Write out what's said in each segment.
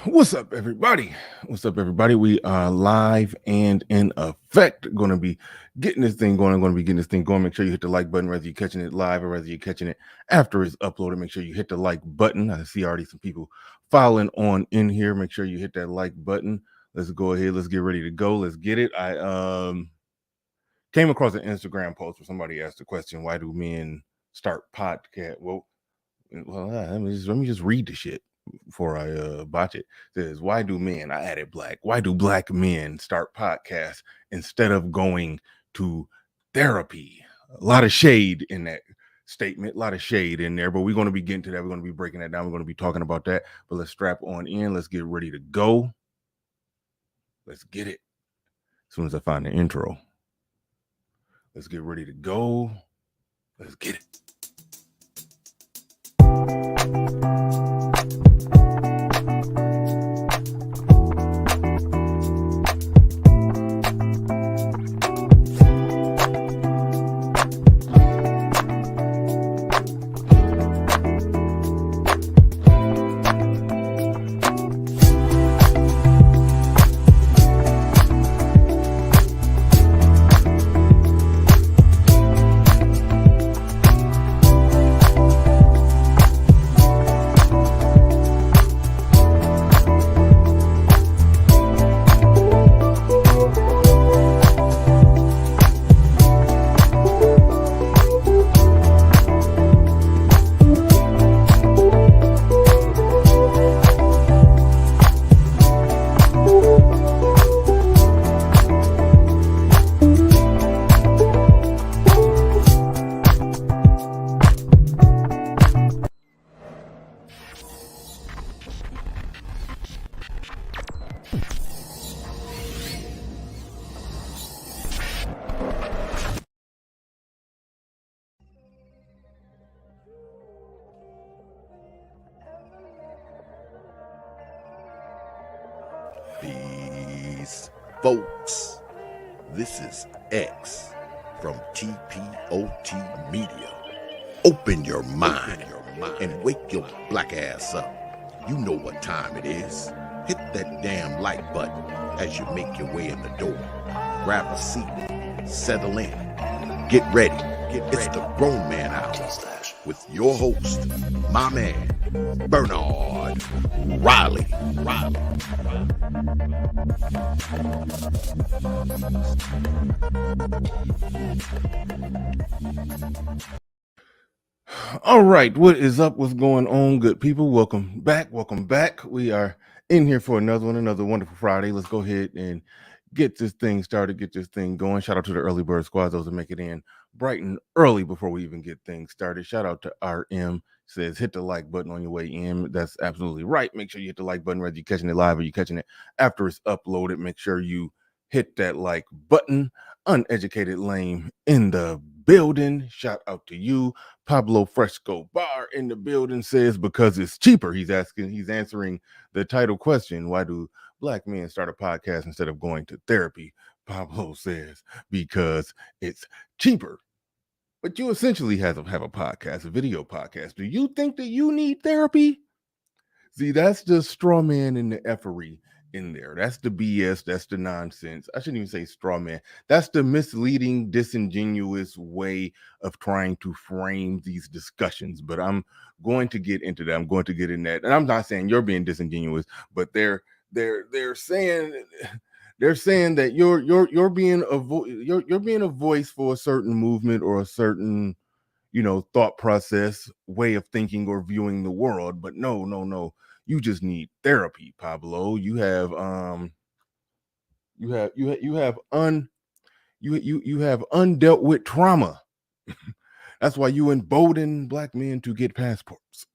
What's up, everybody? What's up, everybody? We are live and in effect. Going to be getting this thing going. I'm going to be getting this thing going. Make sure you hit the like button, whether you're catching it live or whether you're catching it after it's uploaded. Make sure you hit the like button. I see already some people filing on in here. Make sure you hit that like button. Let's go ahead. Let's get ready to go. Let's get it. I came across an Instagram post where somebody asked the question, "Why do men start podcast?" Let me just read the shit before I botch it. It says, why do men, I added black, why do black men start podcasts instead of going to therapy? A lot of shade in that statement, a lot of shade in there, but we're going to be getting to that. We're going to be breaking that down. We're going to be talking about that, but let's strap on in. Let's get ready to go. Let's get it. As soon as I find the intro, let's get ready to go. Let's get it. Peace, folks. This is X from TPOT Media. Open your mind and wake your black ass up. You know what time it is. Hit that damn like button as you make your way in the door. Grab a seat, settle in, get ready. It's the Grown Man Hour with your host, my man, Bernard Riley. All right, what is up? What's going on, good people? Welcome back. We are in here for another wonderful Friday. Let's go ahead and get this thing started, get this thing going. Shout out to the early bird squad, those that make it in bright and early before we even get things started. Shout out to RM, says hit the like button on your way in. That's absolutely right. Make sure you hit the like button, whether you're catching it live or you're catching it after it's uploaded. Make sure you hit that like button. Uneducated lame in the building. Shout out to you. Pablo Fresco Bar in the building says because it's cheaper. He's answering the title question. Why do black men start a podcast instead of going to therapy? Pablo says because it's cheaper. But you essentially have a podcast, a video podcast. Do you think that you need therapy? See, that's the straw man and the effery in there. That's the BS. That's the nonsense. I shouldn't even say straw man. That's the misleading, disingenuous way of trying to frame these discussions. But I'm going to get into that. I'm going to get in that. And I'm not saying you're being disingenuous, but they're saying that you're being you're being a voice for a certain movement or a certain thought process, way of thinking or viewing the world. But no, you just need therapy, Pablo. You have undealt with trauma. That's why you embolden black men to get passports,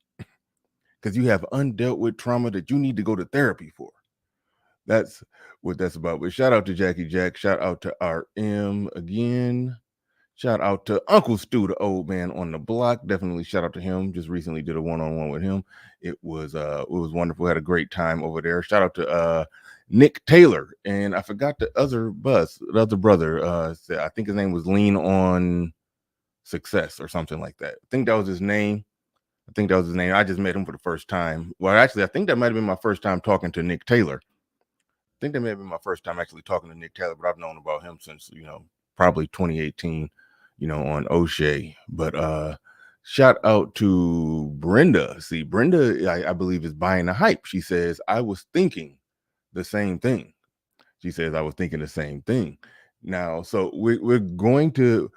because you have undealt with trauma that you need to go to therapy for. That's what that's about. But shout out to Jackie Jack. Shout out to RM again. Shout out to Uncle Stu, the old man on the block. Definitely shout out to him. Just recently did a one-on-one with him. It was wonderful. Had a great time over there. Shout out to Nick Taylor. And I forgot the other brother. I think his name was Lean on Success or something like that. I think that was his name. I think that was his name. I just met him for the first time. Well, actually, I think that might have been my first time talking to Nick Taylor. I think that may have been my first time actually talking to Nick Taylor, but I've known about him since, probably 2018, on O'Shea. But shout out to Brenda. See, Brenda, I believe, is buying the hype. She says, I was thinking the same thing. She says, I was thinking the same thing. Now, so we're going to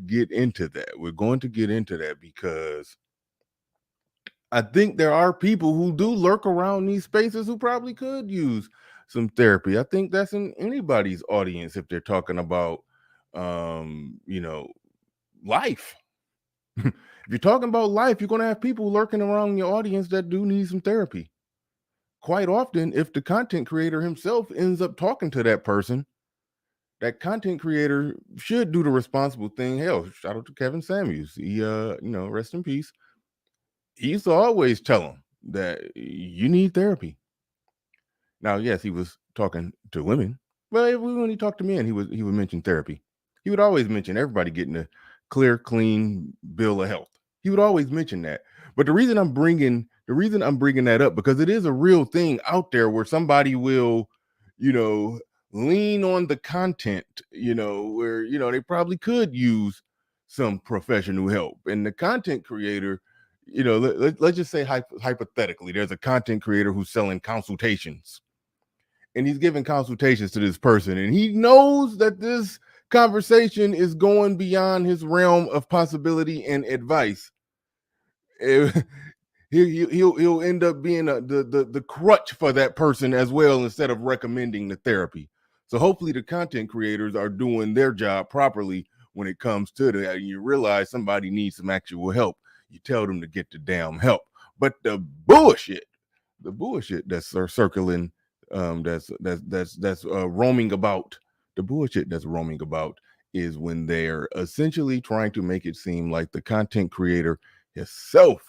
get into that. We're going to get into that because I think there are people who do lurk around these spaces who probably could use some therapy. I think that's in anybody's audience if they're talking about, life. If you're talking about life, you're going to have people lurking around in your audience that do need some therapy. Quite often, if the content creator himself ends up talking to that person, that content creator should do the responsible thing. Hell, shout out to Kevin Samuels. He, rest in peace. He used to always tell him that you need therapy. Now, yes, he was talking to women, but when he talked to men, he would mention therapy. He would always mention everybody getting a clear, clean bill of health. He would always mention that. But the reason I'm bringing that up because it is a real thing out there where somebody will, you know, lean on the content, where they probably could use some professional help, and the content creator, let's just say hypothetically, there's a content creator who's selling consultations and he's giving consultations to this person and he knows that this conversation is going beyond his realm of possibility and advice. He'll end up being the crutch for that person as well instead of recommending the therapy. So hopefully the content creators are doing their job properly when it comes to that. You realize somebody needs some actual help, you tell them to get the damn help. But the bullshit that's circling, that's roaming about, the bullshit that's roaming about is when they're essentially trying to make it seem like the content creator himself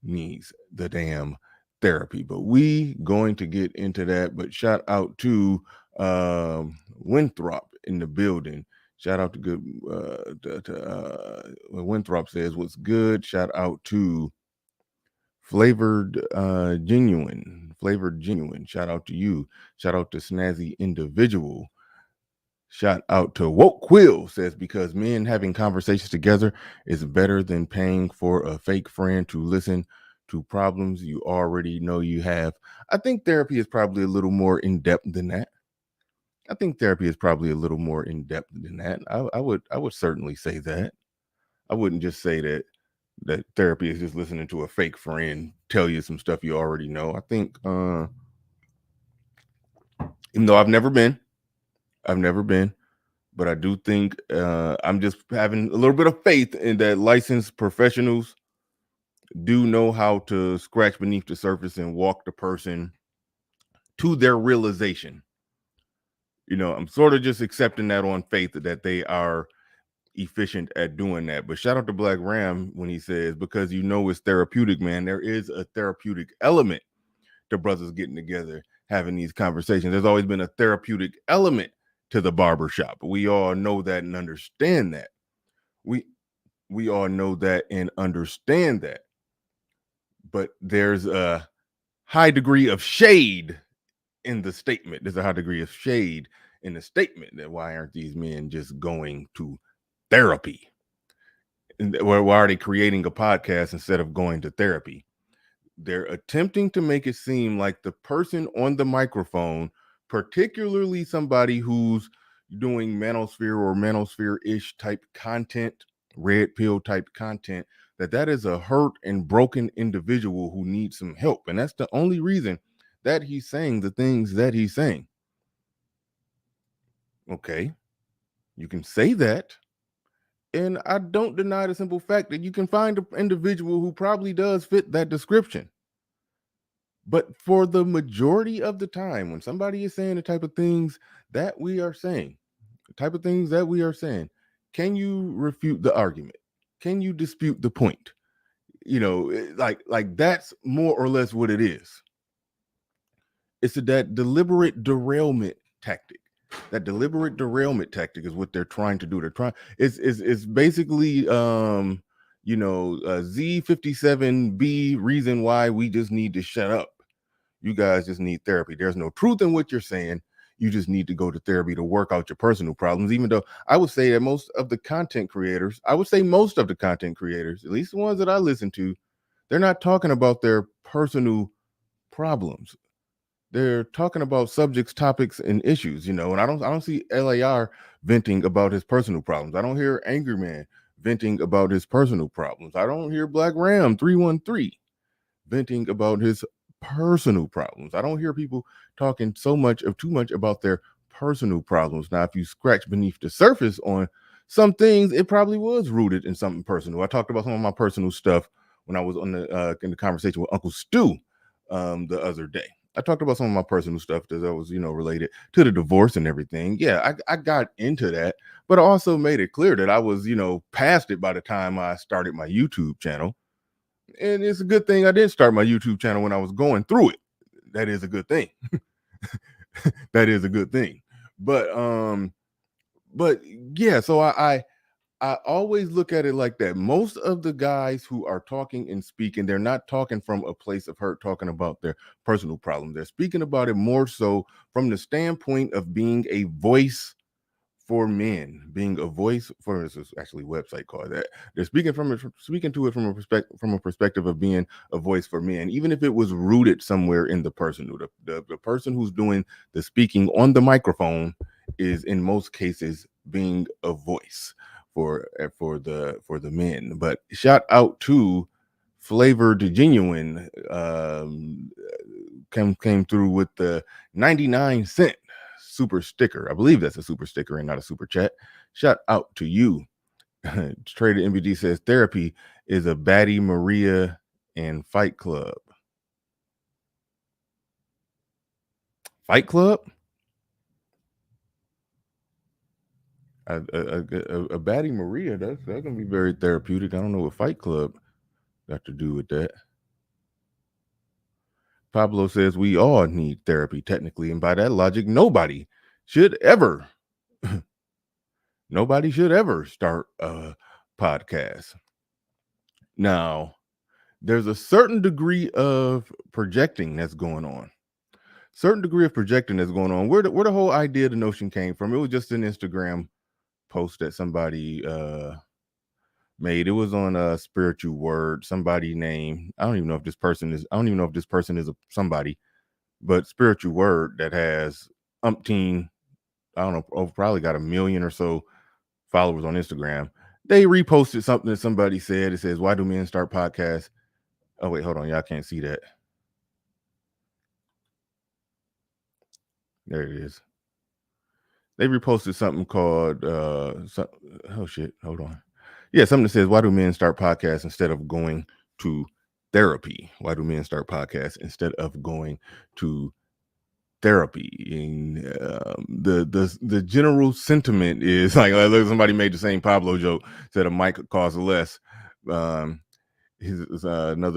needs the damn therapy. But we going to get into that. But shout out to Winthrop in the building. Shout out to good Winthrop says what's good. Shout out to flavored genuine. Shout out to you. Shout out to snazzy individual. Shout out to Woke Quill says because men having conversations together is better than paying for a fake friend to listen to problems you already know you have. I think therapy is probably a little more in depth than that. I would certainly say that. I wouldn't just say that therapy is just listening to a fake friend tell you some stuff you already know. I think, even though I've never been, but I do think I'm just having a little bit of faith in that licensed professionals do know how to scratch beneath the surface and walk the person to their realization. I'm sort of just accepting that on faith that they are efficient at doing that. But shout out to Black Ram when he says, because it's therapeutic, man. There is a therapeutic element to brothers getting together, having these conversations. There's always been a therapeutic element to the barbershop. We all know that and understand that. We all know that and understand that. But there's a high degree of shade in the statement. There's a high degree of shade in the statement that why aren't these men just going to therapy? And why are they creating a podcast instead of going to therapy? They're attempting to make it seem like the person on the microphone, particularly somebody who's doing manosphere or manosphere-ish type content, red pill type content, that is a hurt and broken individual who needs some help. And that's the only reason that he's saying the things that he's saying. Okay, you can say that. And I don't deny the simple fact that you can find an individual who probably does fit that description. But for the majority of the time, when somebody is saying the type of things that we are saying, can you refute the argument? Can you dispute the point? Like that's more or less what it is. It's that deliberate derailment tactic. That deliberate derailment tactic is what they're trying to do. They're trying. It's basically Z57B reason why we just need to shut up. You guys just need therapy. There's no truth in what you're saying. You just need to go to therapy to work out your personal problems. Even though I would say that most of the content creators, at least the ones that I listen to, they're not talking about their personal problems. They're talking about subjects, topics, and issues, and I don't see LAR venting about his personal problems. I don't hear Angry Man venting about his personal problems. I don't hear Black Ram 313 venting about his personal problems. I don't hear people talking too much about their personal problems. Now, if you scratch beneath the surface on some things, it probably was rooted in something personal. I talked about some of my personal stuff when I was on in the conversation with Uncle Stu the other day. I talked about some of my personal stuff that was, related to the divorce and everything. Yeah, I got into that, but I also made it clear that I was, past it by the time I started my YouTube channel. And it's a good thing I didn't start my YouTube channel when I was going through it. That is a good thing. That is a good thing. But yeah, so I always look at it like that. Most of the guys who are talking and speaking, they're not talking from a place of hurt, talking about their personal problems. They're speaking about it more so from the standpoint of being a voice for men, being a voice for, this is actually a website called that. They're speaking to it from a perspective of being a voice for men, even if it was rooted somewhere in the person. The person who's doing the speaking on the microphone is in most cases being a voice for the men. But shout out to Flavor to Genuine, came through with the 99 cent super sticker. I believe that's a super sticker and not a super chat. Shout out to you. Trader MBD says therapy is a Baddie Maria and Fight Club. Fight Club? A Baddie Maria, that's gonna be very therapeutic. I don't know what Fight Club got to do with that. Pablo says we all need therapy technically, and by that logic, nobody should ever start a podcast. Now, there's a certain degree of projecting that's going on. Where the whole idea, the notion came from. It was just an Instagram post that somebody made. It was on a spiritual word. Somebody named, I don't even know if this person is somebody, but spiritual word that has umpteen, I don't know, probably got 1 million or so followers on Instagram. They reposted something that somebody said. It says, "Why do men start podcasts?" Oh wait, hold on, y'all can't see that. There it is. They reposted something called oh shit, hold on. Yeah, something that says, "Why do men start podcasts instead of going to therapy? Why do men start podcasts instead of going to therapy?" And the general sentiment is like somebody made the same Pablo joke, said a mic costs less. Another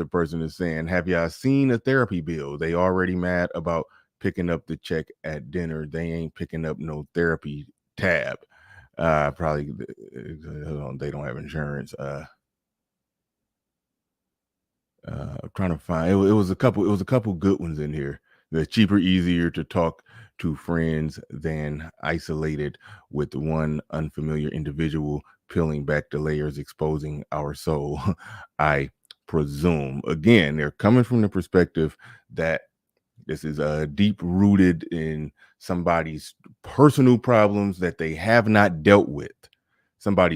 person is saying, "Have y'all seen a therapy bill? They already mad about picking up the check at dinner. They ain't picking up no therapy tab. Probably they don't have insurance." I'm trying to find it was a couple good ones in here. The cheaper, easier to talk to friends than isolated with one unfamiliar individual, peeling back the layers, exposing our soul. I presume. Again, they're coming from the perspective that this is deep rooted in somebody's personal problems that they have not dealt with. That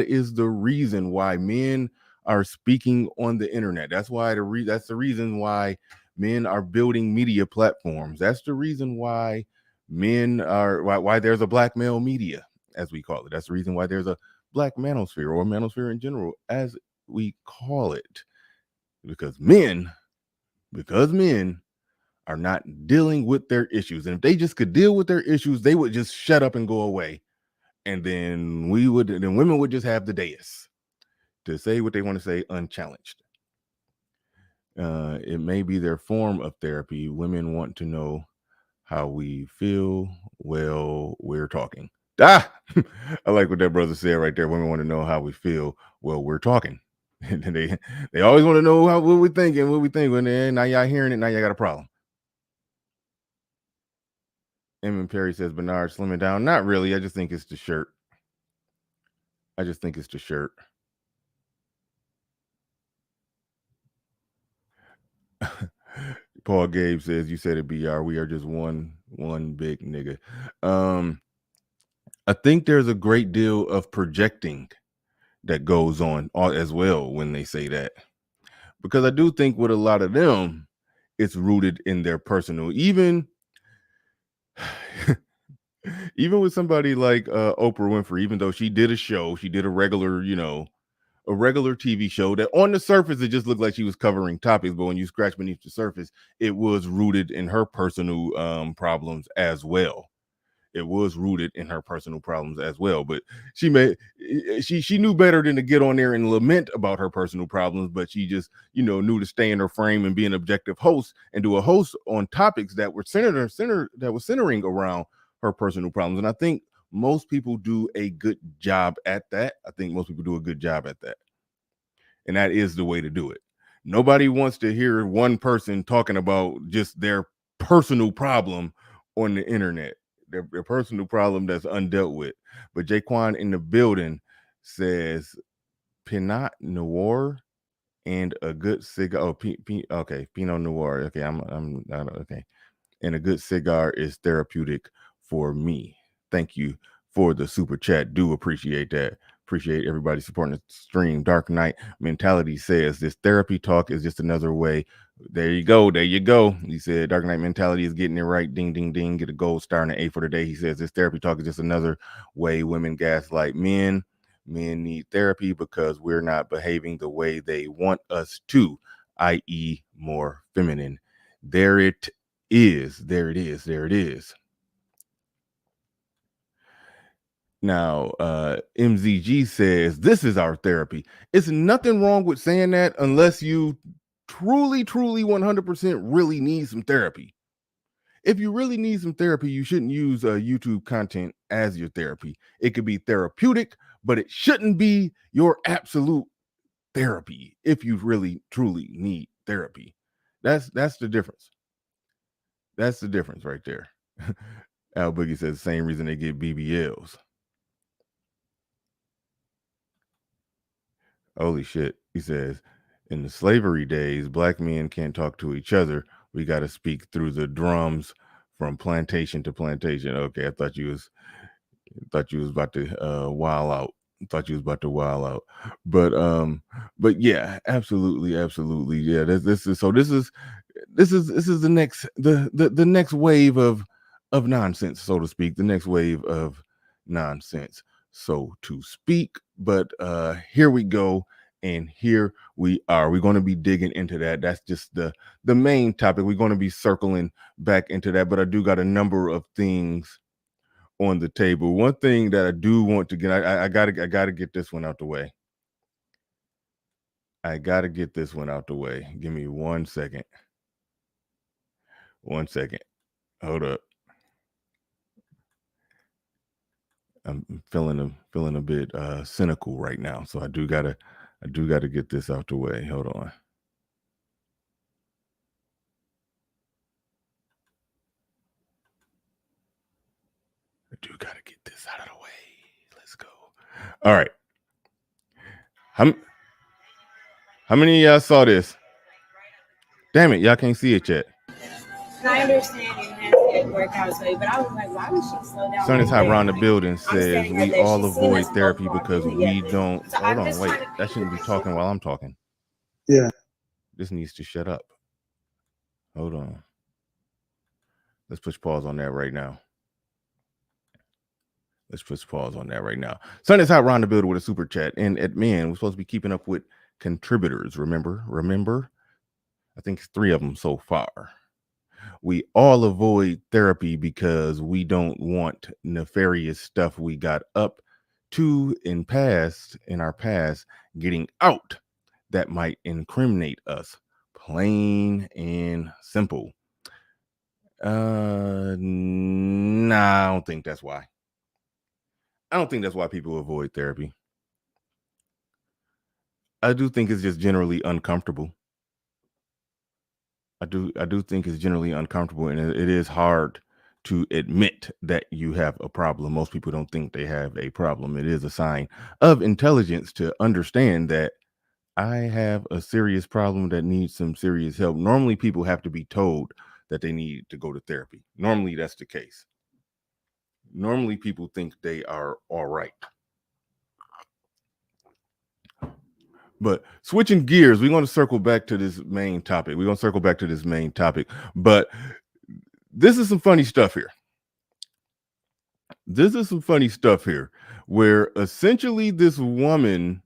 is the reason why men are speaking on the internet. That's the reason why men are building media platforms. That's the reason why why there's a black male media, as we call it. That's the reason why there's a black manosphere, or manosphere in general, as we call it. Because men are not dealing with their issues. And if they just could deal with their issues, they would just shut up and go away. And then women would just have the dais to say what they want to say unchallenged. It may be their form of therapy. Women want to know how we feel. Well, we're talking. Ah, I like what that brother said right there. Women want to know how we feel. Well, we're talking. they always want to know what we thinking, what we think. When now y'all hearing it, now y'all got a problem. Emma Perry says Bernard slimming down. Not really. I just think it's the shirt. I just think it's the shirt. Paul Gabe says, you said it, BR. We are just one big nigga. I think there's a great deal of projecting that goes on as well when they say that. Because I do think with a lot of them, it's rooted in their personal, even with somebody like Oprah Winfrey, even though she did a show, she did a regular, a regular TV show that on the surface, it just looked like she was covering topics. But when you scratch beneath the surface, it was rooted in her personal problems as well. It was rooted in her personal problems as well. But she knew better than to get on there and lament about her personal problems. But she just, knew to stay in her frame and be an objective host and do a host on topics that were centering around her personal problems. And I think most people do a good job at that. And that is the way to do it. Nobody wants to hear one person talking about just their personal problem on the internet, their personal problem that's undealt with. But Jaquan in the building says Pinot Noir and a good cigar. Oh, okay, Pinot Noir. Okay, I'm okay. And a good cigar is therapeutic for me. Thank you for the super chat. Do appreciate that. Appreciate everybody supporting the stream. Dark Knight Mentality says this therapy talk is just another way. There you go. He said Dark Knight Mentality is getting it right. Ding, ding, ding. Get a gold star and an A for the day. He says this therapy talk is just another way women gaslight men. Men need therapy because we're not behaving the way they want us to, i.e., more feminine. There it is. Now, MZG says this is our therapy. It's nothing wrong with saying that unless you truly 100% really need some therapy. If you really need some therapy, you shouldn't use YouTube content as your therapy. It could be therapeutic, but it shouldn't be your absolute therapy if you really truly need therapy. That's the difference. That's the difference right there. Al Boogie says the same reason they get BBLs. Holy shit. He says, in the slavery days, black men can't talk to each other. We got to speak through the drums from plantation to plantation. Okay, I thought you was about to wild out. But yeah, absolutely. Yeah, this is the next wave of nonsense, so to speak. The next wave of nonsense, so to speak. But here we go, and here we are. We're going to be digging into that. That's just the main topic. We're going to be circling back into that. But I do got a number of things on the table. One thing that I do want to get, I gotta get this one out the way. Give me 1 second. Hold up. I'm feeling a bit cynical right now, so I do gotta get this out the way. Hold on. I do gotta get this out of the way. Let's go. All right. How many of y'all saw this? Damn it, y'all can't see it yet. I understand it has to work out so, but I was like, why would she slow down? Sun is hot around the building says we all avoid therapy because we don't. So hold on, wait. That shouldn't be talking while I'm talking. Yeah. This needs to shut up. Hold on. Let's push pause on that right now. Sun is hot around the building with a super chat. And we're supposed to be keeping up with contributors. Remember? I think it's 3 of them so far. We all avoid therapy because we don't want nefarious stuff we got up to in our past getting out that might incriminate us. Plain and simple. Nah, I don't think that's why. I don't think that's why people avoid therapy. I do think it's just generally uncomfortable. I do think it's generally uncomfortable, and it is hard to admit that you have a problem. Most people don't think they have a problem. It is a sign of intelligence to understand that I have a serious problem that needs some serious help. Normally, people have to be told that they need to go to therapy. Normally, that's the case. Normally, people think they are all right. But switching gears, we're going to circle back to this main topic. But this is some funny stuff here. Where essentially this woman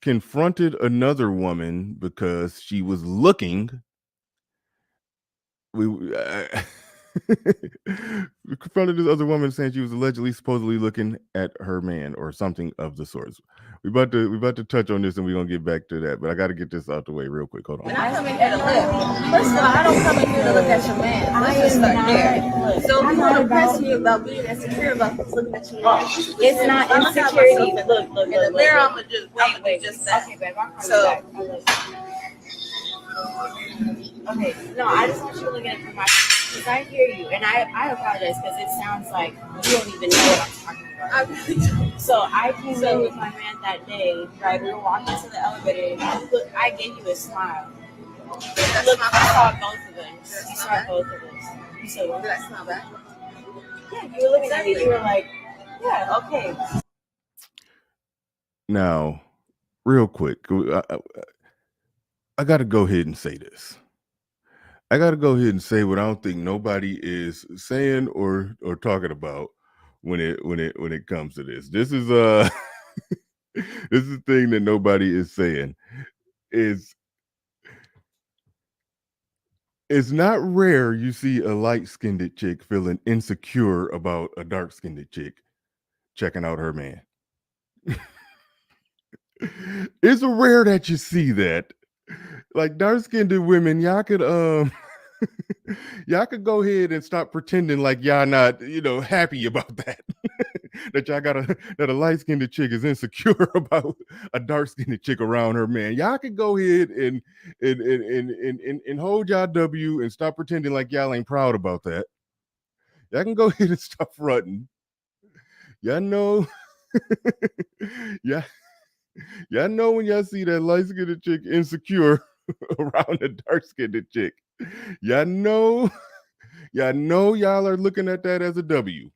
confronted another woman because she was looking. We confronted this other woman saying she was supposedly looking at her man or something of the sorts. We about to touch on this, and we're gonna get back to that. But I got to get this out the way real quick. Hold on. When I come in here to live, first of all, I don't come in here to look at your man. Let's just start there. So you want to press me about being insecure about who's looking at you? It's not insecurity. Look. There, I'm gonna just that. Okay, babe, I'm So. Okay, no, I just want you to look at it from my, because I hear you, and I apologize because it sounds like you don't even know what I'm talking about. I really don't. So I came in with my man that day, right? We were walking to the elevator, and I gave you a smile. Look, you saw both of us. You saw both of us. You said, Did I smile back? yeah, you were looking at me. You were like, yeah, okay. Now, real quick, I got to go ahead and say this. I got to go ahead and say what I don't think nobody is saying or talking about when it comes to this. This is this is the thing that nobody is saying. It's not rare you see a light-skinned chick feeling insecure about a dark-skinned chick checking out her man. It's rare that you see that. Like dark-skinned women, y'all could y'all could go ahead and stop pretending like y'all not, happy about that. that a light-skinned chick is insecure about a dark-skinned chick around her man. Y'all could go ahead and hold y'all W and stop pretending like y'all ain't proud about that. Y'all can go ahead and stop fronting. Y'all know, yeah. Y'all know when y'all see that light-skinned chick insecure around a dark-skinned chick. Y'all know y'all are looking at that as a W.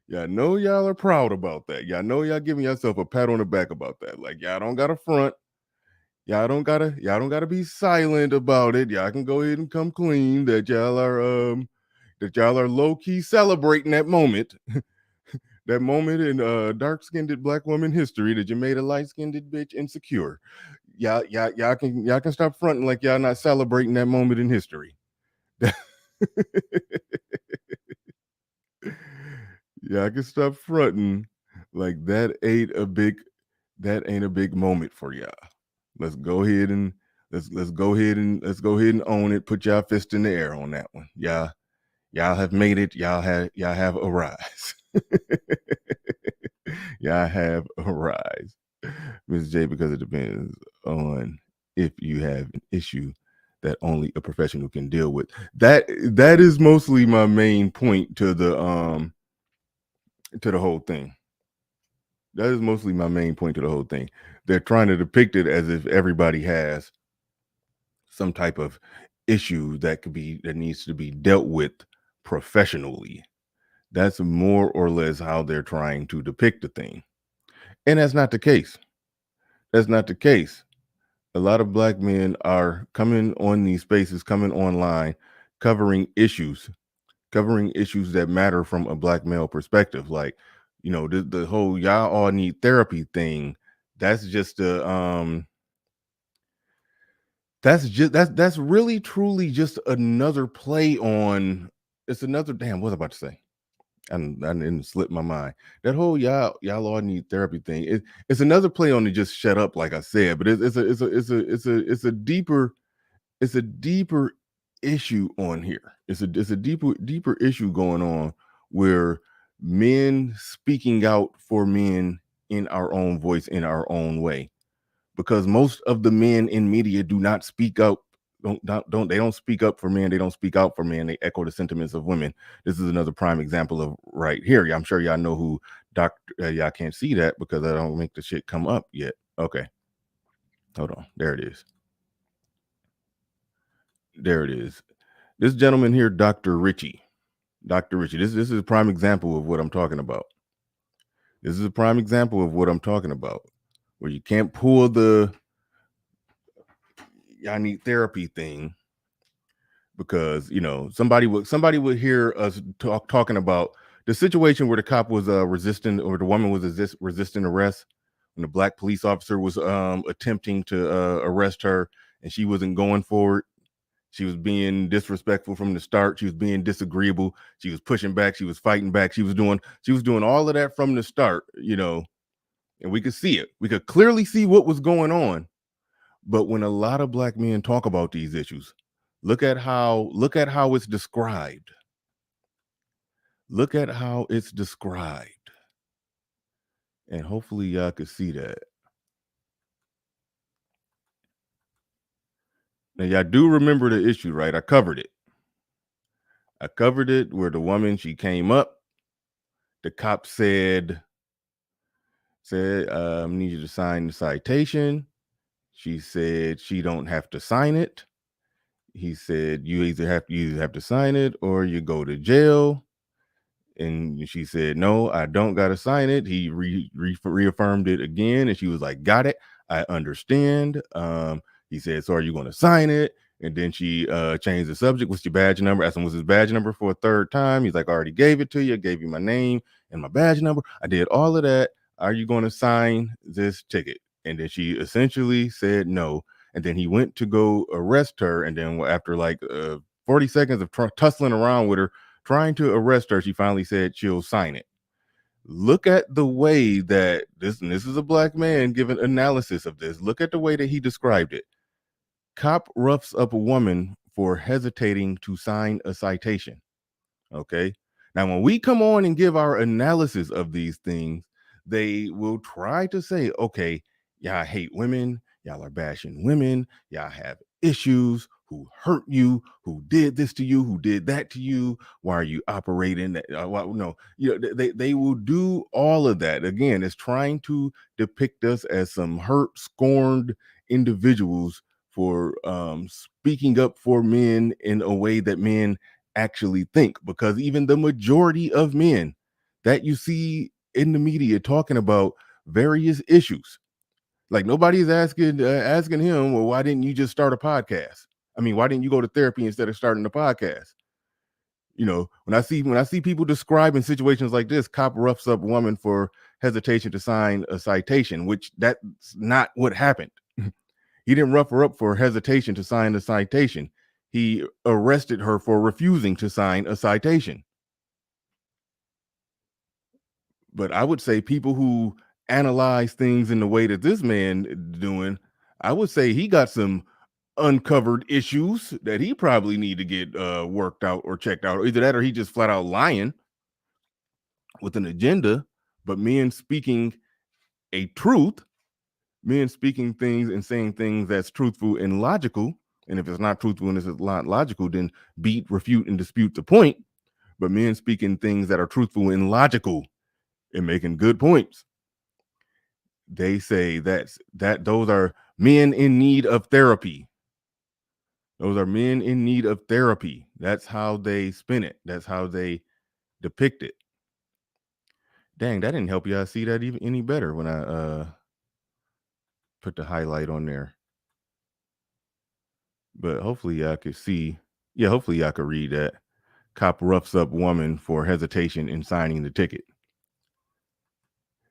Y'all know y'all are proud about that. Y'all know y'all giving yourself a pat on the back about that. Like y'all don't gotta front. Y'all don't gotta be silent about it. Y'all can go ahead and come clean that y'all are low-key celebrating that moment. That moment in dark-skinned black woman history that you made a light-skinned bitch insecure. Y'all can stop fronting like y'all not celebrating that moment in history. Y'all can stop fronting like that ain't a big moment for y'all. Let's go ahead and own it. Put y'all fist in the air on that one. Y'all have made it. Y'all have a rise. Y'all have a rise. Ms. J, because it depends on if you have an issue that only a professional can deal with. That is mostly my main point to the whole thing. That is mostly my main point to the whole thing. They're trying to depict it as if everybody has some type of issue that needs to be dealt with professionally. That's more or less how they're trying to depict the thing. And that's not the case. That's not the case. A lot of black men are coming on these spaces, coming online, covering issues that matter from a black male perspective. Like, the whole y'all all need therapy thing. That's just that's really truly just another play on. It's another what was I about to say? And I didn't slip my mind. That whole y'all all need therapy thing. It's another play on to just shut up, like I said. But it's a deeper issue on here. It's a deeper issue going on where men speaking out for men in our own voice, in our own way, because most of the men in media do not speak up. They don't speak up for men. They don't speak out for men. They echo the sentiments of women. This is another prime example of right here. I'm sure y'all know who Dr. Y'all can't see that because I don't make the shit come up yet. Okay, hold on. There it is. There it is. This gentleman here, Dr. Ritchie. Dr. Ritchie. This is a prime example of what I'm talking about. This is a prime example of what I'm talking about, where you can't pull the "I need therapy" thing because somebody would hear us talking about the situation where the cop was resisting, or the woman was resisting arrest when the black police officer was attempting to arrest her, and she wasn't going for it. She was being disrespectful from the start. She was being disagreeable. She was pushing back. She was fighting back. She was doing all of that from the start, and we could see it. We could clearly see what was going on. But when a lot of black men talk about these issues, look at how it's described. Look at how it's described. And hopefully y'all could see that. Now y'all do remember the issue, right? I covered it. Where the woman, she came up. The cop said, I need you to sign the citation. She said she don't have to sign it. He said, you either have to sign it or you go to jail. And she said, no, I don't got to sign it. He reaffirmed it again. And she was like, got it. I understand. He said, so are you going to sign it? And then she changed the subject. What's your badge number? Asked him what's his badge number for a third time. He's like, I already gave it to you. I gave you my name and my badge number. I did all of that. Are you going to sign this ticket? And then she essentially said no. And then he went to go arrest her. And then after like 40 seconds of tussling around with her, trying to arrest her, she finally said she'll sign it. Look at the way that this is a black man giving analysis of this. Look at the way that he described it. Cop roughs up a woman for hesitating to sign a citation. Okay. Now, when we come on and give our analysis of these things, they will try to say, okay, y'all hate women. Y'all are bashing women. Y'all have issues. Who hurt you? Who did this to you? Who did that to you? Why are you operating that? No, they will do all of that. Again, it's trying to depict us as some hurt, scorned individuals for speaking up for men in a way that men actually think, because even the majority of men that you see in the media talking about various issues, like nobody's asking him, well, why didn't you just start a podcast? I mean, why didn't you go to therapy instead of starting a podcast? When I see people describing situations like this, cop roughs up woman for hesitation to sign a citation, which that's not what happened. He didn't rough her up for hesitation to sign a citation. He arrested her for refusing to sign a citation. But I would say people who analyze things in the way that this man is doing, I would say he got some uncovered issues that he probably need to get worked out or checked out. Either that or he just flat out lying with an agenda. But men speaking a truth, men speaking things and saying things that's truthful and logical. And if it's not truthful and it's not logical, then beat, refute, and dispute the point. But men speaking things that are truthful and logical and making good points, they say that those are men in need of therapy. Those are men in need of therapy. That's how they spin it. That's how they depict it. Dang, that didn't help y'all see that even any better when I put the highlight on there. But hopefully y'all could see. Yeah, hopefully y'all could read that. Cop roughs up woman for hesitation in signing the ticket.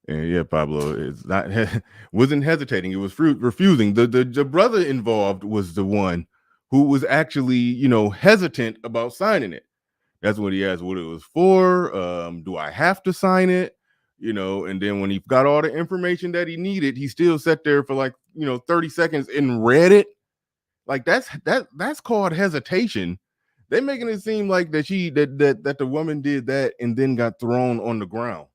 And yeah, Pablo is not wasn't hesitating. It was refusing. The brother involved was the one who was actually, hesitant about signing it. That's when he asked what it was for. Do I have to sign it? And then when he got all the information that he needed, he still sat there for like, 30 seconds and read it. Like that's called hesitation. They're making it seem like that that the woman did that and then got thrown on the ground.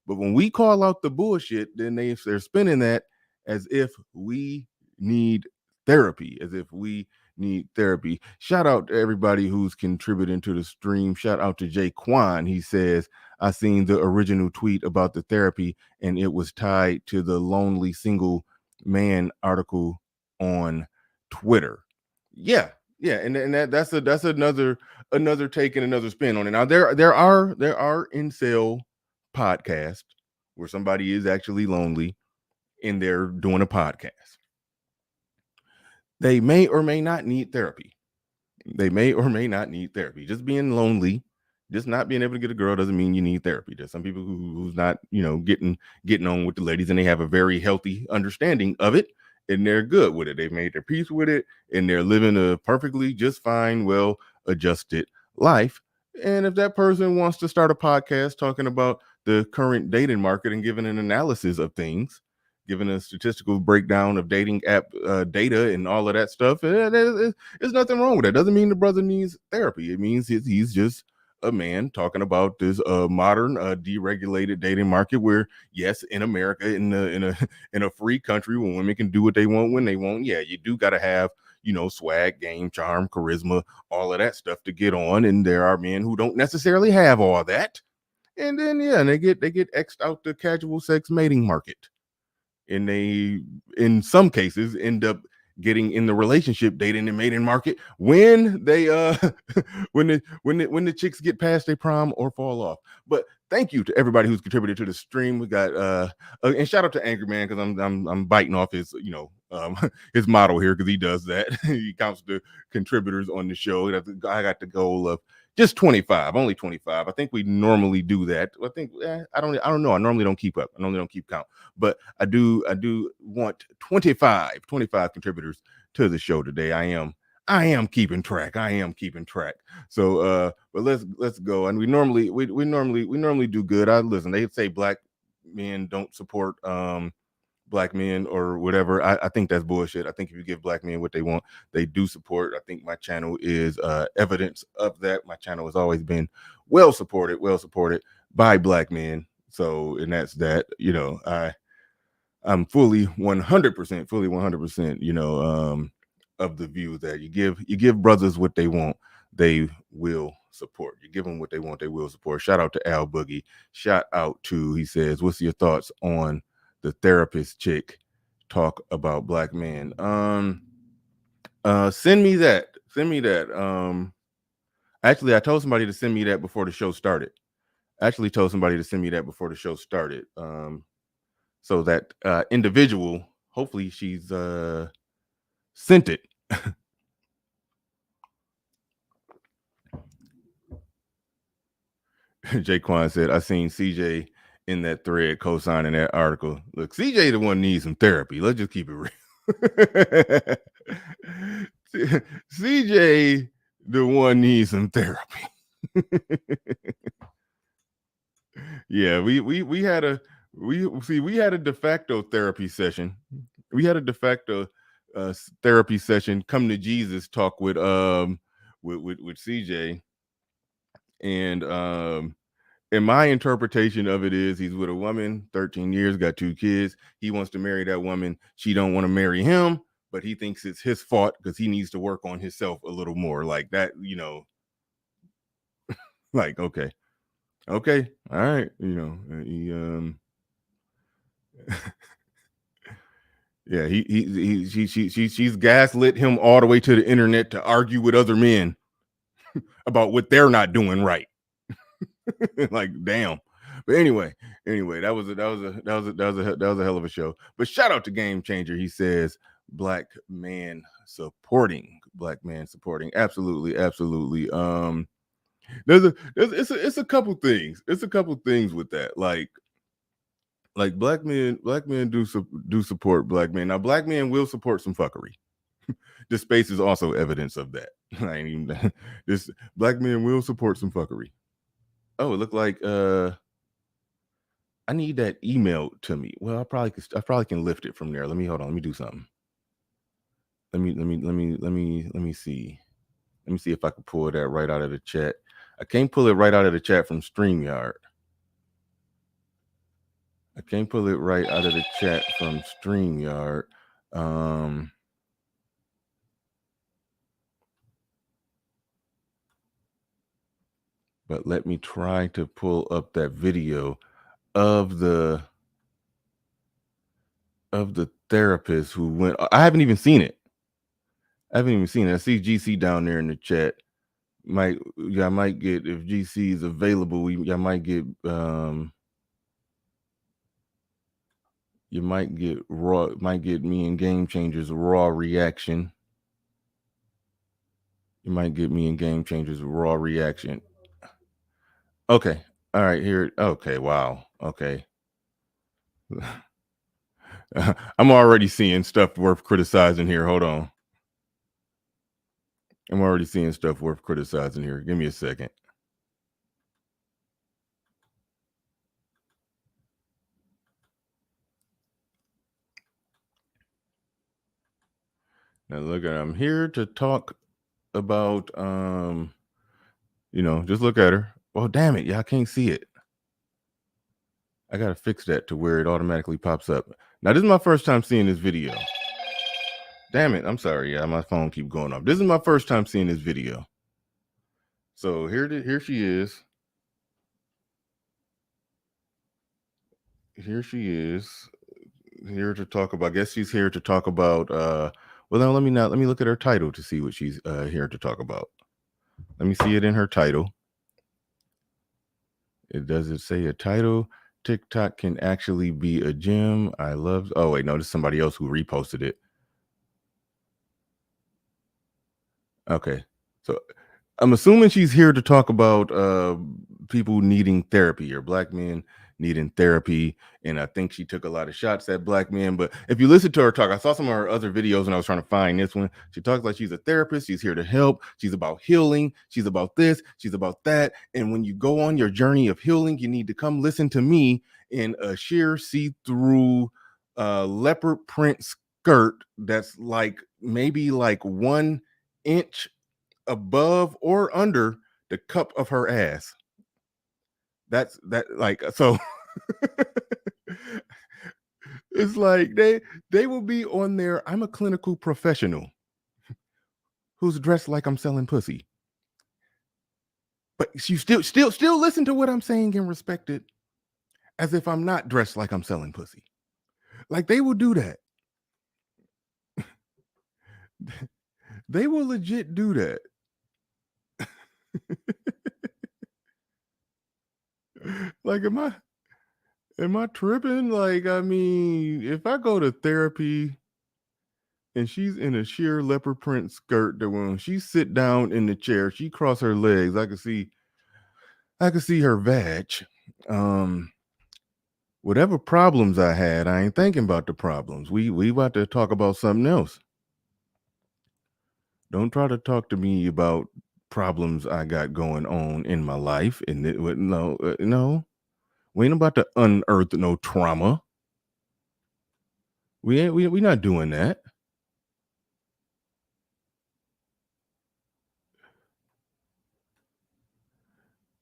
But when we call out the bullshit, then they're spinning that as if we need therapy, as if we need therapy. Shout out to everybody who's contributing to the stream. Shout out to Jay Kwan. He says, I seen the original tweet about the therapy and it was tied to the lonely single man article on Twitter. Yeah, yeah, and that's another take and another spin on it. Now there are incel podcast where somebody is actually lonely and they're doing a podcast. They may or may not need therapy. They may or may not need therapy. Just being lonely, just not being able to get a girl doesn't mean you need therapy. There's some people who's not, getting on with the ladies and they have a very healthy understanding of it and they're good with it. They've made their peace with it and they're living a perfectly just fine, well adjusted life. And if that person wants to start a podcast talking about the current dating market and giving an analysis of things, giving a statistical breakdown of dating app data and all of that stuff, there's nothing wrong with that. Doesn't mean the brother needs therapy. It means he's just a man talking about this modern deregulated dating market where, yes, in America, in a free country where women can do what they want when they want, yeah, you do got to have swag, game, charm, charisma, all of that stuff to get on. And there are men who don't necessarily have all that. And then, yeah, and they get X'd out the casual sex mating market. And they, in some cases, end up getting in the relationship dating and mating market when they when the chicks get past their prom or fall off. But thank you to everybody who's contributed to the stream. We got and shout out to Angry Man because I'm biting off his his model here because he does that. He counts the contributors on the show. I got the goal of just 25, only 25. I think we normally do that. I think I don't know. I normally don't keep up. I normally don't keep count, but I do want 25 contributors to the show today. I am keeping track. So but let's go. And we normally do good. Listen, they say black men don't support black men or whatever. I think that's bullshit. I think if you give black men what they want, they do support. I think my channel is evidence of that. My channel has always been well supported by black men. So, and that's that, I'm fully 100%, of the view that you give brothers what they want, they will support. You give them what they want, they will support. Shout out to Al Boogie. Shout out to, he says, what's your thoughts on the therapist chick talk about black men? Send me that. Actually, I told somebody to send me that before the show started. So that individual, hopefully she's sent it. Jaquan said, I seen CJ in that thread co-signing that article. Look, CJ the one needs some therapy. Let's just keep it real. CJ the one needs some therapy. Yeah, we had a de facto therapy session. We had a de facto therapy session, come to Jesus talk with CJ. And my interpretation of it is he's with a woman, 13 years, got 2 kids. He wants to marry that woman. She don't want to marry him, but he thinks it's his fault because he needs to work on himself a little more. Like that, like, okay, all right, yeah, she's gaslit him all the way to the internet to argue with other men about what they're not doing right. Like, damn. But anyway, that was a hell of a show. But shout out to Game Changer. He says black man supporting. Absolutely. It's a couple things. With that. Like black men do support black men. Now black men will support some fuckery. This space is also evidence of that. This black men will support some fuckery. Oh, it looked like I need that email to me. Well, I probably can lift it from there. Let me do something. Let me see. Let me see if I can pull that right out of the chat. I can't pull it right out of the chat from StreamYard. I can't pull it right out of the chat from StreamYard. But let me try to pull up that video of the therapist who went. I haven't even seen it. I see GC down there in the chat. I might get, if GC is available, I might get you might get me and Game Changers raw reaction. You might get me and Game Changers raw reaction. Okay. All right, here. Okay, wow. Okay. I'm already seeing stuff worth criticizing here. Hold on. I'm already seeing stuff worth criticizing here. Give me a second. Now look at, I'm here to talk about just look at her. Oh, damn it. Yeah, I can't see it. I got to fix that to where it automatically pops up. Now, this is my first time seeing this video. Damn it. I'm sorry. Yeah, my phone keeps going off. This is my first time seeing this video. So here she is. Here she is. Here to talk about, I guess she's here to talk about, well, now let me look at her title to see what she's here to talk about. Let me see it in her title. Does it say a title? TikTok can actually be a gym. Oh wait, no, this is somebody else who reposted it. Okay, so I'm assuming she's here to talk about people needing therapy, or Black men needing therapy. And I think she took a lot of shots at Black men. But if you listen to her talk, I saw some of her other videos and I was trying to find this one. She talks like she's a therapist. She's here to help. She's about healing. She's about this. She's about that. And when you go on your journey of healing, you need to come listen to me in a sheer see-through leopard print skirt that's like maybe like 1 inch above or under the cup of her ass. That's like, so it's like they will be on there. I'm a clinical professional who's dressed like I'm selling pussy, but you still listen to what I'm saying and respect it as if I'm not dressed like I'm selling pussy. Like, they will do that. They will legit do that. Like, am I tripping? Like, I mean, if I go to therapy and she's in a sheer leopard print skirt, that when she sit down in the chair, she cross her legs, I can see her vag. Whatever problems I had, I ain't thinking about the problems. We about to talk about something else. Don't try to talk to me about problems I got going on in my life. And no, we ain't about to unearth no trauma. We not doing that.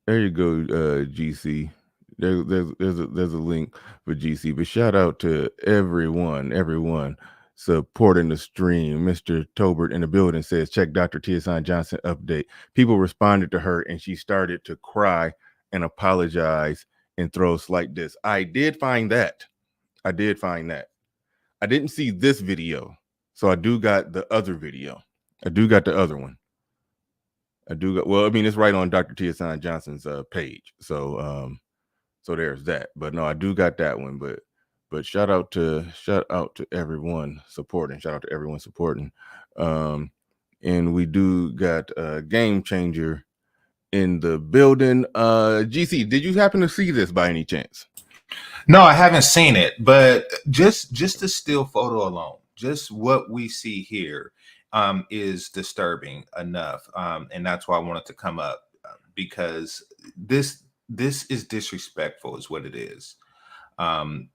There you go, GC. There's a link for GC. But shout out to everyone supporting the stream. Mr. Tobert in the building says, check Dr. Tiasan Johnson update. People responded to her and she started to cry and apologize and throw slight diss. I did find that. I didn't see this video, so I do got the other video. I do got the other one. Well, I mean, it's right on Dr. Tiasan Johnson's page. So there's that. But no, I do got that one. But shout out to everyone supporting. Shout out to everyone supporting. And we do got a Game Changer in the building. GC, did you happen to see this by any chance? No, I haven't seen it, but just the still photo alone, just what we see here is disturbing enough, and that's why I wanted to come up, because this is disrespectful, is what it is.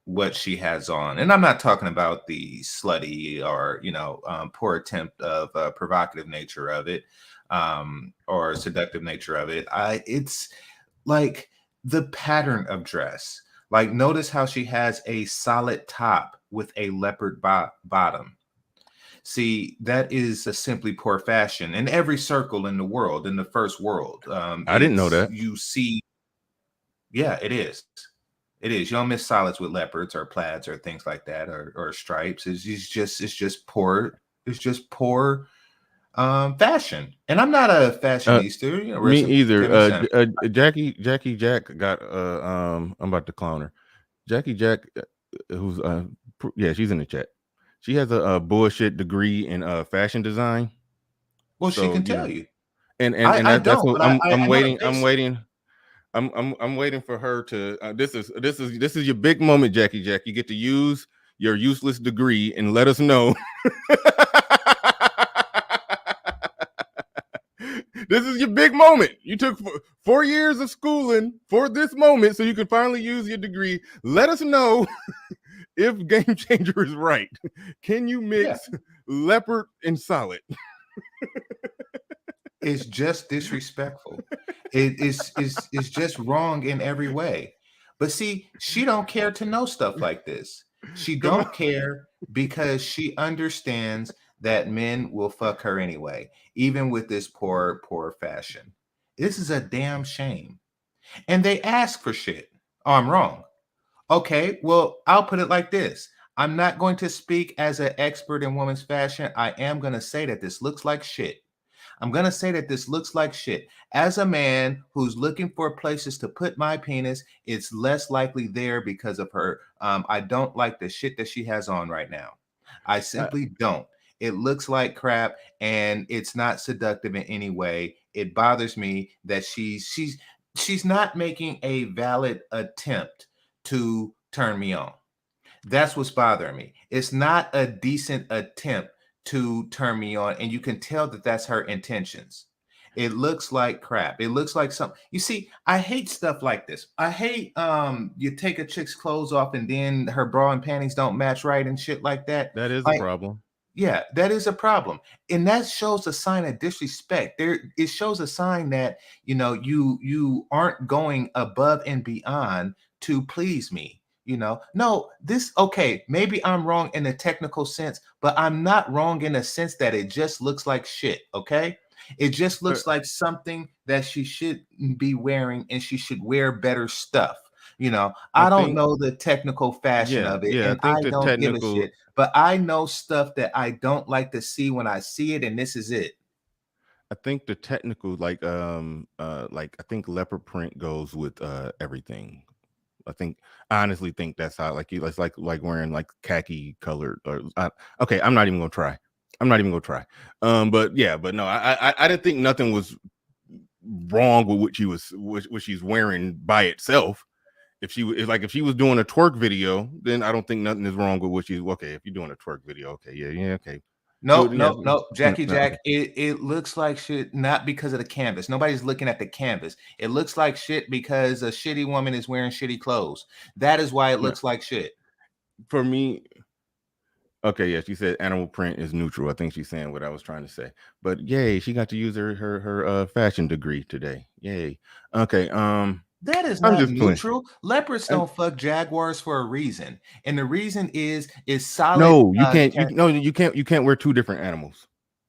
what she has on. And I'm not talking about the slutty or, poor attempt of provocative nature of it, or seductive nature of it. It's like the pattern of dress. Like, notice how she has a solid top with a leopard bottom. See, that is a simply poor fashion in every circle in the world, in the first world. I didn't know that. You see, yeah, it is. It is. You don't miss solids with leopards or plaids or things like that, or stripes. It's just poor fashion. And I'm not a fashionista. Me either. Jackie Jack got I'm about to clown her. Jackie Jack, who's she's in the chat. She has a bullshit degree in fashion design. Well, so, she can tell you. And that's what I'm waiting. I'm waiting for her to. This is your big moment, Jackie Jack. You get to use your useless degree and let us know. This is your big moment. You took 4 years of schooling for this moment, so you can finally use your degree. Let us know if Game Changer is right. Can you mix leopard and solid? It's just disrespectful. It's just wrong in every way. But see, she don't care to know stuff like this. She don't care because she understands that men will fuck her anyway, even with this poor fashion. This is a damn shame. And they ask for shit. Oh, I'm wrong. Okay, well, I'll put it like this. I'm not going to speak as an expert in women's fashion. I am going to say that this looks like shit. I'm going to say that this looks like shit. As a man who's looking for places to put my penis, it's less likely there because of her. I don't like the shit that she has on right now. I simply don't. It looks like crap, and it's not seductive in any way. It bothers me that she's not making a valid attempt to turn me on. That's what's bothering me. It's not a decent attempt to turn me on, and you can tell that that's her intentions. It looks like crap. It looks like something. You see, I hate stuff like this. I hate you take a chick's clothes off and then her bra and panties don't match right and shit like that. That is a problem. Yeah, that is a problem. And that shows a sign of disrespect. It shows a sign that, you aren't going above and beyond to please me. No, okay, maybe I'm wrong in a technical sense, but I'm not wrong in a sense that it just looks like shit, okay? It just looks like something that she should be wearing, and she should wear better stuff. I don't know the technical fashion of it, and I don't give a shit. But I know stuff that I don't like to see when I see it, and this is it. I think the technical, I think leopard print goes with everything. I honestly think that's how, it's like wearing like khaki colored, or okay, I'm not even gonna try. But no, I didn't think nothing was wrong with what she's wearing by itself. If she was doing a twerk video, then I don't think nothing is wrong with what she's okay. If you're doing a twerk video, okay, okay. No, Jackie Jack. It looks like shit, not because of the canvas. Nobody's looking at the canvas. It looks like shit because a shitty woman is wearing shitty clothes. That is why it looks like shit. For me, okay, yeah, she said animal print is neutral. I think she's saying what I was trying to say. But yay, she got to use her fashion degree today. Yay. Okay. That is not neutral. Leopards don't fuck jaguars for a reason, and the reason is solid. No, you can't. You can't wear two different animals.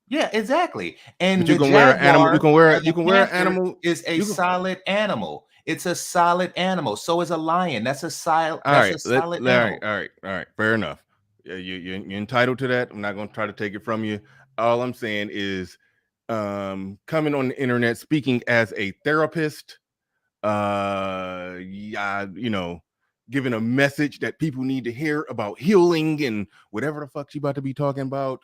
Yeah, exactly. And you can wear an animal. You can wear an animal. Is a solid animal. It's a solid animal. So is a lion. That's a solid. All right. Fair enough. You're entitled to that. I'm not going to try to take it from you. All I'm saying is, coming on the internet, speaking as a therapist. Giving a message that people need to hear about healing and whatever the fuck she about to be talking about,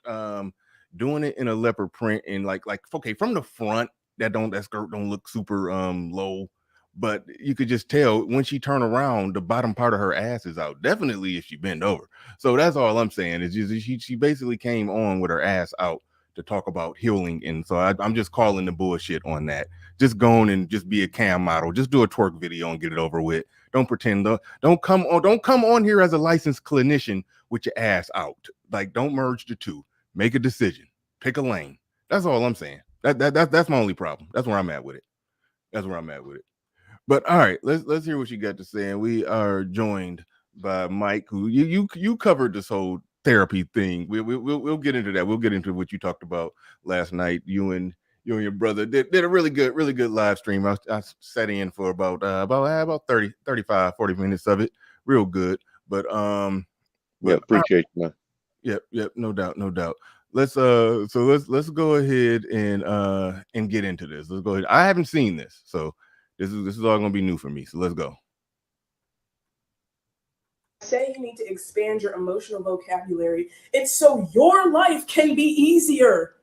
doing it in a leopard print, and like okay, from the front, that skirt don't look super low, but you could just tell when she turn around, the bottom part of her ass is out, definitely if she bend over. So that's all I'm saying, is just she basically came on with her ass out to talk about healing. And so I'm just calling the bullshit on that. Just go on and just be a cam model. Just do a twerk video and get it over with. Don't pretend. Don't come on here as a licensed clinician with your ass out. Like, don't merge the two. Make a decision. Pick a lane. That's all I'm saying. That's my only problem. That's where I'm at with it. But all right, let's hear what you got to say. And we are joined by Mike, who you covered this whole therapy thing. We'll get into that. We'll get into what you talked about last night. You and your brother did a really good live stream. I sat in for about 30, 35, 40 minutes of it. Real good. But yeah, appreciate you, man. Yep, no doubt. Let's go ahead and get into this. Let's go ahead. I haven't seen this, so this is all gonna be new for me. So let's go. Say you need to expand your emotional vocabulary. It's so your life can be easier.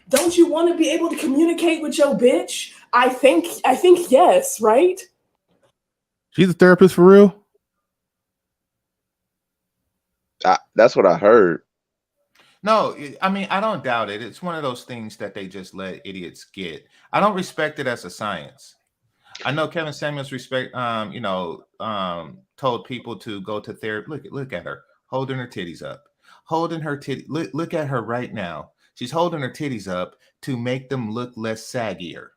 Don't you want to be able to communicate with your bitch? I think yes, right? She's a therapist for real? That's what I heard. No, I mean, I don't doubt it. It's one of those things that they just let idiots get. I don't respect it as a science. I know Kevin Samuels told people to go to therapy. Look at her holding her titties up, Look at her right now. She's holding her titties up to make them look less saggier.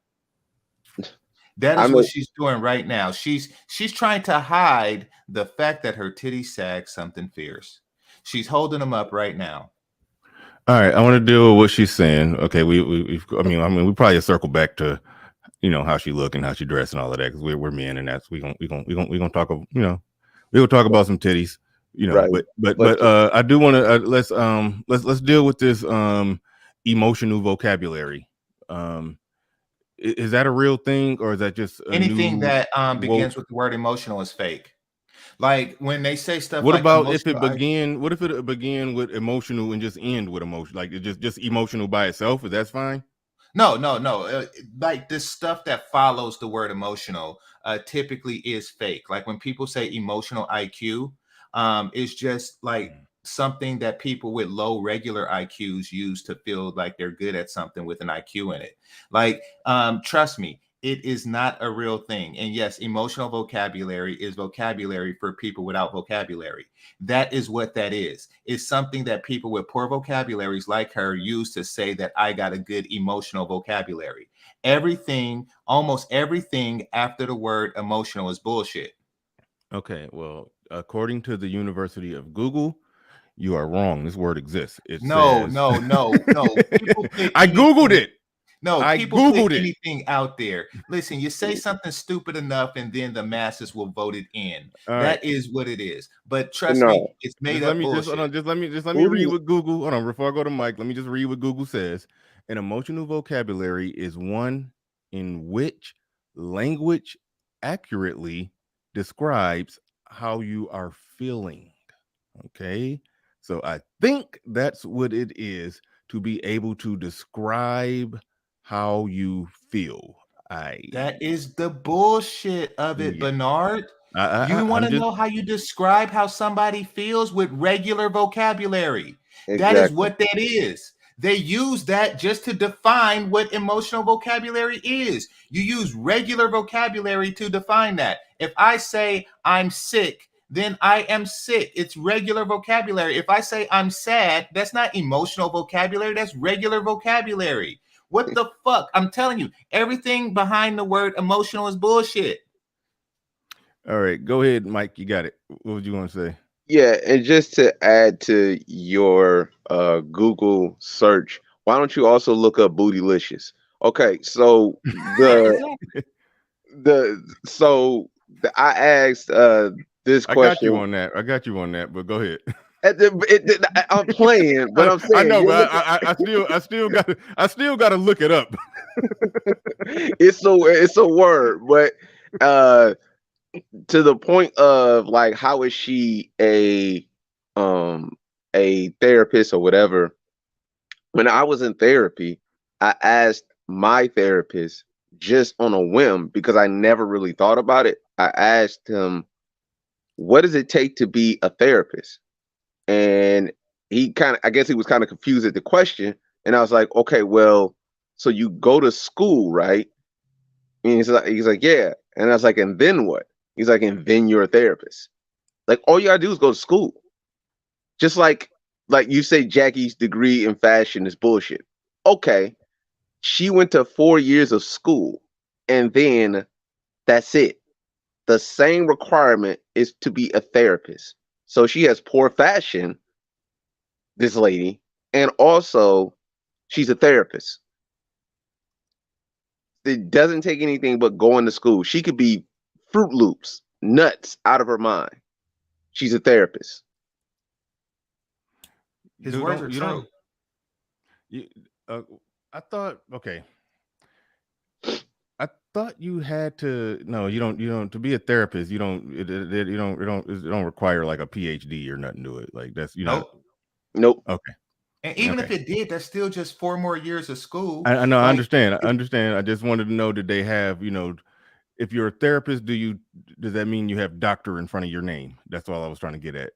That is what she's doing right now. She's trying to hide the fact that her titties sag something fierce. She's holding them up right now. All right, I want to deal with what she's saying. Okay, we probably circle back to how she look and how she dress and all of that, because we're men, and that's we gonna talk we'll talk about some titties, right. but I do want to let's deal with this emotional vocabulary. Is that a real thing, or is that just anything that begins with the word emotional is fake? Like when they say stuff. What about if it began? What if it began with emotional and just end with emotion? Like it just emotional by itself? Is that fine? No. Like this stuff that follows the word emotional typically is fake. Like when people say emotional IQ, it's just like something that people with low regular IQs use to feel like they're good at something with an IQ in it. Like, trust me, it is not a real thing. And yes, emotional vocabulary is vocabulary for people without vocabulary. That is what that is. It's something that people with poor vocabularies like her use to say that I got a good emotional vocabulary. Almost everything after the word emotional is bullshit. Okay, well, according to the University of Google, you are wrong. This word exists. No. I Googled it. No, I people Googled put it. anything out there. Listen, you say something stupid enough, and then the masses will vote it in. All that right. is what it is. But trust me, it's made up bullshit. Just let me read what Google. Hold on, before I go to Mike, let me just read what Google says. An emotional vocabulary is one in which language accurately describes how you are feeling. Okay, so I think that's what it is, to be able to describe how you feel. That is the bullshit of it, Bernard. You want to know how you describe how somebody feels with regular vocabulary. Exactly. That is what that is. They use that just to define what emotional vocabulary is. You use regular vocabulary to define that. If I say I'm sick, then I am sick. It's regular vocabulary. If I say I'm sad, that's not emotional vocabulary. That's regular vocabulary. What the fuck? I'm telling you, everything behind the word emotional is bullshit. All right, go ahead, Mike. You got it. What would you want to say? Yeah, and just to add to your Google search, why don't you also look up bootylicious? Okay, so I asked this question. I got you on that, but go ahead. I'm playing, but I'm saying I know, but I still got to look it up. It's a word, but to the point of like, how is she a therapist or whatever? When I was in therapy, I asked my therapist just on a whim, because I never really thought about it. I asked him, what does it take to be a therapist? And I guess he was kind of confused at the question, And I was like, okay, well, so you go to school, right? And he's like, yeah. And I was like, and then what? He's like, and then you're a therapist. Like, all you gotta do is go to school. Just like you say, Jackie's degree in fashion is bullshit. Okay, she went to 4 years of school, and then that's it. The same requirement is to be a therapist. So she has poor fashion, this lady, and also she's a therapist. It doesn't take anything but going to school. She could be Fruit Loops, nuts out of her mind. She's a therapist. His Dude, words are true. You, I thought, okay. I thought you had to. No, you don't. To be a therapist, you don't. It don't require like a PhD or nothing to it. Like that's Nope. Okay. And even if it did, that's still just 4 more years of school. I know. I understand. I just wanted to know, did they have, if you're a therapist, does that mean you have doctor in front of your name? That's all I was trying to get at.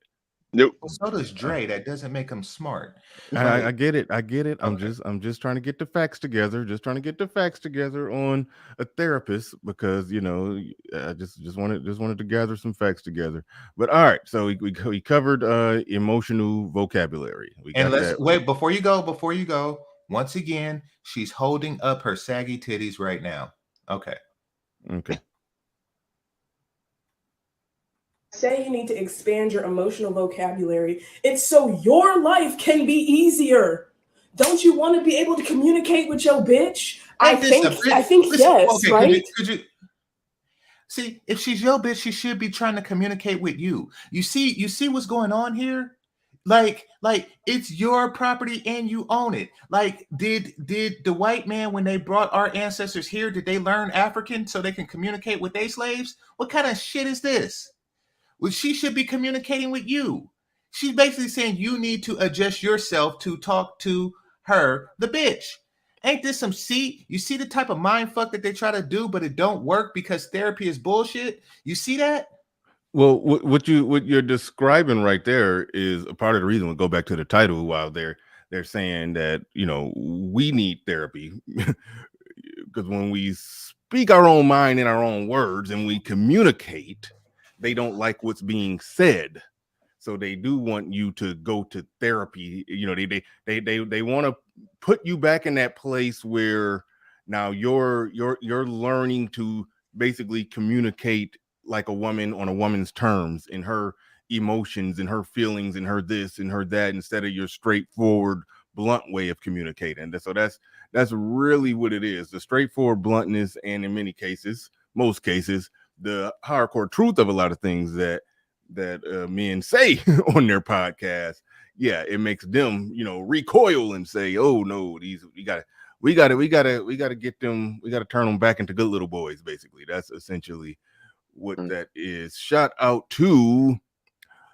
Nope. Well, so does Dre. That doesn't make him smart. I get it. Okay. I'm just trying to get the facts together. Just trying to get the facts together on a therapist because I just wanted to gather some facts together. But all right, so we covered emotional vocabulary. And let's wait before you go. Once again, she's holding up her saggy titties right now. Okay. Say you need to expand your emotional vocabulary. It's so your life can be easier. Don't you want to be able to communicate with your bitch? I think yes, okay, right? Could you see, if she's your bitch, she should be trying to communicate with you. You see what's going on here? Like it's your property and you own it. Like, did the white man, when they brought our ancestors here, did they learn African so they can communicate with their slaves? What kind of shit is this? Well, she should be communicating with you. She's basically saying you need to adjust yourself to talk to her, the bitch. Ain't this some you see the type of mind fuck that they try to do, but it don't work because therapy is bullshit? You see that? Well, what you're describing right there is a part of the reason. We'll go back to the title. While they're saying that we need therapy because when we speak our own mind in our own words and we communicate, they don't like what's being said, so they do want you to go to therapy. They want to put you back in that place where now you're learning to basically communicate like a woman on a woman's terms, in her emotions and her feelings and her this and her that, instead of your straightforward blunt way of communicating. So that's really what it is, the straightforward bluntness, and in many cases, most cases, the hardcore truth of a lot of things that men say on their podcast. Yeah, it makes them recoil and say, oh no, we gotta get them, we gotta turn them back into good little boys. Basically, that's essentially what that is. Shout out to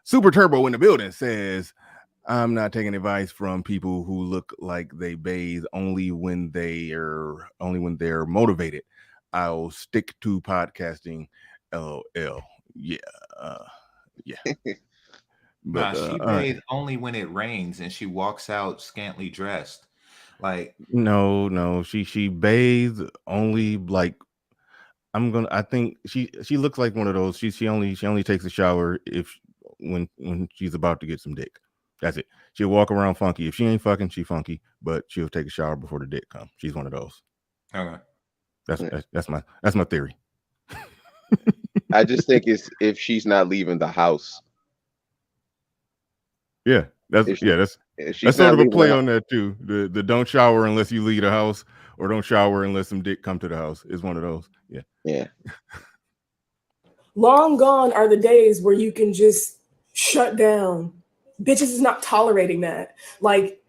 Super Turbo in the building. Says, I'm not taking advice from people who look like they bathe only when they're motivated. I'll stick to podcasting. LOL. Yeah. But she bathes only when it rains, and she walks out scantily dressed. Like, no, she bathes only like I think she looks like one of those. She only takes a shower when she's about to get some dick. That's it. She'll walk around funky. If she ain't fucking, she funky, but she'll take a shower before the dick comes. She's one of those. Okay. That's my theory. I just think it's if she's not leaving the house. Yeah, that's sort of a play on that too. The don't shower unless you leave the house, or don't shower unless some dick come to the house is one of those. Yeah. Long gone are the days where you can just shut down. Bitches is not tolerating that. Like,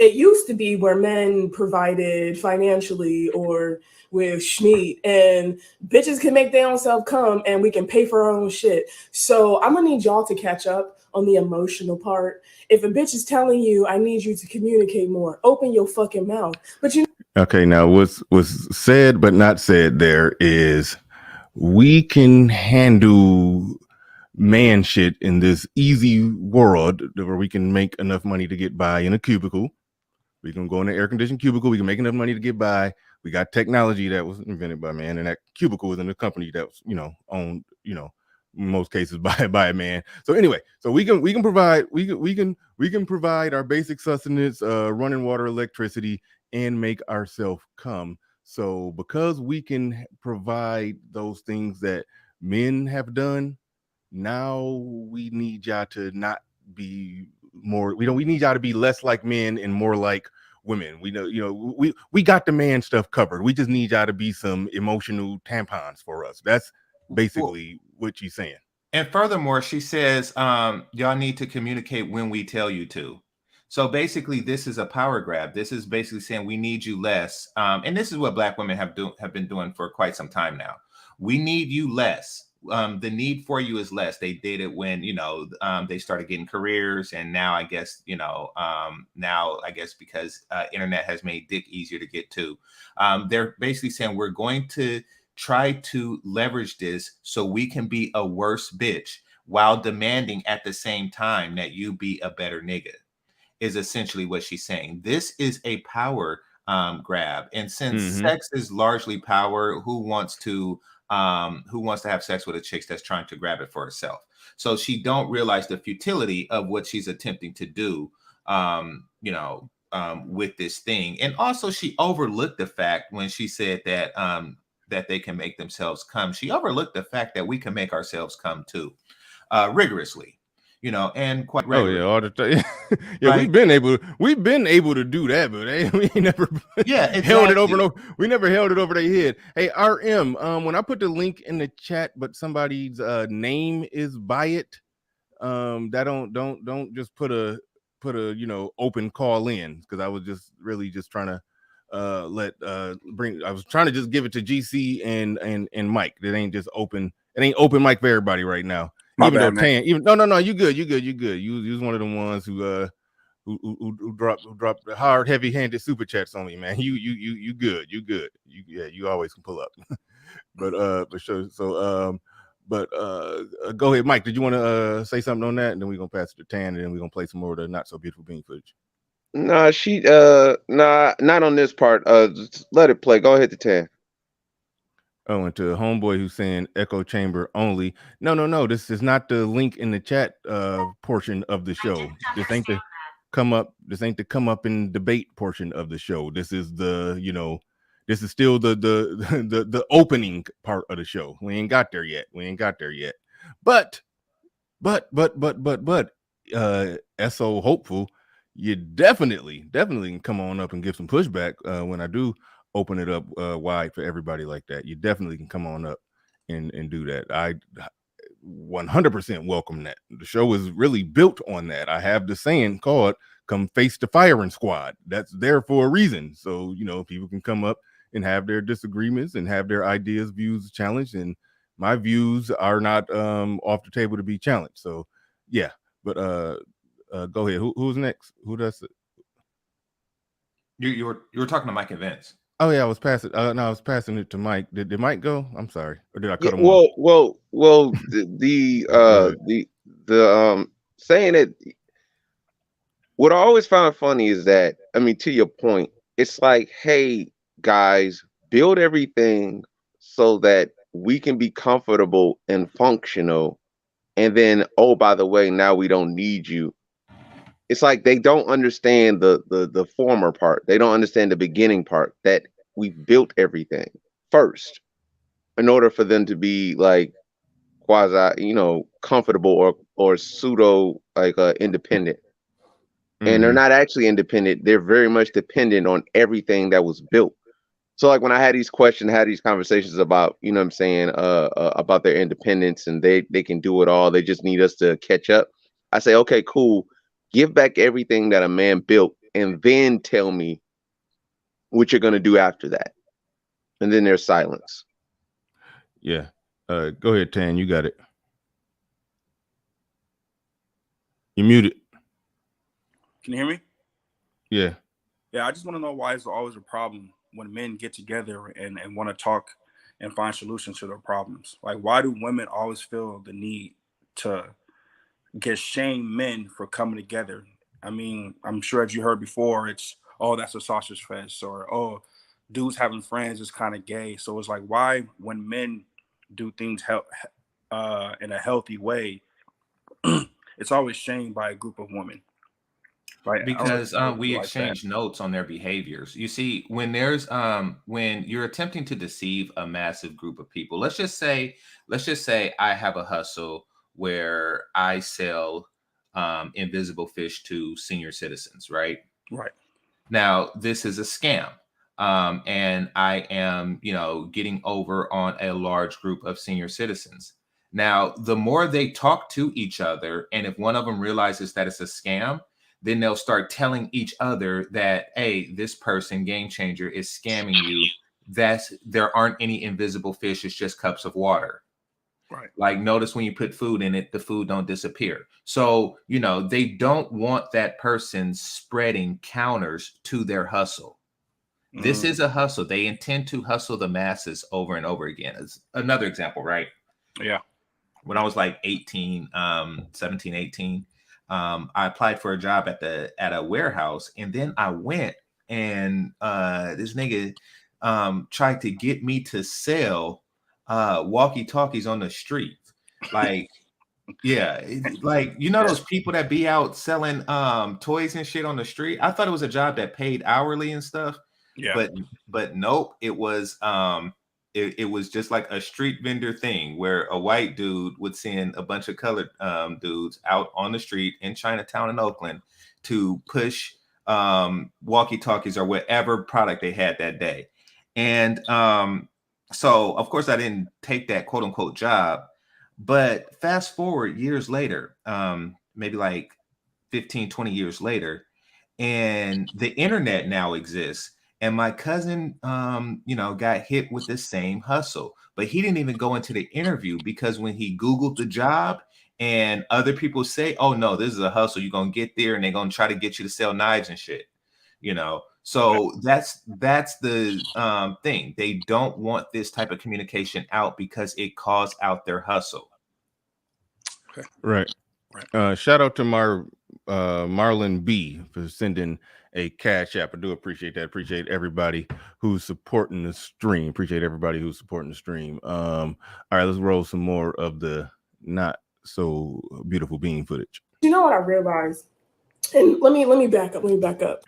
it used to be where men provided financially or with schmeat, and bitches can make their own self come, and we can pay for our own shit. So I'm gonna need y'all to catch up on the emotional part. If a bitch is telling you, I need you to communicate more, open your fucking mouth. But okay, now what's said but not said there is, we can handle man shit in this easy world where we can make enough money to get by in a cubicle. We can go in the air conditioned cubicle. We can make enough money to get by. We got technology that was invented by man, and that cubicle was in a company that was, owned, in most cases by a man. So anyway, so we can provide provide our basic sustenance, running water, electricity, and make ourselves come. So because we can provide those things that men have done, now we need y'all to not be more. We need y'all to be less like men and more like women. We know, we got the man stuff covered. We just need y'all to be some emotional tampons for us. That's basically what she's saying. And furthermore, she says, y'all need to communicate when we tell you to. So basically, this is a power grab. This is basically saying we need you less. And this is what Black women have been doing for quite some time now. We need you less. The need for you is less. They did it when, they started getting careers. And now I guess, because internet has made dick easier to get to, they're basically saying we're going to try to leverage this so we can be a worse bitch while demanding at the same time that you be a better nigga, is essentially what she's saying. This is a power grab. And since sex is largely power, who wants to have sex with a chick that's trying to grab it for herself? So she don't realize the futility of what she's attempting to do, with this thing. And also she overlooked the fact when she said that, that they can make themselves come. She overlooked the fact that we can make ourselves come too, rigorously, and quite regularly. Oh yeah, all the time. Yeah, Right? we've been able to do that, but we never exactly. held it over and over. We never held it over their head. Hey, RM, when I put the link in the chat, but somebody's name is by it, that don't just put a open call in, because I was just really just trying to I was trying to just give it to GC and Mike. It ain't just open. It ain't open mic for everybody right now. No, you good. You was one of the ones who dropped the hard, heavy-handed super chats on me, man. You good. You always can pull up. But sure. So go ahead, Mike. Did you want to say something on that, and then we're gonna pass it to Tan, and then we're gonna play some more of the not so beautiful bean footage. Nah, not on this part. Just let it play. Go ahead to Tan. Oh, and to a homeboy who's saying echo chamber only. No. This is not the link in the chat portion of the show. This ain't the come up and debate portion of the show. This is this is still the opening part of the show. We ain't got there yet. But SO hopeful, you definitely can come on up and give some pushback when I do open it up wide for everybody like that. You definitely can come on up and do that. I 100% welcome that. The show is really built on that. I have the saying called "Come face the firing squad." That's there for a reason. So people can come up and have their disagreements and have their ideas, views challenged, and my views are not off the table to be challenged. So yeah, but go ahead. Who's next? Who does it? You were talking to Mike and Vince. Oh yeah, I was passing. No, I was passing it to Mike. Did Mike go? I'm sorry, or did I cut him off? Well, the saying it. What I always found funny is that, I mean, to your point, it's like, hey guys, build everything so that we can be comfortable and functional, and then, oh, by the way, now we don't need you. It's like they don't understand the former part. They don't understand the beginning part, that we built everything first in order for them to be like quasi, comfortable or pseudo like independent. And they're not actually independent. They're very much dependent on everything that was built. So like when I had these questions, had these conversations about, about their independence, and they can do it all. They just need us to catch up. I say, okay, cool. Give back everything that a man built, and then tell me what you're going to do after that. And then there's silence. Yeah. Go ahead, Tan. You got it. You muted. Can you hear me? Yeah. Yeah, I just want to know why it's always a problem when men get together and want to talk and find solutions to their problems. Like, why do women always feel the need to shame men for coming together? I mean, I'm sure as you heard before, it's oh, that's a sausage fest, or oh, dudes having friends is kind of gay. So it's like, why when men do things in a healthy way, it's always shamed by a group of women. Right? Because we exchange notes on their behaviors. You see, when there's when you're attempting to deceive a massive group of people, let's just say I have a hustle where I sell invisible fish to senior citizens, right? Right. Now, this is a scam. And I am, getting over on a large group of senior citizens. Now, the more they talk to each other, and if one of them realizes that it's a scam, then they'll start telling each other that, hey, this person, Game Changer, is scamming you. There aren't any invisible fish. It's just cups of water. Right. Like, notice when you put food in it, the food don't disappear. So, they don't want that person spreading counters to their hustle. This is a hustle. They intend to hustle the masses over and over again. It's another example, right? Yeah. When I was like 17, 18, I applied for a job at a warehouse, and then I went and this nigga tried to get me to sell walkie-talkies on the street. Like, yeah, like, those people that be out selling toys and shit on the street. I thought it was a job that paid hourly and stuff. Yeah. But nope, it was it was just like a street vendor thing where a white dude would send a bunch of colored dudes out on the street in Chinatown and Oakland to push walkie-talkies or whatever product they had that day. And so of course I didn't take that quote unquote job, but fast forward years later, maybe like 15, 20 years later, and the internet now exists. And my cousin, got hit with the same hustle, but he didn't even go into the interview because when he Googled the job and other people say, oh no, this is a hustle. You're going to get there and they're going to try to get you to sell knives and shit, So that's the thing. They don't want this type of communication out because it calls out their hustle. Okay. Right. Shout out to Marlon B for sending a cash app. I do appreciate that. Appreciate everybody who's supporting the stream. All right, let's roll some more of the not so beautiful bean footage. You know what I realized? And let me back up.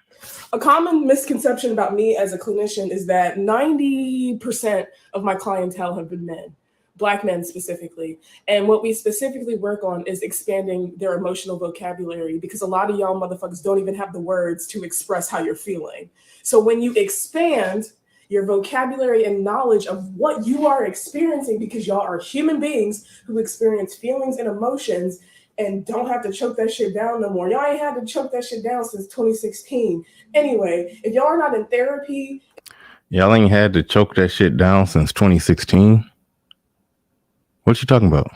A common misconception about me as a clinician is that 90% of my clientele have been men. Black men specifically. And what we specifically work on is expanding their emotional vocabulary, because a lot of y'all motherfuckers don't even have the words to express how you're feeling. So when you expand your vocabulary and knowledge of what you are experiencing, because y'all are human beings who experience feelings and emotions and don't have to choke that shit down no more. Y'all ain't had to choke that shit down since 2016. Anyway, if y'all are not in therapy. Y'all ain't had to choke that shit down since 2016? What you talking about?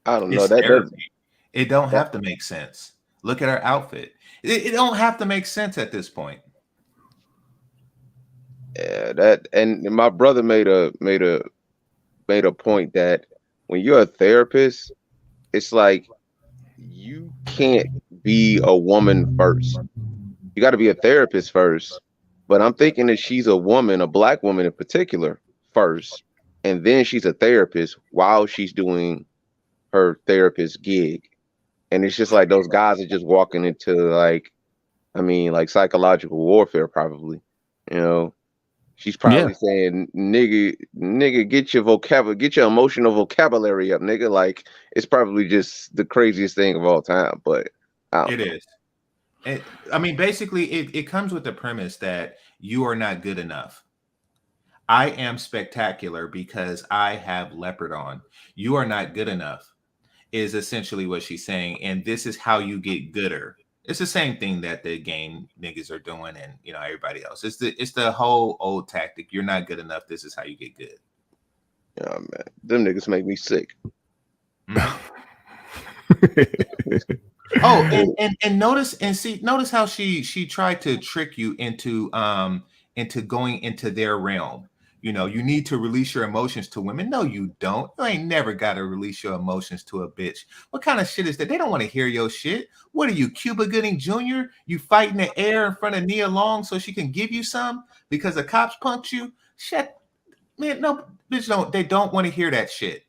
I don't know. It don't have to make sense. Look at our outfit. It don't have to make sense at this point. Yeah, and my brother made a point that when you're a therapist, it's like you can't be a woman first. You got to be a therapist first. But I'm thinking that she's a woman, a black woman in particular, first. And then she's a therapist while she's doing her therapist gig. And it's just like those guys are just walking into like psychological warfare, probably. She's probably saying, nigga, get your emotional vocabulary up, nigga. Like, it's probably just the craziest thing of all time, but it is. Basically, it comes with the premise that you are not good enough. I am spectacular because I have leopard on. You are not good enough is essentially what she's saying. And this is how you get gooder. It's the same thing that the game niggas are doing and, everybody else. It's the whole old tactic. You're not good enough. This is how you get good. Yeah, man. Them niggas make me sick. Oh, and notice how she tried to trick you into going into their realm. You know, you need to release your emotions to women. No, you don't. You ain't never got to release your emotions to a bitch. What kind of shit is that? They don't want to hear your shit. What are you, Cuba Gooding Jr.? You fight in the air in front of Nia Long so she can give you some because the cops punked you? Shit, man, no, bitch, don't. They don't want to hear that shit.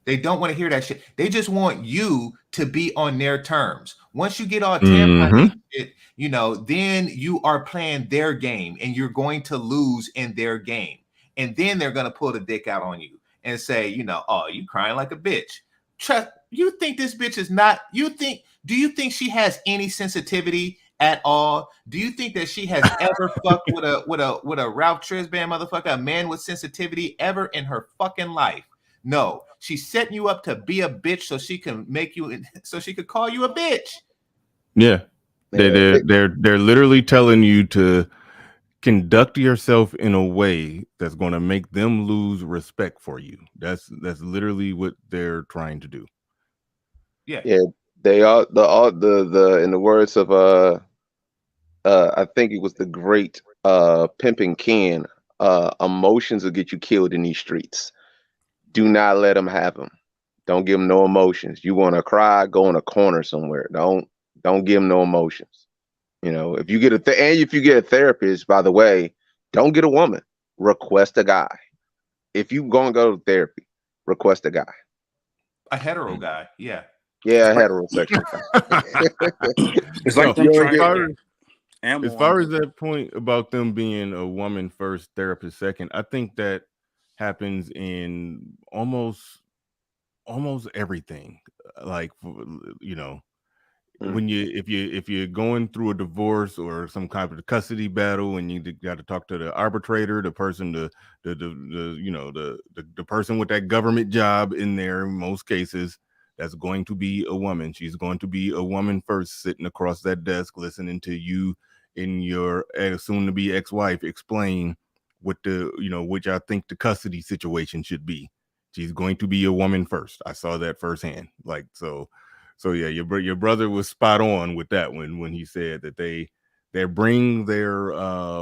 They don't want to hear that shit. They just want you to be on their terms. Once you get all tampon shit, you know, then you are playing their game and you're going to lose in their game. And then they're going to pull the dick out on you and say, you know, oh, you crying like a bitch. Trust, you think this bitch is not, do you think she has any sensitivity at all? Do you think that she has ever fucked with a Ralph Tresvant motherfucker, a man with sensitivity ever in her fucking life? No, she's setting you up to be a bitch so she can make you, so she could call you a bitch. Yeah, they're literally telling you to conduct yourself in a way that's going to make them lose respect for you. That's literally what they're trying to do. Yeah, they are the in the words of I think it was the great Pimpin' Ken, emotions will get you killed in these streets. Do not let them have them. Don't give them no emotions. You want to cry, go in a corner somewhere. Don't give them no emotions. You know, if you get if you get a therapist, by the way, don't get a woman. Request a guy. If you gonna go to therapy, request a guy. A hetero guy, yeah. Yeah, a heterosexual guy. It's like them trying as far as that point about them being a woman first, therapist second, I think that happens in almost everything. Like, you know, when if you're going through a divorce or some kind of custody battle and you got to talk to the arbitrator, the person, the you know, the person with that government job in there, in most cases, that's going to be a woman. She's going to be a woman first, sitting across that desk, listening to you and your soon to be ex-wife explain what which I think the custody situation should be. She's going to be a woman first. I saw that firsthand. Like, so yeah, your brother was spot on with that when he said that they bring their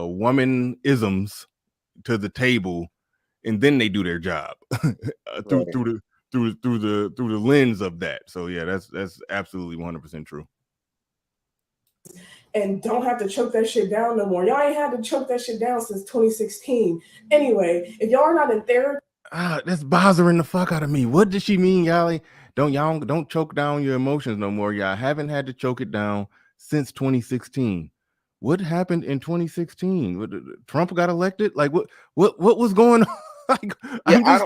woman isms to the table and then they do their job through the lens of that. So yeah, that's absolutely 100% true. And don't have to choke that shit down no more. Y'all ain't had to choke that shit down since 2016. Anyway, if y'all are not in therapy, that's bothering the fuck out of me. What does she mean, y'all don't choke down your emotions no more? Y'all haven't had to choke it down since 2016. What happened in 2016? Trump got elected? Like what was going on? Like, yeah,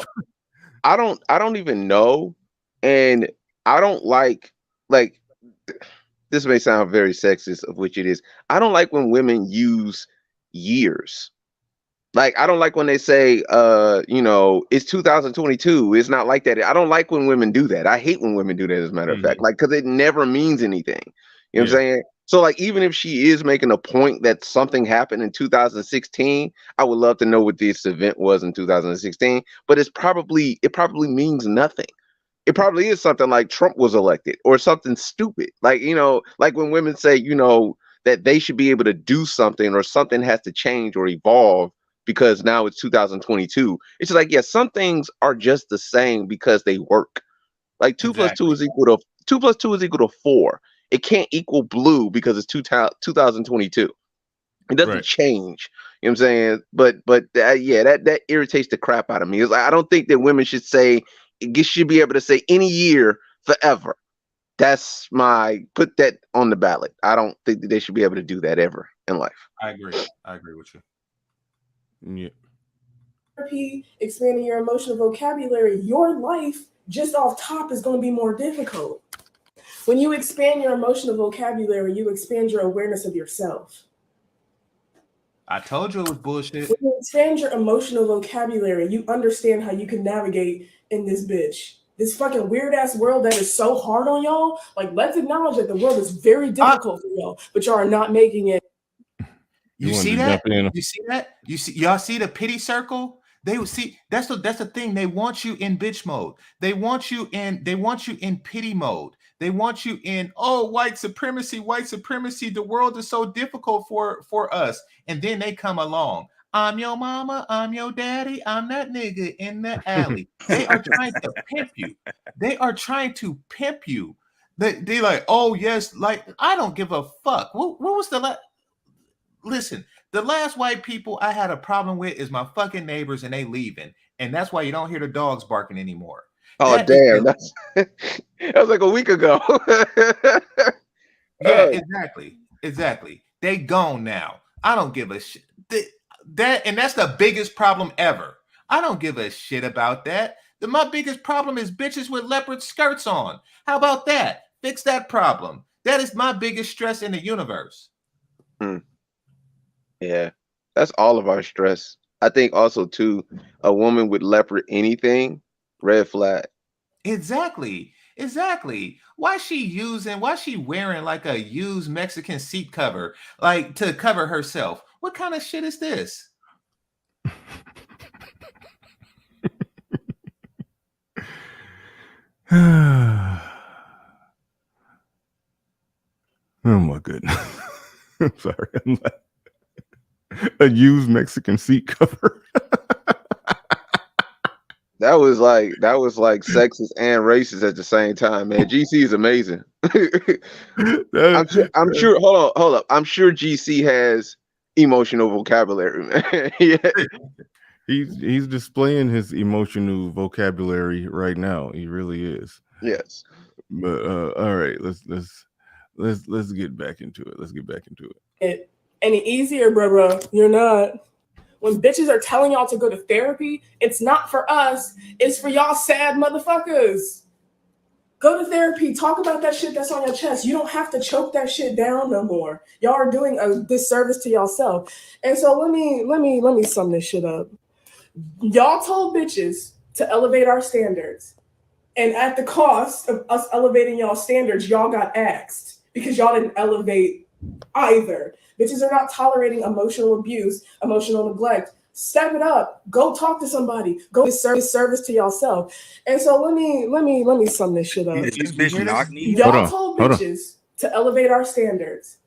I don't even know, and I don't like this may sound very sexist, of which it is. I don't like when women use years. Like, I don't like when they say, it's 2022. It's not like that. I don't like when women do that. I hate when women do that, as a matter of fact, like, because it never means anything. You know what I'm saying? So, like, even if she is making a point that something happened in 2016, I would love to know what this event was in 2016. But it probably means nothing. It probably is something like Trump was elected or something stupid. Like, like when women say, that they should be able to do something or something has to change or evolve because now it's 2022. It's like, yeah, some things are just the same because they work. Like 2 plus 2 is equal to 4. It can't equal blue because it's 2022. It doesn't change. You know what I'm saying? But that irritates the crap out of me. It's like, I don't think that women should should be able to say any year forever. That's put that on the ballot. I don't think that they should be able to do that ever in life. I agree with you. Yeah. Therapy, expanding your emotional vocabulary, your life just off top is going to be more difficult. When you expand your emotional vocabulary, you expand your awareness of yourself. I told you it was bullshit. When you expand your emotional vocabulary, you understand how you can navigate in this bitch. This fucking weird ass world that is so hard on y'all. Like, let's acknowledge that the world is very difficult for y'all, but y'all are not making it. You see that? Y'all see the pity circle? They would see that's the thing. They want you in bitch mode. They want you in pity mode. They want you in, white supremacy. The world is so difficult for us. And then they come along. I'm your mama, I'm your daddy, I'm that nigga in the alley. They are trying to pimp you. They are trying to pimp you. They like, oh yes, like I don't give a fuck. What was the last? Listen, the last white people I had a problem with is my fucking neighbors, and they leaving, and that's why you don't hear the dogs barking anymore. Oh That is damn, the that was like a week ago. yeah, exactly. They gone now. I don't give a shit. That's the biggest problem ever. I don't give a shit about that. My biggest problem is bitches with leopard skirts on. How about that? Fix that problem. That is my biggest stress in the universe. Yeah, that's all of our stress. I think also too, a woman with leopard anything, red flag. Exactly. Why she wearing like a used Mexican seat cover, like to cover herself? What kind of shit is this? Oh my goodness. I'm sorry. I'm like, a used Mexican seat cover. That was like sexist and racist at the same time, man. GC is amazing. I'm sure. Hold up. I'm sure GC has emotional vocabulary, man. Yeah. He's displaying his emotional vocabulary right now. He really is. Yes. But all right, let's get back into it. Let's get back into it. Any easier, bro? You're not. When bitches are telling y'all to go to therapy, it's not for us. It's for y'all sad motherfuckers. Go to therapy. Talk about that shit that's on your chest. You don't have to choke that shit down no more. Y'all are doing a disservice to yourself. And so let me sum this shit up. Y'all told bitches to elevate our standards. And at the cost of us elevating y'all standards, y'all got axed because y'all didn't elevate either. Bitches are not tolerating emotional abuse, emotional neglect. Step it up. Go talk to somebody. Go service to yourself. And so let me sum this shit up. Is this bitch knock knee? Y'all told bitches to elevate our standards.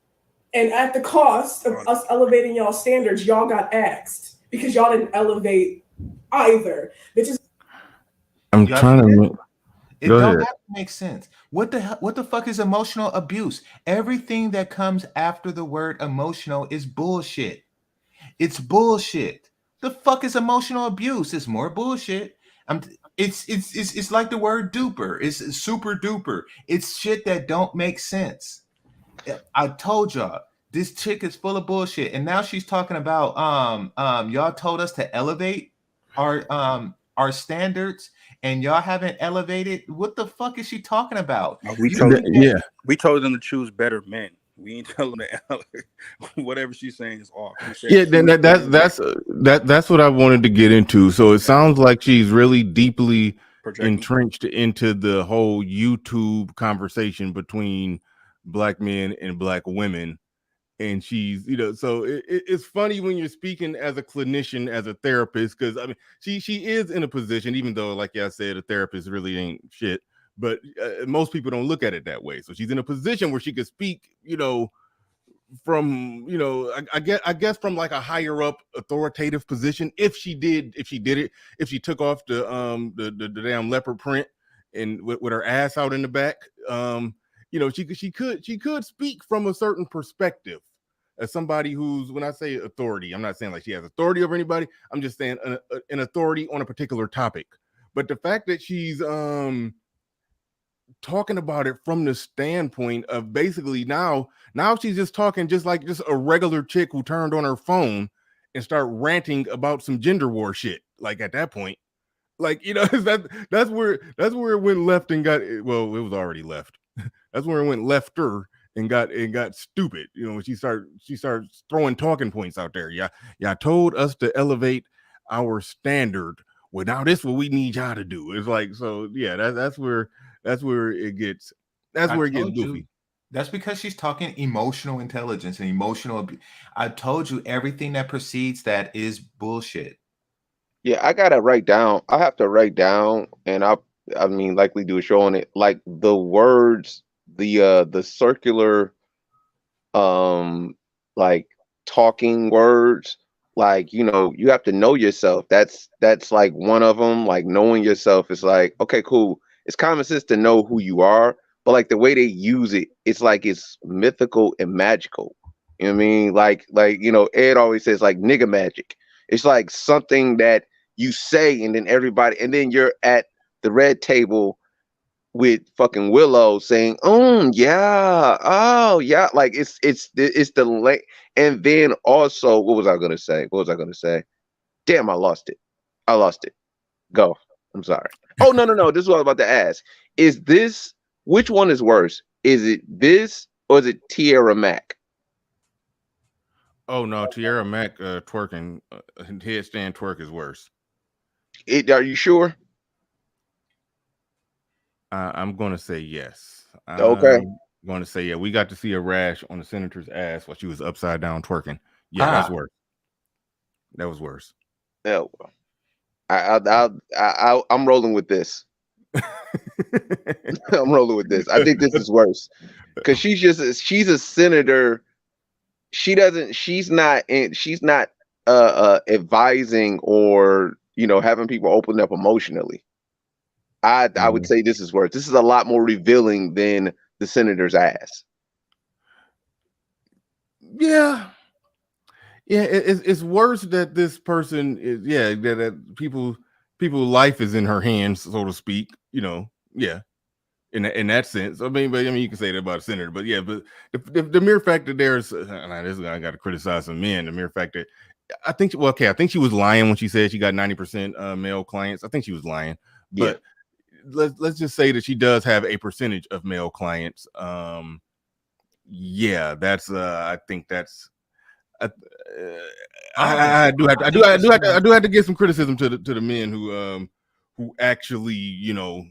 And at the cost of us elevating y'all standards, y'all got axed because y'all didn't elevate either. Bitches. I'm trying to. It don't have to make sense. What the fuck is emotional abuse? Everything that comes after the word emotional is bullshit. It's bullshit. The fuck is emotional abuse? It's more bullshit. It's like the word duper. It's super duper. It's shit that don't make sense. I told y'all this chick is full of bullshit, and now she's talking about y'all told us to elevate our standards, and y'all haven't elevated. What the fuck is she talking about? We told them to choose better men. We ain't telling them to elevate. Whatever she's saying is off. Yeah, then that's what I wanted to get into. So it sounds like she's really deeply entrenched into the whole YouTube conversation between black men and black women. And she's, so it's funny when you're speaking as a clinician, as a therapist, because I mean, she is in a position, even though, like I said, a therapist really ain't shit, but most people don't look at it that way. So she's in a position where she could speak, from, I guess from like a higher up authoritative position. If she took off the damn leopard print and with her ass out in the back, she could speak from a certain perspective as somebody who's, when I say authority, I'm not saying like she has authority over anybody. I'm just saying an authority on a particular topic. But the fact that she's talking about it from the standpoint of basically now she's just talking just a regular chick who turned on her phone and start ranting about some gender war shit. Like at that point, like, that's where it went left and got, well, it was already left. That's where it went lefter and got stupid. When she starts throwing talking points out there. Yeah, told us to elevate our standard. Well, now this is what we need y'all to do. It's like, so yeah, that's where it gets goofy. That's because she's talking emotional intelligence and emotional abuse. I told you everything that precedes that is bullshit. Yeah, I gotta write down. I have to write down, and I mean, likely do a show on it. Like the words, the circular, like talking words like, you know, you have to know yourself. That's like one of them. Like knowing yourself is like, okay, cool. It's common sense to know who you are, but like the way they use it, it's like it's mythical and magical. You know what I mean? Like, you know, Ed always says like nigga magic. It's like something that you say and then everybody, and then you're at the red table with fucking Willow saying, yeah, oh yeah," like it's the late, and then also, what was I gonna say? What was I gonna say? Damn, I lost it. I lost it. Go. I'm sorry. Oh no. This is what I was about to ask. Is this, which one is worse? Is it this or is it Tierra Mac? Oh no, Tierra Mac twerking, headstand twerk is worse. Are you sure? I'm going to say yes. Okay. I'm going to say yeah. We got to see a rash on the senator's ass while she was upside down twerking. Yeah, that's worse. That was worse. Yeah. I'm rolling with this. I'm rolling with this. I think this is worse because she's a senator. She's not advising or, you know, having people open up emotionally. I would say this is worse. This is a lot more revealing than the senator's ass. Yeah. It's worse that this person is that people's life is in her hands, so to speak. You know, yeah. In that sense, I mean, you can say that about a senator, but yeah, but the mere fact that there's, I got to criticize some men. The mere fact that I think she was lying when she said she got 90% male clients. I think she was lying, but let's just say that she does have a percentage of male clients. Yeah, that's I think that's. I do have to give some criticism to the men who actually, you know,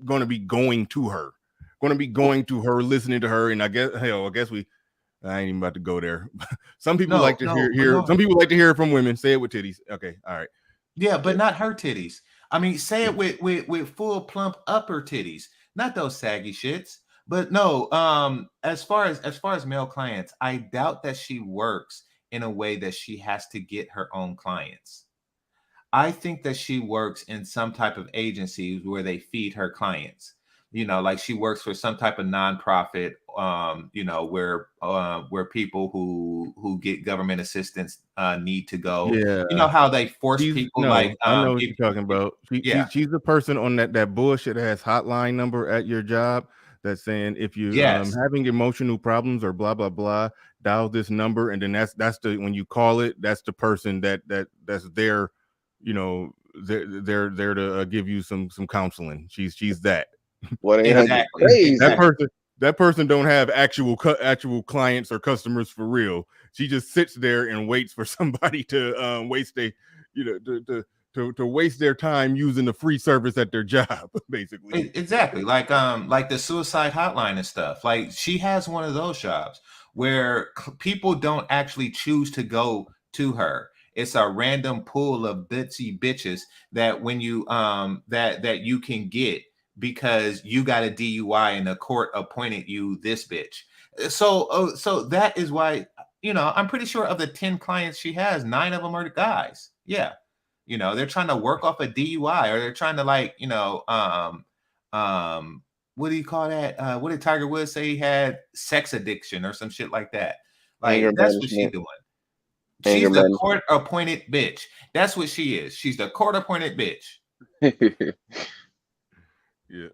going to be going to her, listening to her, and I guess I ain't even about to go there. Some people like to hear some people like to hear it from women. Say it with titties. Okay, all right. Yeah, but not her titties. I mean, say it with full plump upper titties, not those saggy shits. But no, as far as male clients, I doubt that she works in a way that she has to get her own clients. I think that she works in some type of agency where they feed her clients. You know, like she works for some type of nonprofit, you know, where people who get government assistance need to go. Yeah, you know how they force people like I know what you're talking about. She's the person on that bullshit ass hotline number at your job that's saying if you having emotional problems or blah blah blah, dial this number, and then that's the, when you call it, that's the person that's there, you know, they're there to give you some counseling. She's that. Crazy. That person don't have actual clients or customers for real. She just sits there and waits for somebody to waste to waste their time using the free service at their job, basically. Exactly. Like the suicide hotline and stuff. Like she has one of those jobs where people don't actually choose to go to her. It's a random pool of bitsy bitches that when you that you can get because you got a DUI and the court appointed you this bitch. So that is why, you know, I'm pretty sure of the 10 clients she has, 9 of them are guys. Yeah. You know, they're trying to work off a DUI, or they're trying to, like, you know, what do you call that? What did Tiger Woods say he had? Sex addiction or some shit like that. Like, that's what she's doing. She's the court appointed bitch. That's what she is. She's the court appointed bitch. Yeah.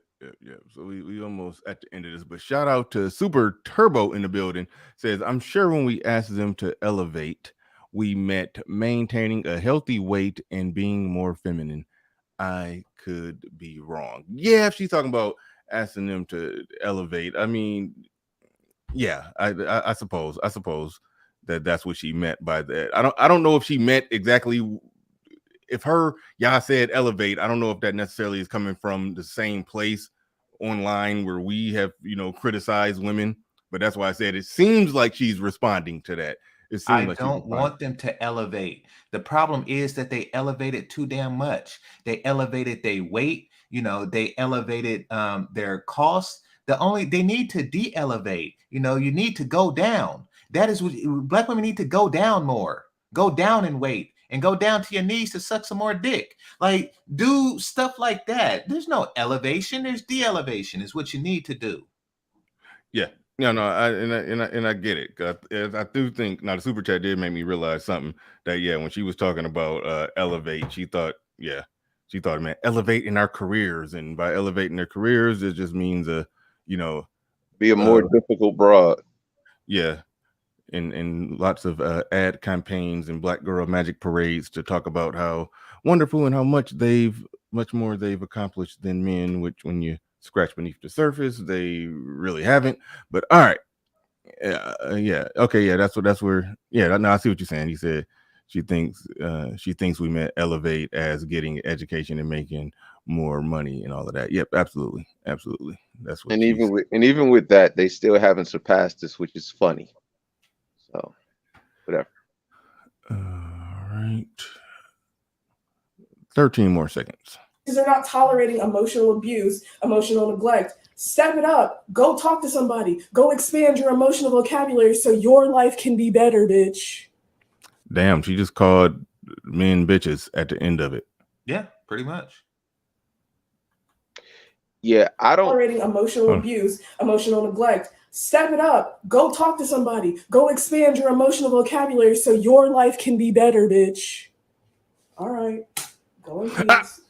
So we almost at the end of this, but shout out to Super Turbo in the building. Says, I'm sure when we asked them to elevate, we met maintaining a healthy weight and being more feminine. I could be wrong. Yeah, if she's talking about asking them to elevate, I mean, yeah, I suppose that's what she meant by that. I don't know if she meant exactly. If y'all said elevate, I don't know if that necessarily is coming from the same place online where we have, you know, criticized women, but that's why I said it seems like she's responding to that. I don't want them to elevate. The problem is that they elevated too damn much. They elevated their weight, you know, they elevated their costs. They need to de-elevate. You know, you need to go down. That is what Black women need to go down more. Go down in weight and go down to your knees to suck some more dick. Like, do stuff like that. There's no elevation. There's de-elevation is what you need to do. Yeah. No, I get it. I do think now the super chat did make me realize something that when she was talking about elevate, she thought it meant elevate in our careers, and by elevating their careers, it just means be a more difficult broad. Yeah, and lots of ad campaigns and black girl magic parades to talk about how wonderful and how much more they've accomplished than men, which when you scratch beneath the surface, they really haven't. But all right, that's where. No, I see what you're saying. You said she thinks we meant elevate as getting education and making more money and all of that. Yep, absolutely. That's what. And even with that, they still haven't surpassed us, which is funny. So, whatever. All right. 13 more seconds. They're not tolerating emotional abuse, emotional neglect. Step it up. Go talk to somebody. Go expand your emotional vocabulary so your life can be better, bitch. Damn, she just called men bitches at the end of it. Yeah, pretty much. Yeah, I don't tolerating emotional abuse, emotional neglect. Step it up. Go talk to somebody. Go expand your emotional vocabulary so your life can be better, bitch. All right. Go in peace.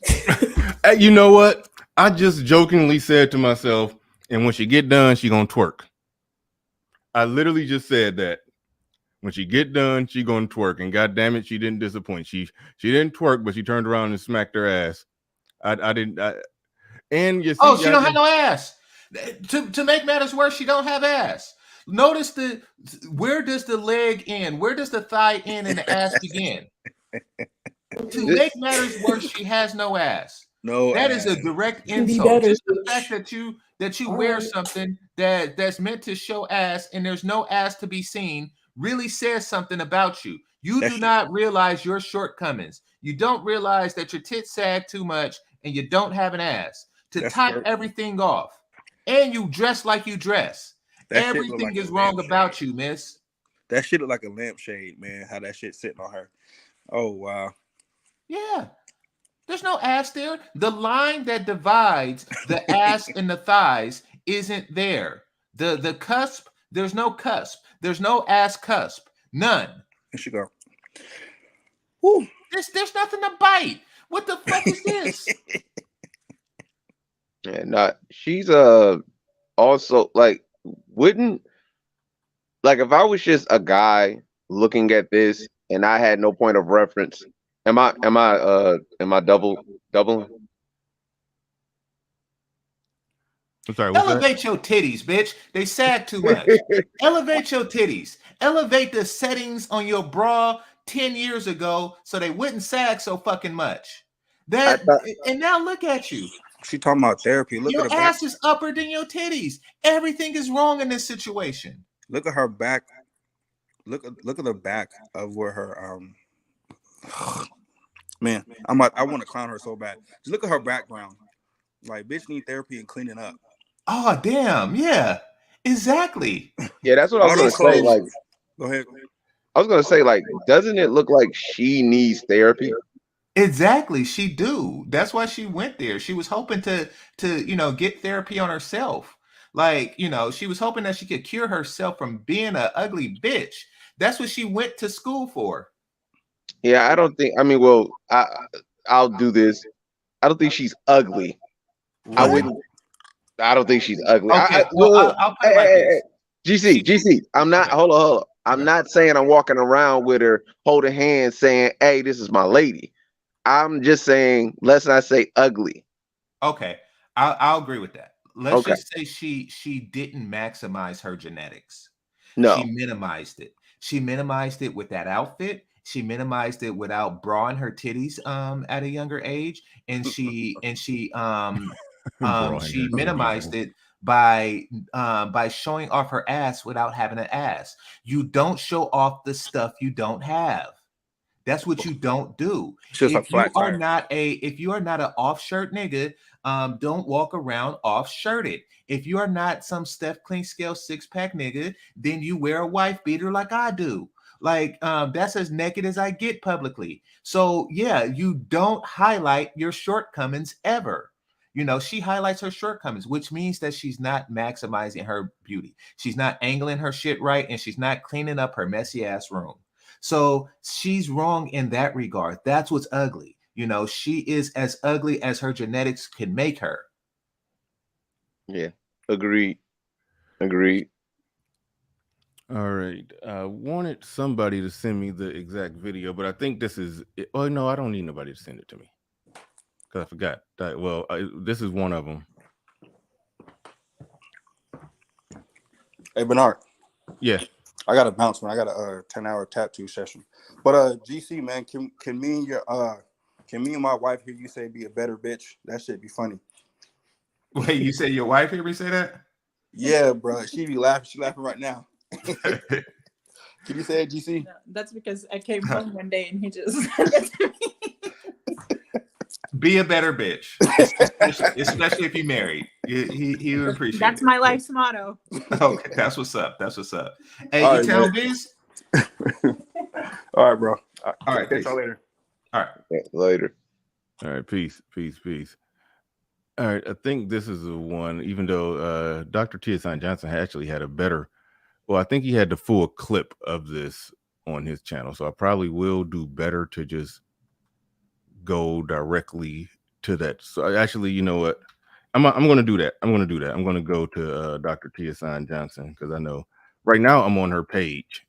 You know what? I just jokingly said to myself, and when she get done, she gonna twerk. I literally just said that. When she get done, she gonna twerk. And god damn it, she didn't disappoint. She didn't twerk, but she turned around and smacked her ass. And you see, she don't have no ass. To make matters worse, she don't have ass. Notice where does the leg end? Where does the thigh end and the ass begin? To make matters worse, she has no ass. No, that is a direct insult. Just the fact that you wear something that's meant to show ass and there's no ass to be seen really says something about you. You do not realize your shortcomings. You don't realize that your tits sag too much and you don't have an ass. To top everything off, and you dress like you dress. Everything is wrong about you, miss. That shit look like a lampshade, man. How that shit sitting on her. Oh, wow. Yeah. There's no ass there. The line that divides the ass and the thighs isn't there. The cusp, there's no cusp. There's no ass cusp. None. There she go. Woo. There's nothing to bite. What the fuck is this? Yeah, she's also like if I was just a guy looking at this and I had no point of reference, am I doubling? I'm sorry, elevate your titties, bitch. They sag too much. Elevate your titties. Elevate the settings on your bra 10 years ago so they wouldn't sag so fucking much. And now look at you. She talking about therapy. Look your at her ass back. is upper than your titties. Everything is wrong in this situation. Look at her back. Look at the back of where her man. I want to clown her so bad. Just look at her background. Like, bitch need therapy and cleaning up. Oh damn, yeah, exactly. Yeah, that's what I was gonna say. Like, go ahead. I was gonna say, like, doesn't it look like she needs therapy? Exactly, she do. That's why she went there. She was hoping to get therapy on herself. Like, she was hoping that she could cure herself from being an ugly bitch. That's what she went to school for. Yeah, I don't think. I mean, well, I'll do this. I don't think she's ugly. What? I don't think she's ugly. Okay, I'll put it like this. GC. I'm not. Okay. Hold on. I'm not saying I'm walking around with her holding hands, saying, "Hey, this is my lady." I'm just saying, let's not say ugly. Okay, I'll agree with that. Let's just say she didn't maximize her genetics. No, she minimized it. She minimized it with that outfit. She minimized it without brawling her titties at a younger age, and she minimized it by showing off her ass without having an ass. You don't show off the stuff you don't have. That's what you don't do. If you are not an off shirt nigga, don't walk around off shirted. If you are not some Steph Clean Scale 6-pack nigga, then you wear a wife beater like I do. Like, that's as naked as I get publicly. So yeah, you don't highlight your shortcomings ever. You know, she highlights her shortcomings, which means that she's not maximizing her beauty. She's not angling her shit right, and she's not cleaning up her messy ass room. So she's wrong in that regard. That's what's ugly. You know, she is as ugly as her genetics can make her. Yeah, agreed. Agreed. All right. I wanted somebody to send me the exact video, but I think this is it. Oh, no, I don't need nobody to send it to me because I forgot. Well, this is one of them. Hey, Bernard. Yeah. I got to bounce, man. I got a 10-hour tattoo session. But GC, man, can me and my wife hear you say be a better bitch? That shit be funny. Wait, you say your wife hear me say that? Yeah, bro. She be laughing. She laughing right now. Can you say it, GC? No, that's because I came home one day and he just said that to me. Be a better bitch, especially if you're married. He would appreciate That's it. my life's motto. Okay, that's what's up. That's what's up. Hey, All you right, tell man. Biz? All right, bro. All right, catch y'all later. All right. Yeah, later. All right. Peace. All right. I think this is the one, even though Dr. T.S. Johnson actually had a better, well, I think he had the full clip of this on his channel. So I probably will do better to just go directly to that. So actually, you know what? I'm going to do that. I'm going to go to Dr. T.S. Johnson because I know right now I'm on her page.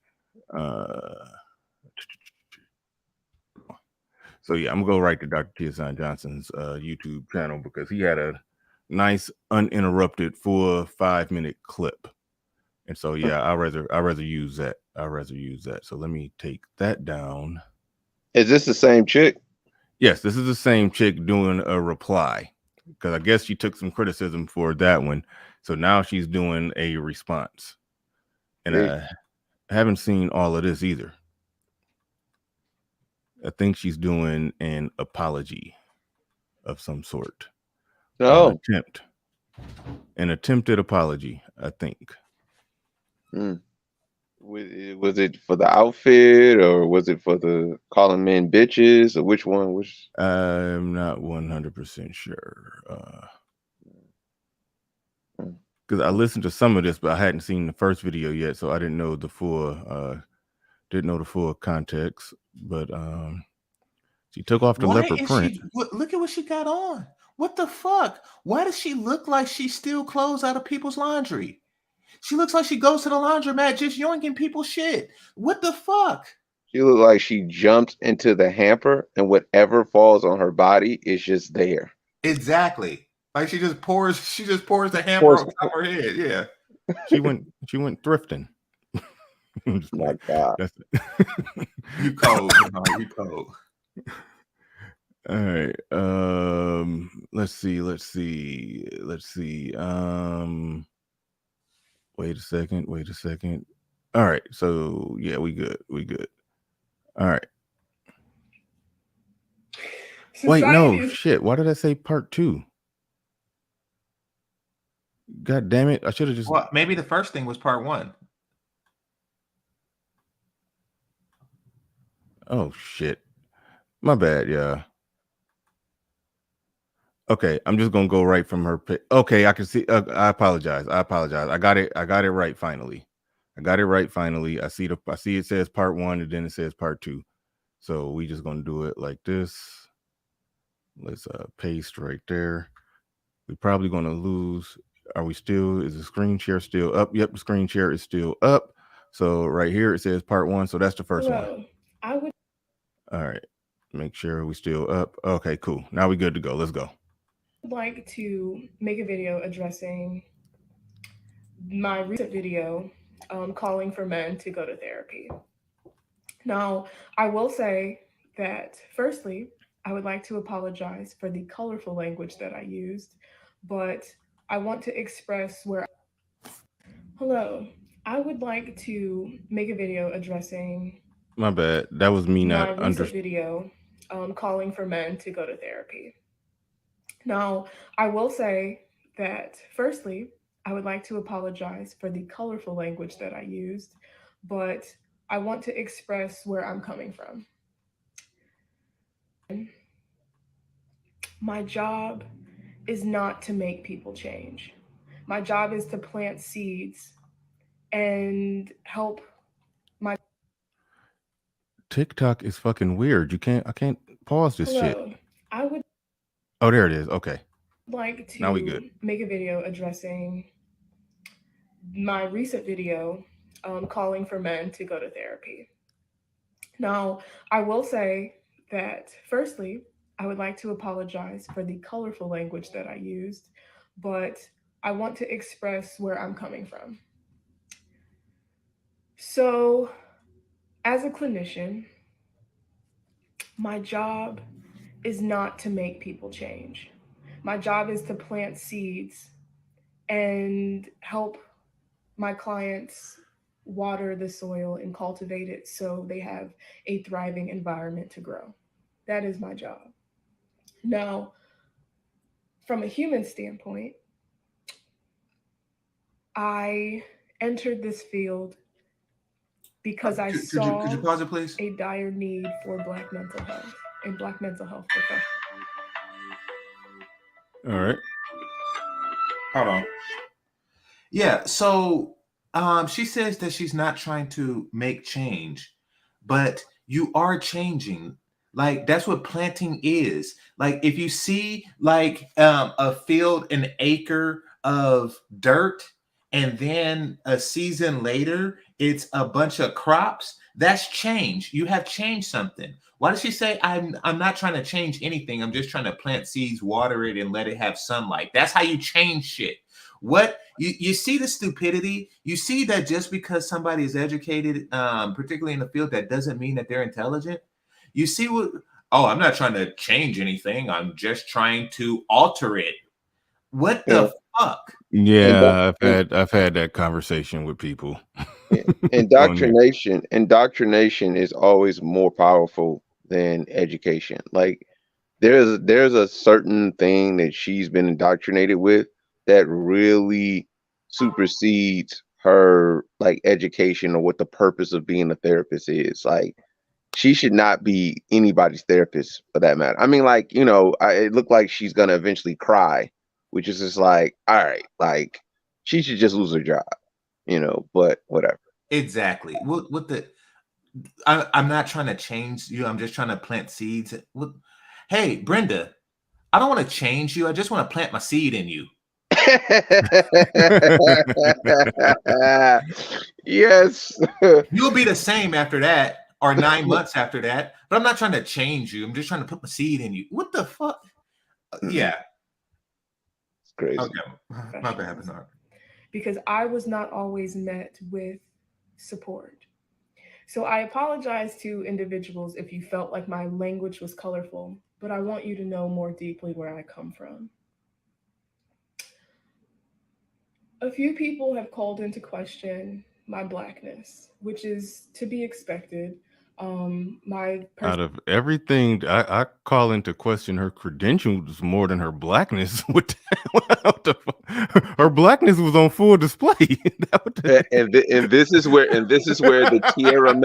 So yeah, I'm gonna go right to Dr. T.S. Johnson's YouTube channel because he had a nice uninterrupted full 5-minute clip. And so yeah, I'd rather use that. So let me take that down. Is this the same chick? Yes, this is the same chick doing a reply because I guess she took some criticism for that one. So now she's doing a response. And I haven't seen all of this either. I think she's doing an apology of some sort. No. An attempted apology, I think. Was it for the outfit or was it for the calling men bitches or which one was? I'm not 100% sure. Because I listened to some of this, but I hadn't seen the first video yet, so I didn't know the full context. But she took off the leopard print. Look at what she got on. What the fuck? Why does she look like she steals clothes out of people's laundry? She looks like she goes to the laundromat just yoinking people's shit. What the fuck? She looked like she jumped into the hamper and whatever falls on her body is just there. Exactly. Like she just pours the hamper on top of her head. Yeah. She went thrifting. My God. That's it. You cold. You cold. All right. Let's see. Wait a second. All right. So yeah, we good. All right. Wait, no, shit. Why did I say part 2? God damn it. I should have just. Well, maybe the first thing was part 1. Oh, shit. My bad, yeah. Okay, I'm just going to go right from her. Okay, I can see. I apologize. I got it right finally. I see it says part 1 and then it says part 2. So we just going to do it like this. Let's paste right there. We're probably going to lose. Is the screen share still up? Yep, the screen share is still up. So right here it says part 1. So that's the first one. All right. Make sure we still up. Okay, cool. Now we good to go. Let's go. I'd like to make a video addressing my recent video calling for men to go to therapy. Now, I will say that firstly, I would like to apologize for the colorful language that I used, but I want to express Hello, I would like to make a video addressing my bad. That was me not video calling for men to go to therapy. Now, I will say that firstly, I would like to apologize for the colorful language that I used, but I want to express where I'm coming from. My job is not to make people change. My job is to plant seeds and help my TikTok is fucking weird. I can't pause this shit. Hello. I would Oh, there it is. Okay. like Now we to good. make a video addressing my recent video calling for men to go to therapy. Now, I will say that, firstly, I would like to apologize for the colorful language that I used, but I want to express where I'm coming from. So, as a clinician, my job is not to make people change. My job is to plant seeds and help my clients water the soil and cultivate it so they have a thriving environment to grow. That is my job. Now, from a human standpoint, I entered this field because I saw could you pause it, please? a dire need for Black mental health and Black mental health professionals. All right. Hold on. Yeah, so she says that she's not trying to make change, but you are changing. Like that's what planting is. Like if you see like a field, an acre of dirt, and then a season later it's a bunch of crops, that's change. You have changed something. Why does she say I'm not trying to change anything? I'm just trying to plant seeds, water it, and let it have sunlight. That's how you change shit. What you see the stupidity, you see that just because somebody is educated, particularly in the field, that doesn't mean that they're intelligent. You see what, oh, I'm not trying to change anything. I'm just trying to alter it. What the fuck? Yeah, I've had that conversation with people. Indoctrination is always more powerful than education. Like there's a certain thing that she's been indoctrinated with that really supersedes her like education or what the purpose of being a therapist is. Like she should not be anybody's therapist for that matter. I mean, like, you know, it looked like she's gonna eventually cry, which is just like, all right, like she should just lose her job, you know, but whatever. Exactly. What the I'm not trying to change you. I'm just trying to plant seeds. Hey, Brenda, I don't want to change you. I just want to plant my seed in you. Yes. You'll be the same after that, or 9 months after that. But I'm not trying to change you. I'm just trying to put my seed in you. What the fuck? Yeah. It's crazy. Okay. My bad, Bernard. Because I was not always met with support. So I apologize to individuals if you felt like my language was colorful, but I want you to know more deeply where I come from. A few people have called into question my Blackness, which is to be expected. Out of everything, I call into question her credentials more than her Blackness. Her Blackness was on full display. and this is where the Tierra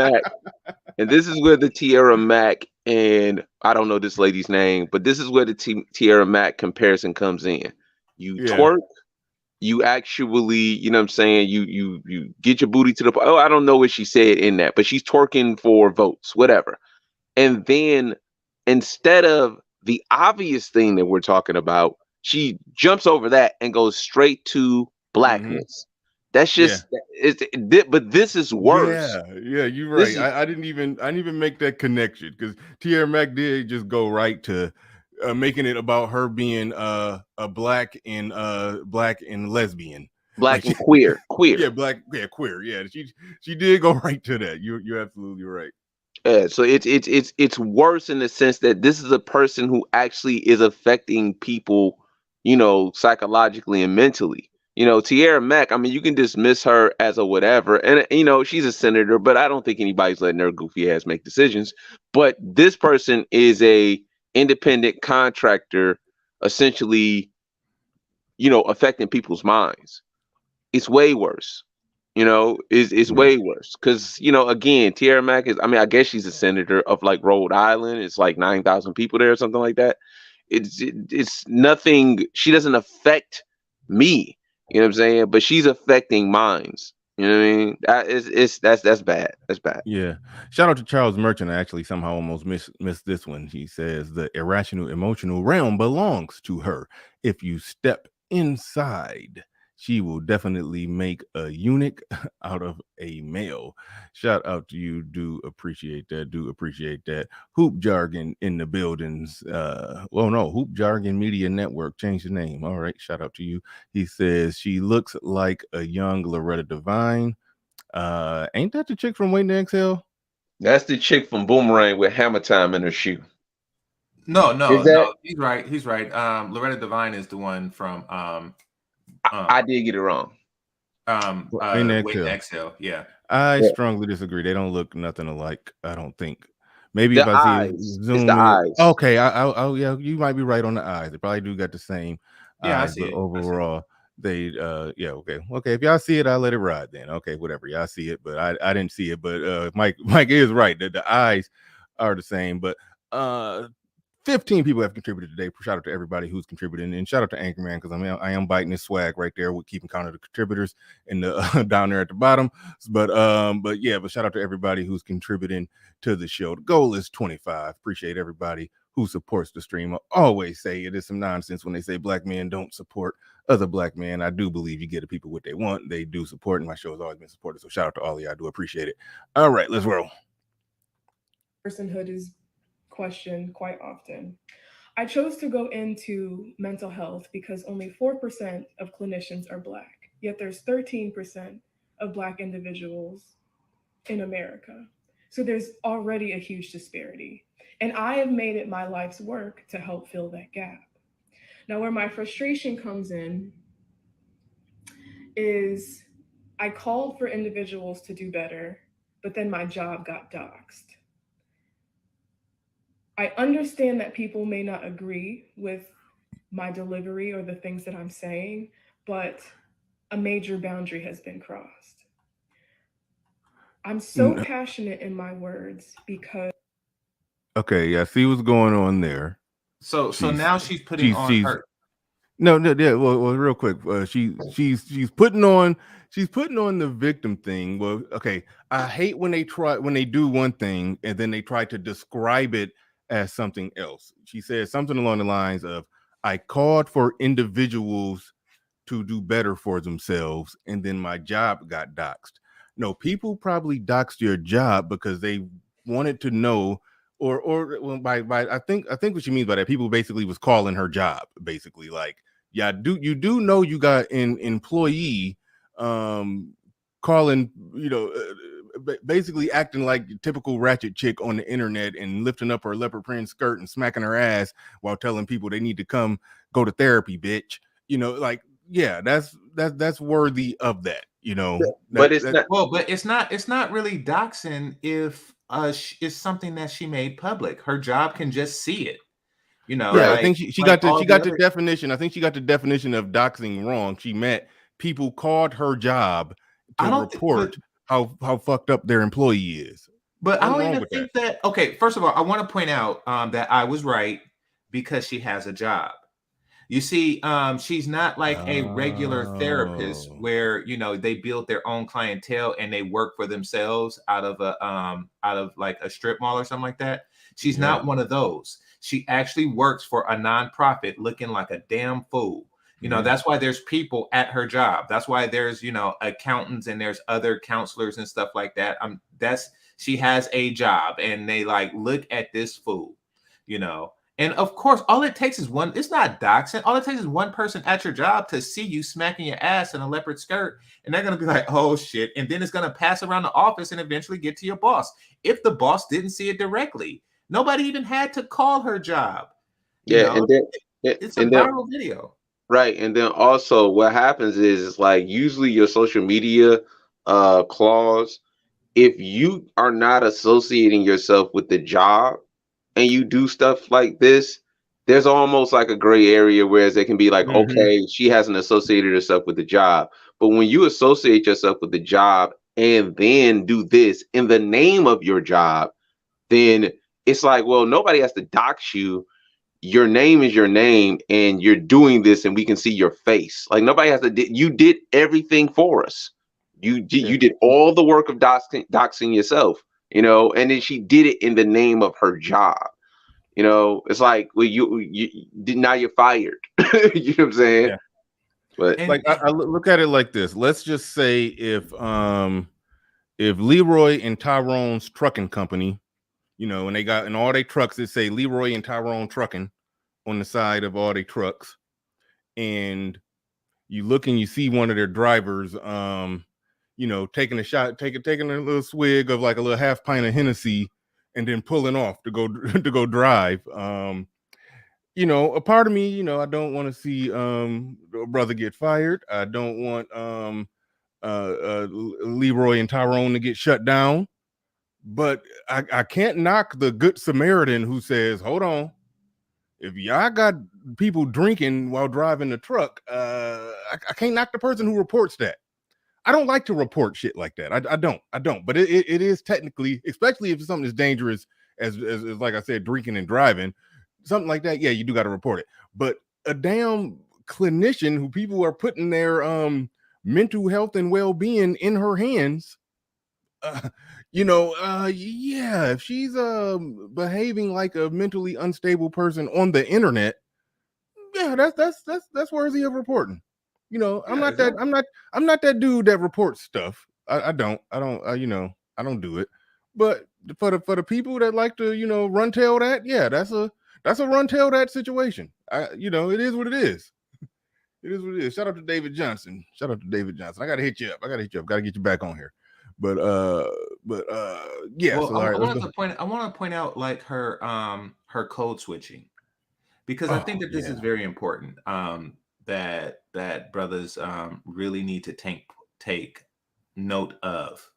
Mac and I don't know this lady's name, but this is where the Tierra Mac comparison comes in. You twerk, you actually, you know what I'm saying, you get your booty to the, oh, I don't know what she said in that, but she's twerking for votes, whatever. And then instead of the obvious thing that we're talking about, she jumps over that and goes straight to Blackness. That's just but this is worse. Yeah, you're right. I didn't even make that connection because Tierra Mac did just go right to making it about her being a black and lesbian, black and queer. Yeah, queer. Yeah, she did go right to that. You're absolutely right. So it's worse in the sense that this is a person who actually is affecting people, you know, psychologically and mentally. You know, Tierra Mac, I mean, you can dismiss her as a whatever, and you know, she's a senator, but I don't think anybody's letting her goofy ass make decisions. But this person is a independent contractor, essentially, you know, affecting people's minds. It's way worse. You know, is way worse because again, Tierra Mack is. I mean, I guess she's a senator of like Rhode Island. It's like 9,000 people there or something like that. It's nothing. She doesn't affect me. You know what I'm saying? But she's affecting minds. You know what I mean? That's bad. That's bad. Yeah. Shout out to Charles Merchant. I actually somehow almost missed this one. He says the irrational emotional realm belongs to her. If you step inside, she will definitely make a eunuch out of a male. Shout out to you. Do appreciate that. Do appreciate that. Hoop Jargon in the buildings. Hoop Jargon Media Network changed the name. All right. Shout out to you. He says she looks like a young Loretta Devine. Ain't that the chick from Waiting to Exhale? That's the chick from Boomerang with Hammer Time in her shoe. No, Is that? he's right. He's right. Loretta Devine is the one from I did get it wrong. Waiting to Exhale. Yeah. I Yeah. strongly disagree. They don't look nothing alike. I don't think. Maybe The if I see eyes. it It's zoom the in. eyes. Okay, yeah, you might be right on the eyes. They probably do got the same Yeah, I eyes, see but it. overall, they okay. If y'all see it, I'll let it ride then. Okay, whatever. Y'all see it, but I didn't see it. But Mike is right that the eyes are the same. But 15 people have contributed today. Shout out to everybody who's contributing, and shout out to Anchorman because I am biting his swag right there with keeping count of the contributors in the down there at the bottom. But shout out to everybody who's contributing to the show. The goal is 25. Appreciate everybody who supports the stream. I always say it is some nonsense when they say black men don't support other black men. I do believe you get the people what they want. They do support, and my show has always been supported. So shout out to all of you. I do appreciate it. All right, let's roll. Personhood is questioned quite often. I chose to go into mental health because only 4% of clinicians are Black, yet there's 13% of Black individuals in America. So there's already a huge disparity. And I have made it my life's work to help fill that gap. Now, where my frustration comes in is I called for individuals to do better, but then my job got doxxed. I understand that people may not agree with my delivery or the things that I'm saying, but a major boundary has been crossed. I'm so passionate in my words because. Okay, yeah, see what's going on there. So now she's putting on her. No, yeah. Well, real quick, she's putting on the victim thing. Well, okay, I hate when they do one thing and then they try to describe it as something else. She said something along the lines of, "I called for individuals to do better for themselves, and then my job got doxxed." No, people probably doxed your job because they wanted to know. Or by I think what she means by that, people basically was calling her job, basically like, yeah, you do know you got an employee calling, basically acting like the typical ratchet chick on the internet and lifting up her leopard print skirt and smacking her ass while telling people they need to come go to therapy, bitch. Like, yeah, that's worthy of that. But it's not. Well, but it's not really doxing if it's something that she made public. Her job can just see it. Yeah, like, I think she got the definition. I think she got the definition of doxing wrong. She meant people called her job to report how fucked up their employee is. But I don't even think that. Okay, first of all, I want to point out that I was right because she has a job. You see, she's not like a regular therapist where they build their own clientele and they work for themselves out of like a strip mall or something like that. She's not one of those. She actually works for a nonprofit looking like a damn fool. That's why there's people at her job. That's why there's accountants and there's other counselors and stuff like that. She has a job and they like look at this fool, And of course, all it takes is one. It's not doxing. All it takes is one person at your job to see you smacking your ass in a leopard skirt, and they're gonna be like, "Oh shit!" And then it's gonna pass around the office and eventually get to your boss. If the boss didn't see it directly, nobody even had to call her job. And then it's a viral video, right? And then also, what happens is like usually your social media clause. If you are not associating yourself with the job and you do stuff like this, there's almost like a gray area, whereas they can be like, Mhm. okay, she hasn't associated herself with the job. But when you associate yourself with the job and then do this in the name of your job, then it's like, well, nobody has to dox you. Your name is your name, and you're doing this, and we can see your face. Like nobody has to. You did everything for us. You did all the work of doxing yourself, you know, and then she did it in the name of her job. You know, it's like, well, you now you're fired. You know what I'm saying? Yeah. But Like I look at it like this. Let's just say if Leroy and Tyrone's trucking company, you know, and they got in all their trucks that say Leroy and Tyrone Trucking on the side of all their trucks, and you look and you see one of their drivers, you know, taking a shot, taking a little swig of like a little half pint of Hennessy, and then pulling off to go to go drive. You know, a part of me, you know, I don't want to see a brother get fired. I don't want Leroy and Tyrone to get shut down. But I can't knock the good Samaritan who says, hold on, if y'all got people drinking while driving the truck, I can't knock the person who reports that. I don't like to report shit like that. I don't. But it is technically, especially if it's something as dangerous as like I said, drinking and driving, something like that. Yeah, you do got to report it. But a damn clinician who people are putting their mental health and well-being in her hands. You know, yeah, if she's behaving like a mentally unstable person on the internet, yeah, that's worthy of reporting. You know, I'm not that dude that reports stuff. I don't you know, I don't do it. But for the people that like to, you know, run tail that, yeah, that's a run tail that situation. You know, it is what it is. It is what it is. Shout out to David Johnson. I gotta hit you up. Gotta get you back on here. But yeah. Well, So, I right, want to point out like her code switching, because I think that this is very important. That brothers really need to take note of.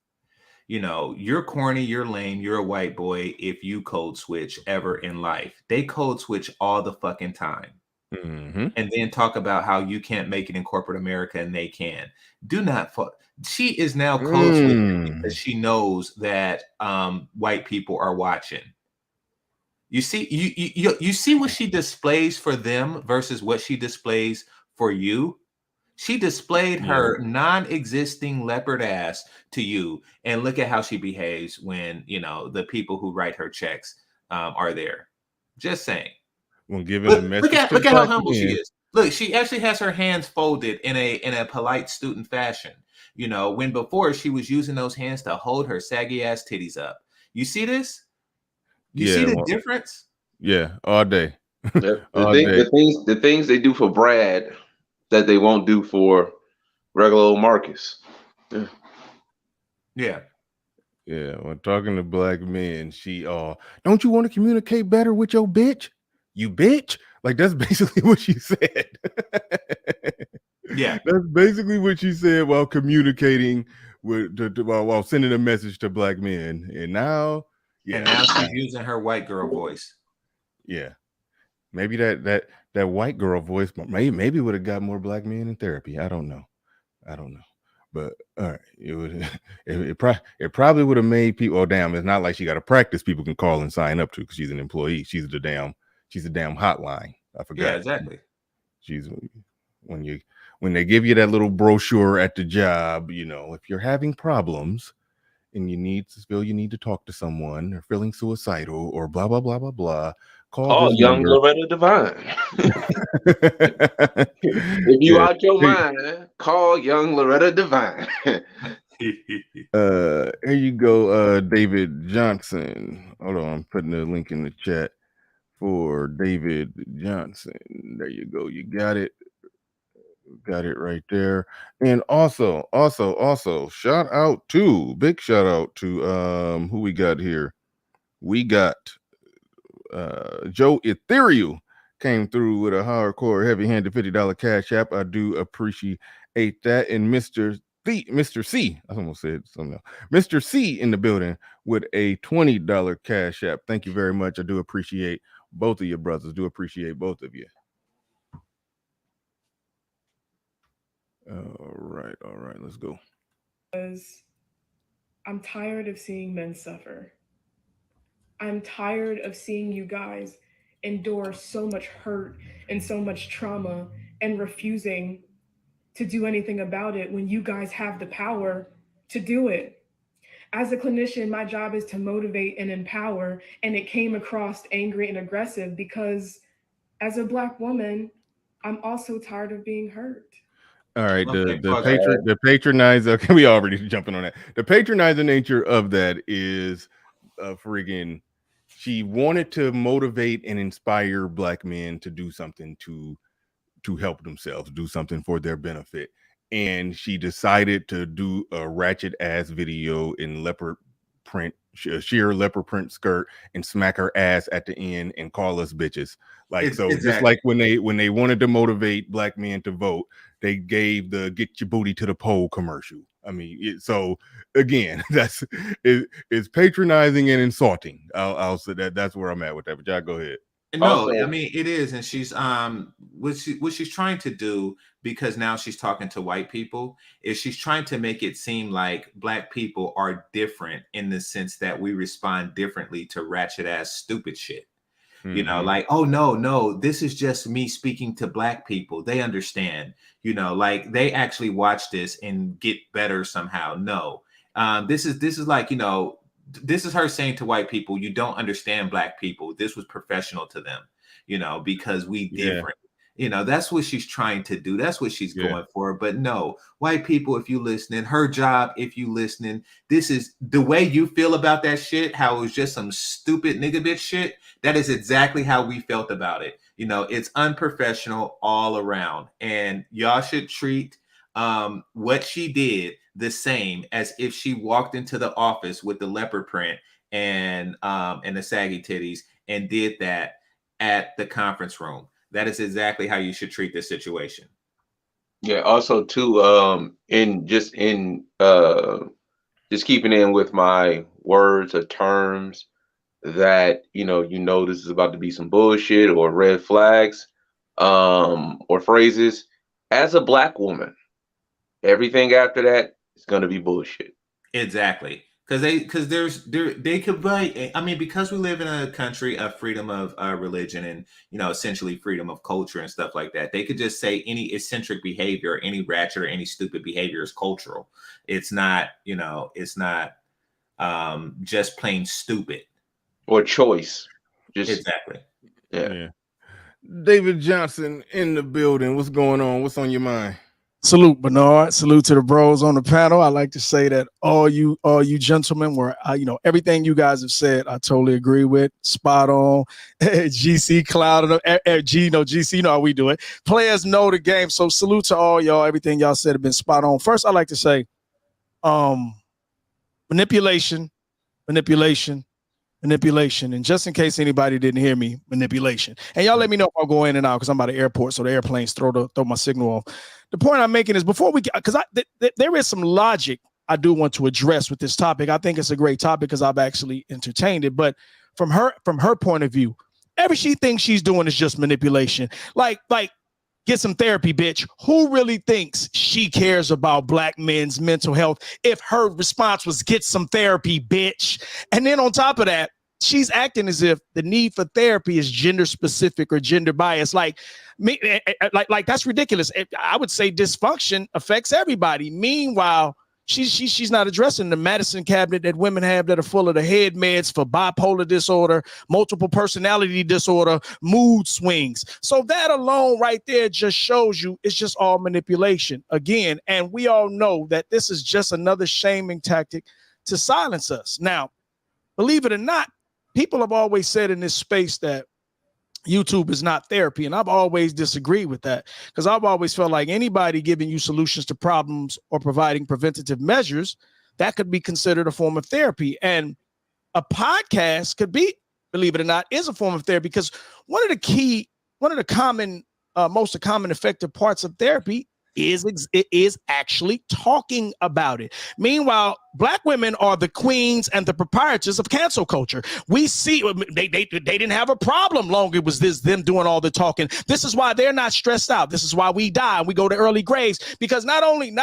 You know, you're corny, you're lame, you're a white boy if you code switch ever in life. They code switch all the fucking time. Mm-hmm. And then talk about how you can't make it in corporate America and they can. Do not fuck. She is now code switching because she knows that white people are watching. You see, you see what she displays for them versus what she displays for you. She displayed her non-existing leopard ass to you, and look at how she behaves when, you know, the people who write her checks are there. Just saying. When giving a message, look at how humble she is. Look, she actually has her hands folded in a polite student fashion. You know, when before she was using those hands to hold her saggy ass titties up. You see this? You see the difference? Yeah, all day. The things they do for Brad that they won't do for regular old Marcus. Yeah. Yeah, when talking to black men, she don't you want to communicate better with your bitch? You bitch? Like that's basically what she said. Yeah. That's basically what she said while communicating with while sending a message to black men. And now she's using her white girl voice. Yeah. Maybe that white girl voice maybe would have got more black men in therapy. I don't know. But all right, it probably would have made people. Oh damn! It's not like she got a practice people can call and sign up to because she's an employee. She's a damn hotline. I forgot. Yeah, exactly. She's when they give you that little brochure at the job. You know, if you're having problems and you need to talk to someone or feeling suicidal or blah blah blah blah blah. Call young Loretta Devine. If you out your mind, call young Loretta Devine. Here you go, David Johnson. Hold on, I'm putting a link in the chat for David Johnson. There you go. You got it. Got it right there. And also, big shout out to who we got here. We got Joe Ethereal came through with a hardcore heavy-handed $50 cash app. I do appreciate that. And Mr. C, I almost said something else. Mr. C in the building with a $20 cash app. Thank you very much. I do appreciate both of your brothers. Do appreciate both of you. All right, let's go. Because I'm tired of seeing men suffer. I'm tired of seeing you guys endure so much hurt and so much trauma and refusing to do anything about it when you guys have the power to do it. As a clinician, my job is to motivate and empower, and it came across angry and aggressive because as a Black woman, I'm also tired of being hurt. All right, Okay, the patronizer. Okay, we already jumping on that. The patronizing nature of that is friggin'. She wanted to motivate and inspire Black men to do something to help themselves, do something for their benefit, and she decided to do a ratchet ass video in leopard print, sheer leopard print skirt, and smack her ass at the end and call us bitches. Like, so Exactly. just like when they wanted to motivate Black men to vote, they gave the "get your booty to the pole" commercial. I mean, so again, it's patronizing and insulting. I'll say that's where I'm at with that. But y'all go ahead. No, Also- I mean it is, and she's what she's trying to do, because now she's talking to white people, is she's trying to make it seem like Black people are different in the sense that we respond differently to ratchet ass stupid shit. You know, like, oh no, this is just me speaking to Black people. They understand, you know, like they actually watch this and get better somehow. No, this is like, you know, this is her saying to white people, you don't understand Black people. This was professional to them, you know, because we different. You know, that's what she's trying to do. That's what she's going for. But no, white people, if you listening, her job, if you listening, this is the way you feel about that shit, how it was just some stupid nigga bitch shit. That is exactly how we felt about it. You know, it's unprofessional all around. And y'all should treat what she did the same as if she walked into the office with the leopard print and the saggy titties and did that at the conference room. That is exactly how you should treat this situation. Yeah. Also, too, just keeping in with my words or terms that you know this is about to be some bullshit or red flags, or phrases. As a Black woman, everything after that is going to be bullshit. Exactly. Because they could write. I mean, because we live in a country of freedom of religion and, you know, essentially freedom of culture and stuff like that, they could just say any eccentric behavior, any ratchet or any stupid behavior is cultural. It's not, you know, it's not just plain stupid or choice. Just exactly. Yeah. David Johnson in the building. What's going on? What's on your mind? Salute, Bernard. Salute to the bros on the panel. I like to say that all you gentlemen were, everything you guys have said, I totally agree with. Spot on. GC Cloud, GC, you know how we do it. Players know the game. So salute to all y'all. Everything y'all said have been spot on. First, I like to say, manipulation. And just in case anybody didn't hear me, manipulation. And y'all let me know if I'll go in and out because I'm by the airport, so the airplanes throw my signal off. The point I'm making is before we, because there is some logic I do want to address with this topic. I think it's a great topic because I've actually entertained it. But from her point of view, everything she's doing is just manipulation. Like get some therapy, bitch. Who really thinks she cares about Black men's mental health if her response was get some therapy, bitch? And then on top of that, she's acting as if the need for therapy is gender specific or gender biased. Like that's ridiculous. I would say dysfunction affects everybody. Meanwhile, she's not addressing the medicine cabinet that women have that are full of the head meds for bipolar disorder, multiple personality disorder, mood swings. So that alone right there just shows you it's just all manipulation again. And we all know that this is just another shaming tactic to silence us. Now, believe it or not, people have always said in this space that YouTube is not therapy. And I've always disagreed with that because I've always felt like anybody giving you solutions to problems or providing preventative measures, that could be considered a form of therapy. And a podcast could be, believe it or not, is a form of therapy because one of the most common effective parts of therapy is actually talking about it. Meanwhile, Black women are the queens and the proprietors of cancel culture. We see they didn't have a problem long. It was them doing all the talking. This is why they're not stressed out. This is why we die and we go to early graves, because not only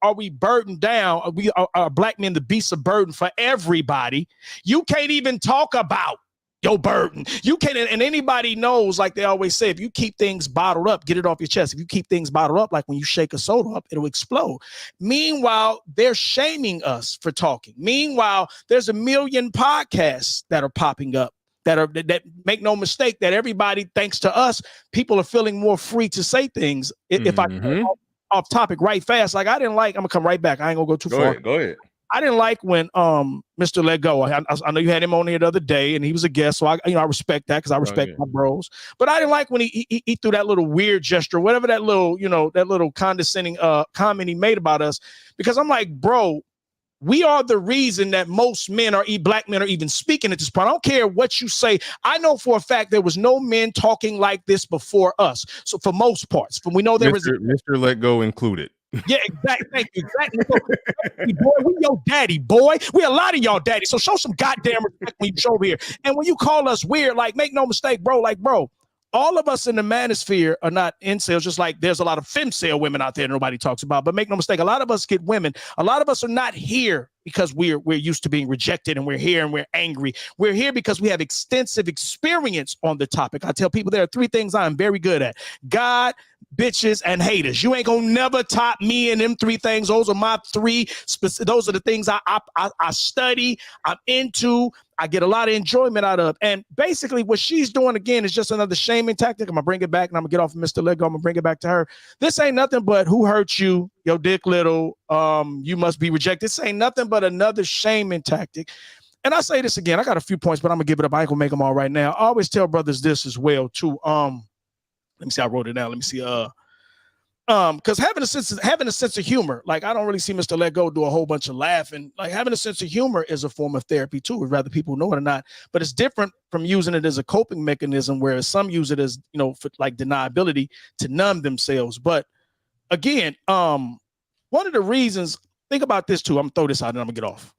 are we burdened down, we are Black men the beasts of burden for everybody. You can't even talk about your burden. You can't, and anybody knows, like they always say, if you keep things bottled up, get it off your chest. If you keep things bottled up, like when you shake a soda up, it'll explode. Meanwhile, they're shaming us for talking. Meanwhile, there's a million podcasts that are popping up that make no mistake that everybody, thanks to us, people are feeling more free to say things. If I off topic right fast, like I'm gonna come right back. I ain't gonna go too far. Go ahead. I didn't like when Mr. Let Go. I know you had him on here the other day, and he was a guest, so I respect that because I respect my bros. But I didn't like when he threw that little weird gesture, whatever that little condescending comment he made about us, because I'm like, bro, we are the reason that most Black men are even speaking at this point. I don't care what you say. I know for a fact there was no men talking like this before us. So for most parts, we know there was Mr. Let Go included. Yeah, exactly. Thank you. Exactly. Boy, we your daddy, boy. We a lot of y'all daddy. So show some goddamn respect when you show over here. And when you call us weird, like, make no mistake, bro. Like, bro, all of us in the manosphere are not incels, just like there's a lot of femcel women out there nobody talks about. But make no mistake, a lot of us get women. A lot of us are not here because we're used to being rejected and we're here and we're angry. We're here because we have extensive experience on the topic. I tell people there are 3 things I'm very good at: God, bitches, and haters. You ain't gonna never top me in them 3 things. Those are my 3. Those are the things I study, I'm into, I get a lot of enjoyment out of. And basically what she's doing again is just another shaming tactic. I'm gonna bring it back, and I'm gonna get off of Mr. Lego. I'm gonna bring it back to her. This ain't nothing but who hurt you, your dick little, you must be rejected. This ain't nothing but another shaming tactic. And I say this again, I got a few points, but I'm gonna give it up. I ain't gonna make them all right now. I always tell brothers this as well too. Let me see, I wrote it down. Let me see. Because having a sense of humor, like I don't really see Mr. Let Go do a whole bunch of laughing. Like having a sense of humor is a form of therapy too, whether people know it or not. But it's different from using it as a coping mechanism, whereas some use it as, for like deniability to numb themselves. But again, one of the reasons, think about this too. I'm gonna throw this out and I'm gonna get off.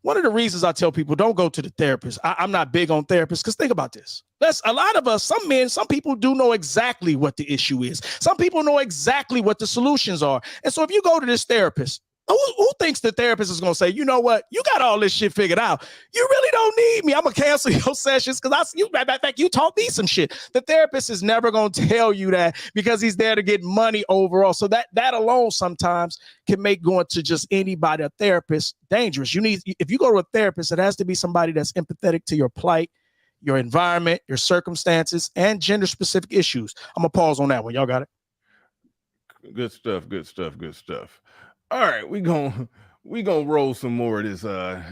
One of the reasons I tell people don't go to the therapist, I'm not big on therapists, because think about this. A lot of us, some people do know exactly what the issue is. Some people know exactly what the solutions are. And so if you go to this therapist, who thinks the therapist is going to say, you know what, you got all this shit figured out. You really don't need me. I'm going to cancel your sessions because matter of fact, you taught me some shit. The therapist is never going to tell you that because he's there to get money overall. So that alone sometimes can make going to just anybody, a therapist, dangerous. If you go to a therapist, it has to be somebody that's empathetic to your plight, your environment, your circumstances, and gender-specific issues. I'm going to pause on that one. Y'all got it? Good stuff. All right, we gonna roll some more of this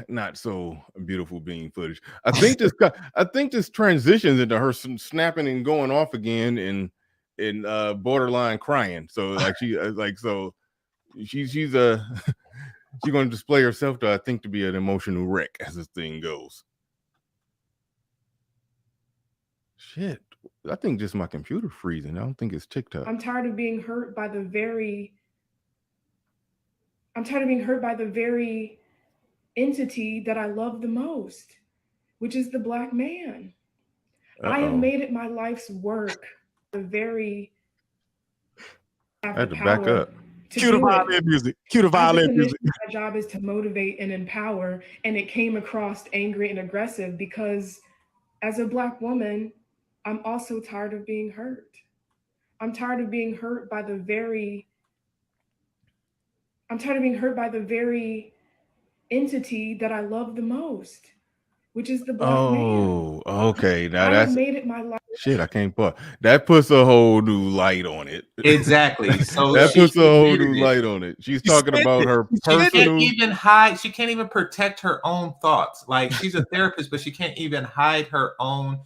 not so beautiful bean footage. I think this transitions into her snapping and going off again and borderline crying. So like she's she's gonna display herself to, I think, to be an emotional wreck as this thing goes. Shit, I think just my computer freezing. I don't think it's TikTok. I'm tired of being hurt by the very entity that I love the most, which is the Black man. I have made it my life's work. I had to back up. Cue the violin music. My job is to motivate and empower, and it came across angry and aggressive because as a Black woman, I'm also tired of being hurt. I'm tired of being hurt by the very entity that I love the most, which is the Black man. Oh, okay. Now I made it my life. Shit, I can't put that. Puts a whole new light on it. Exactly. So that puts a whole new light on it. She's talking about her personal. She can't even protect her own thoughts. Like, she's a therapist, but she can't even hide her own,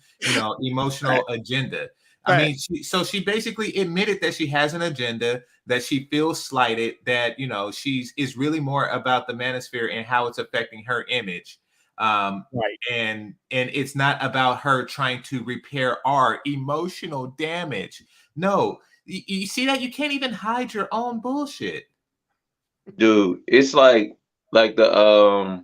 emotional agenda. I mean, she basically admitted that she has an agenda, that she feels slighted, that is really more about the manosphere and how it's affecting her image. Right. And it's not about her trying to repair our emotional damage. No, You see that? You can't even hide your own bullshit. Dude, it's like the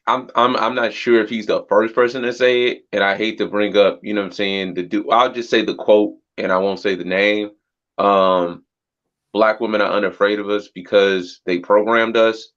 I'm not sure if he's the first person to say it, and I hate to bring up, you know what I'm saying, the dude. I'll just say the quote and I won't say the name. Black women are unafraid of us because they programmed us.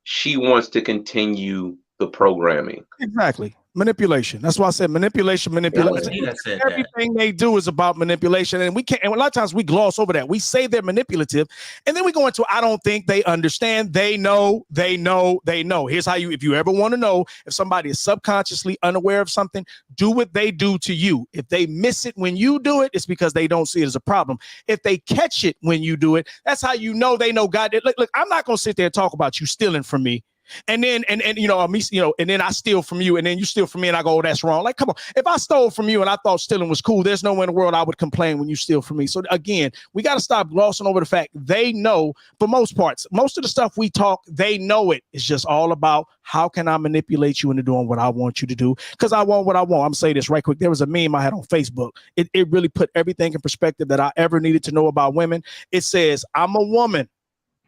She wants to continue the programming. Exactly. Manipulation. That's why I said manipulation. That was me that said that. Everything they do is about manipulation. And we can't, and a lot of times we gloss over that. We say they're manipulative, and then we go into, I don't think they understand. They know. Here's how you, if you ever want to know if somebody is subconsciously unaware of something, do what they do to you. If they miss it when you do it, it's because they don't see it as a problem. If they catch it when you do it, that's how you know they know God. Look, I'm not going to sit there and talk about you stealing from me. And then, and you know, me, you know, and then I steal from you, and then you steal from me, and I go, oh, that's wrong. Like, come on, if I stole from you and I thought stealing was cool, there's no way in the world I would complain when you steal from me. So again, we got to stop glossing over the fact they know. For most parts, most of the stuff we talk, they know it. It's just all about how can I manipulate you into doing what I want you to do, because I want what I want. I'm gonna say this right quick. There was a meme I had on Facebook. It really put everything in perspective that I ever needed to know about women. It says, I'm a woman,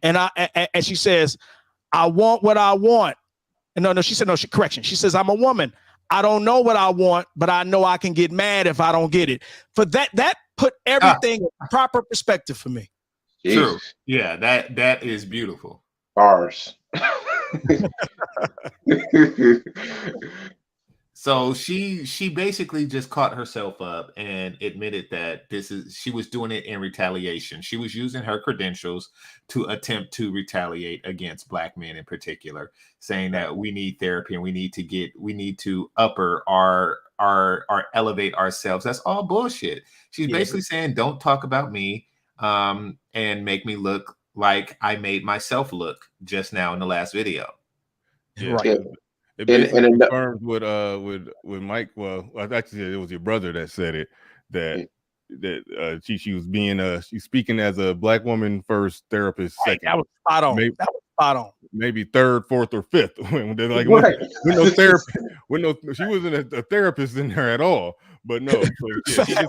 and she says, I want what I want. No, she said, no, correction. She says, I'm a woman. I don't know what I want, but I know I can get mad if I don't get it. For that put everything in proper perspective for me. True. Yeah, that is beautiful. Bars. So she basically just caught herself up and admitted that she was doing it in retaliation. She was using her credentials to attempt to retaliate against Black men in particular, saying that we need therapy and we need to upper our elevate ourselves. That's all bullshit. She's basically saying, don't talk about me and make me look like I made myself look just now in the last video. Yeah. Right. It basically confirms with Mike. Well, actually, it was your brother that said it. That she was being she's speaking as a Black woman first, therapist second. That was spot on. Maybe, that was spot on. Maybe third, fourth, or fifth. When they're like, with no therapy, she wasn't a therapist in there at all. But no, so, yeah,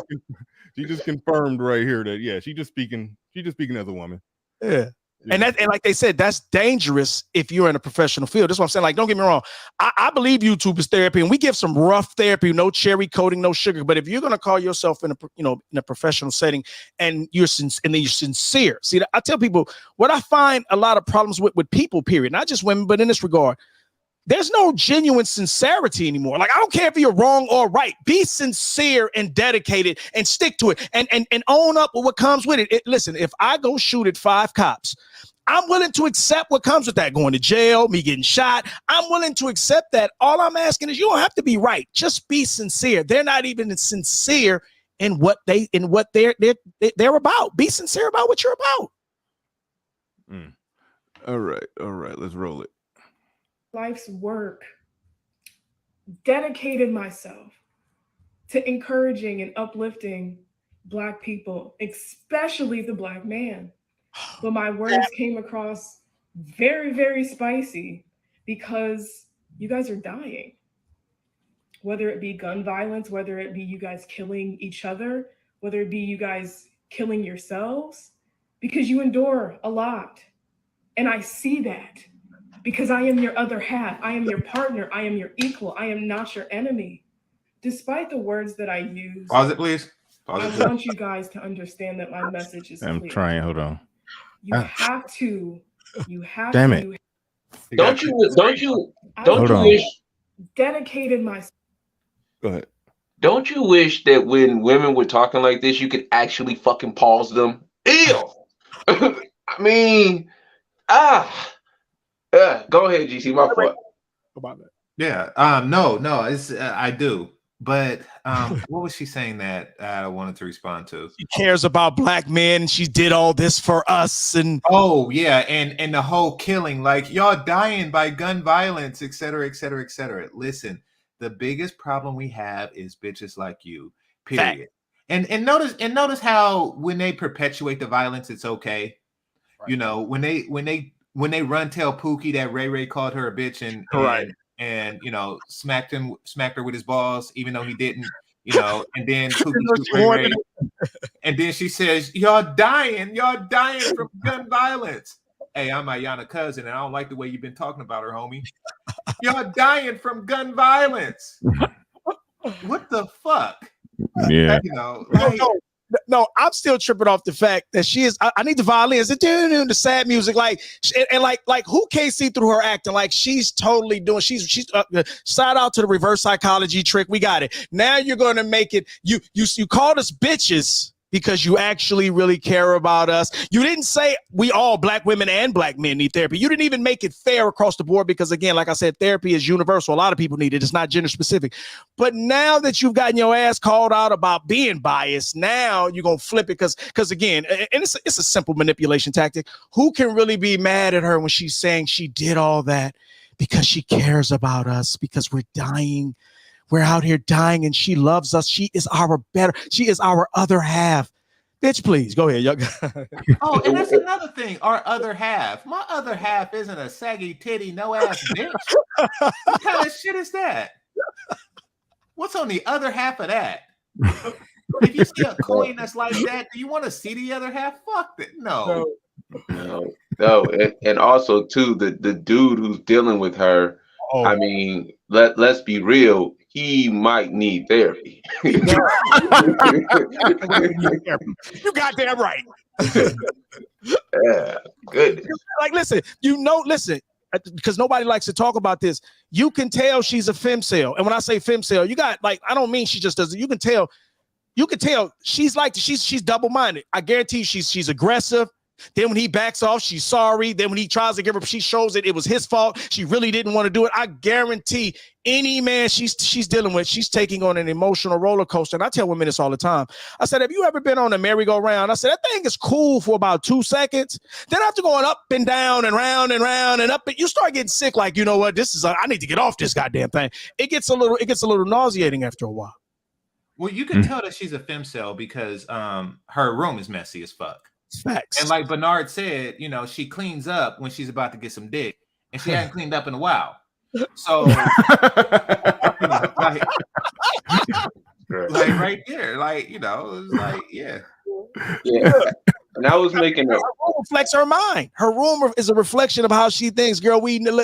she just confirmed right here that she's just speaking as a woman. Yeah. And like they said, that's dangerous if you're in a professional field. That's what I'm saying. Like, don't get me wrong. I believe YouTube is therapy, and we give some rough therapy, no cherry coating, no sugar. But if you're going to call yourself in a professional setting and you're sincere, see, I tell people what I find a lot of problems with people, period, not just women, but in this regard, there's no genuine sincerity anymore. Like, I don't care if you're wrong or right. Be sincere and dedicated and stick to it and own up with what comes with it. Listen, if I go shoot at 5 cops, I'm willing to accept what comes with that, going to jail, me getting shot. I'm willing to accept that. All I'm asking is you don't have to be right. Just be sincere. They're not even sincere in what they're about. Be sincere about what you're about. All right. Let's roll it. Life's work, dedicated myself to encouraging and uplifting Black people, especially the Black man. But my words came across very, very spicy because you guys are dying. Whether it be gun violence, whether it be you guys killing each other, whether it be you guys killing yourselves, because you endure a lot. And I see that. Because I am your other half. I am your partner. I am your equal. I am not your enemy. Despite the words that I use. Pause it, please. I want you guys to understand that my message is clear. I'm trying. Hold on. You have to. Damn it. Don't you wish dedicated myself. Go ahead. Don't you wish that when women were talking like this, you could actually fucking pause them? Ew. I mean, go ahead, GC. My fault. About that. Yeah. No. It's I do. But what was she saying that I wanted to respond to? She cares about Black men. She did all this for us, and and the whole killing, like y'all dying by gun violence, et cetera, et cetera, et cetera. Listen, the biggest problem we have is bitches like you. Period. Fact. And notice how when they perpetuate the violence, it's okay. Right. You know, when they run tell Pookie that Ray called her a bitch and you know smacked her with his balls, even though he didn't. you know, and then Pookie know Shoot she Ray wanted Ray, and then she says, y'all dying from gun violence. Hey, I'm Ayanna's cousin, and I don't like the way you've been talking about her, homie. Y'all dying from gun violence. What the fuck? Yeah. You know, like, no, I'm still tripping off the fact that she is. I need the violins, the sad music, like, and like who can't see through her acting? Like she's totally doing. She's shout out to the reverse psychology trick. We got it. Now you're gonna make it. You called us bitches because you actually really care about us. You didn't say we all black women and black men need therapy. You didn't even make it fair across the board because, again, like I said, therapy is universal. A lot of people need it. It's not gender specific. But now that you've gotten your ass called out about being biased, now you're going to flip it because again, and it's a simple manipulation tactic. Who can really be mad at her when she's saying she did all that because she cares about us, because we're dying? We're out here dying and she loves us. She is our other half. Bitch, please go ahead. oh, and that's another thing. Our other half. My other half isn't a saggy titty, no ass bitch. What kind of shit is that? What's on the other half of that? If you see a coin that's like that, do you want to see the other half? Fuck that. No. And also too, the dude who's dealing with her. Oh. I mean, let's be real. He might need therapy. You goddamn right. Yeah, good. Like, listen, because nobody likes to talk about this. You can tell she's a femcel, and when I say femcel, you got like I don't mean she just does it. You can tell she's double-minded. I guarantee she's aggressive. Then when he backs off, she's sorry. Then when he tries to give her, she shows it was his fault. She really didn't want to do it. I guarantee any man she's dealing with, she's taking on an emotional roller coaster. And I tell women this all the time. I said, have you ever been on a merry-go-round? I said, that thing is cool for about 2 seconds. Then after going up and down and round and round and up, you start getting sick. Like, you know what? I need to get off this goddamn thing. It gets a little nauseating after a while. Well, you can tell that she's a femcel because her room is messy as fuck. Facts. And like Bernard said, you know, she cleans up when she's about to get some dick, and she hadn't cleaned up in a while. So, like right there, like, you know, it's like, yeah. And I was making her room reflects her mind. Her room is a reflection of how she thinks. Girl,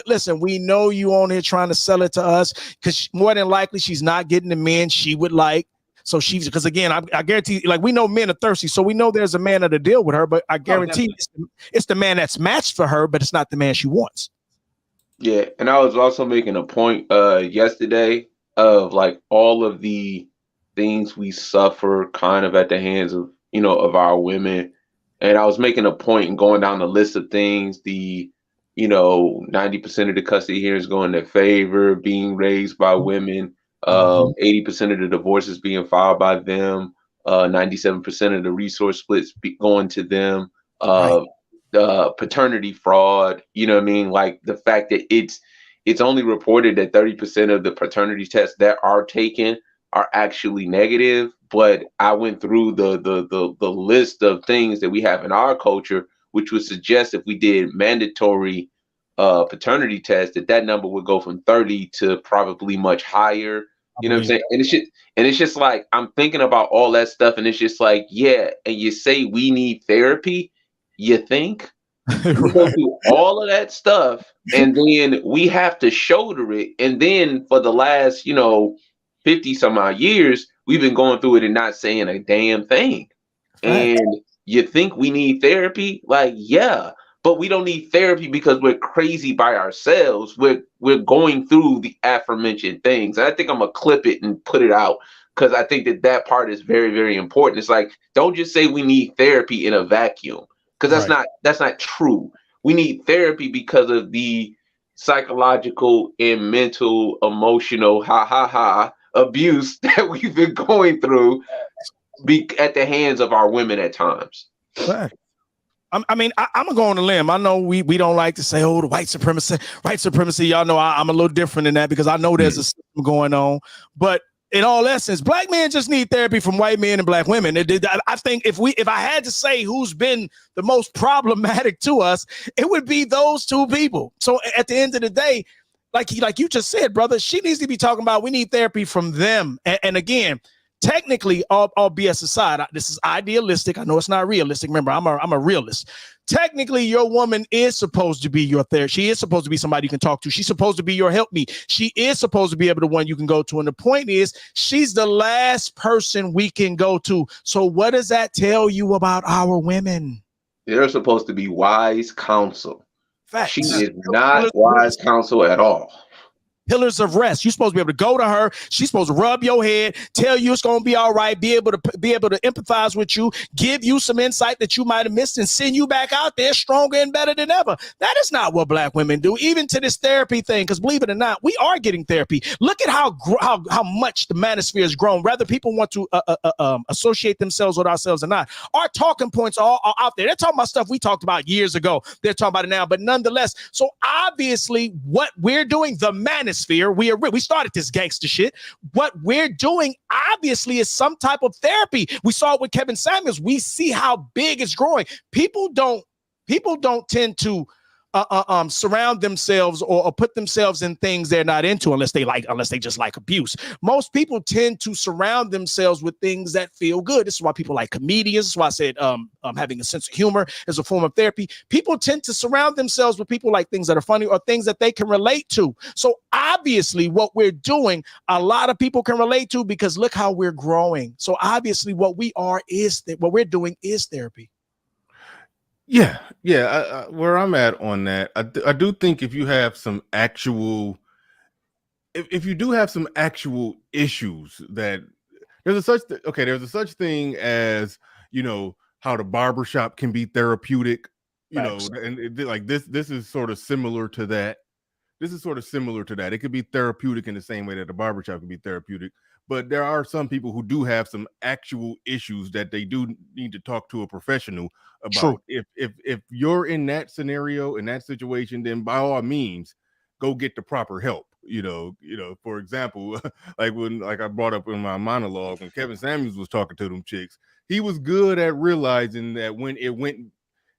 listen. We know you on here trying to sell it to us because more than likely she's not getting the men she would like. So because again, I guarantee, like, we know men are thirsty, so we know there's a man that'll deal with her, but I guarantee it's the man that's matched for her, but it's not the man she wants. Yeah, and I was also making a point yesterday of like all of the things we suffer kind of at the hands of, you know, of our women. And I was making a point and going down the list of things, 90% of the custody hearings go in their favor, being raised by women. 80% of the divorces being filed by them, 97% of the resource splits going to them, the paternity fraud, you know what I mean? Like the fact that it's only reported that 30% of the paternity tests that are taken are actually negative. But I went through the list of things that we have in our culture, which would suggest if we did mandatory paternity tests, that number would go from 30 to probably much higher. You know what I'm saying? And it's just like, I'm thinking about all that stuff, and it's just like, yeah, and you say we need therapy, you think? We go through all of that stuff, and then we have to shoulder it. And then for the last, 50 some odd years, we've been going through it and not saying a damn thing. Right. And you think we need therapy? Like, yeah. But we don't need therapy because we're crazy by ourselves. We're going through the aforementioned things. And I think I'm gonna clip it and put it out because I think that part is very, very important. It's like, don't just say we need therapy in a vacuum, because that's not true. We need therapy because of the psychological and mental, emotional abuse that we've been going through at the hands of our women at times. Right. I'm gonna go on a limb. I know we don't like to say, oh, the white supremacy. Y'all know I'm a little different than that because I know there's a system going on. But in all essence, black men just need therapy from white men and black women. I think if I had to say who's been the most problematic to us, it would be those two people. So at the end of the day, like you just said, brother, she needs to be talking about we need therapy from them. And again, technically, all BS aside, this is idealistic. I know it's not realistic. Remember, I'm a realist. Technically, your woman is supposed to be your therapist. She is supposed to be somebody you can talk to. She's supposed to be your helpmeet. She is supposed to be able to one you can go to. And the point is, she's the last person we can go to. So what does that tell you about our women? They're supposed to be wise counsel. Facts. She is not wise counsel at all. Pillars of rest. You're supposed to be able to go to her. She's supposed to rub your head, tell you it's going to be all right, be able to empathize with you, give you some insight that you might have missed, and send you back out there stronger and better than ever. That is not what Black women do, even to this therapy thing. Because believe it or not, we are getting therapy. Look at how much the manosphere has grown. Whether people want to associate themselves with ourselves or not, our talking points are all out there. They're talking about stuff we talked about years ago. They're talking about it now, but nonetheless. So obviously, what we're doing, the manosphere. We started this gangster shit. What we're doing obviously is some type of therapy. We saw it with Kevin Samuels. We see how big it's growing. People don't tend to surround themselves or put themselves in things they're not into unless they just like abuse. Most people tend to surround themselves with things that feel good. This is why people like comedians. This is why I said having a sense of humor is a form of therapy. People tend to surround themselves with people like things that are funny or things that they can relate to. So obviously what we're doing, a lot of people can relate to because look how we're growing. So obviously what we're doing is therapy. Yeah. Where I'm at on that, I do think if you have some actual, if you do have some actual issues, that there's a such thing as, how the barbershop can be therapeutic, Facts. and like this is sort of similar to that. It could be therapeutic in the same way that the barbershop can be therapeutic. But there are some people who do have some actual issues that they do need to talk to a professional about. True. If you're in that scenario, in that situation, then by all means, go get the proper help. For example, like I brought up in my monologue, when Kevin Samuels was talking to them chicks, he was good at realizing that when it went,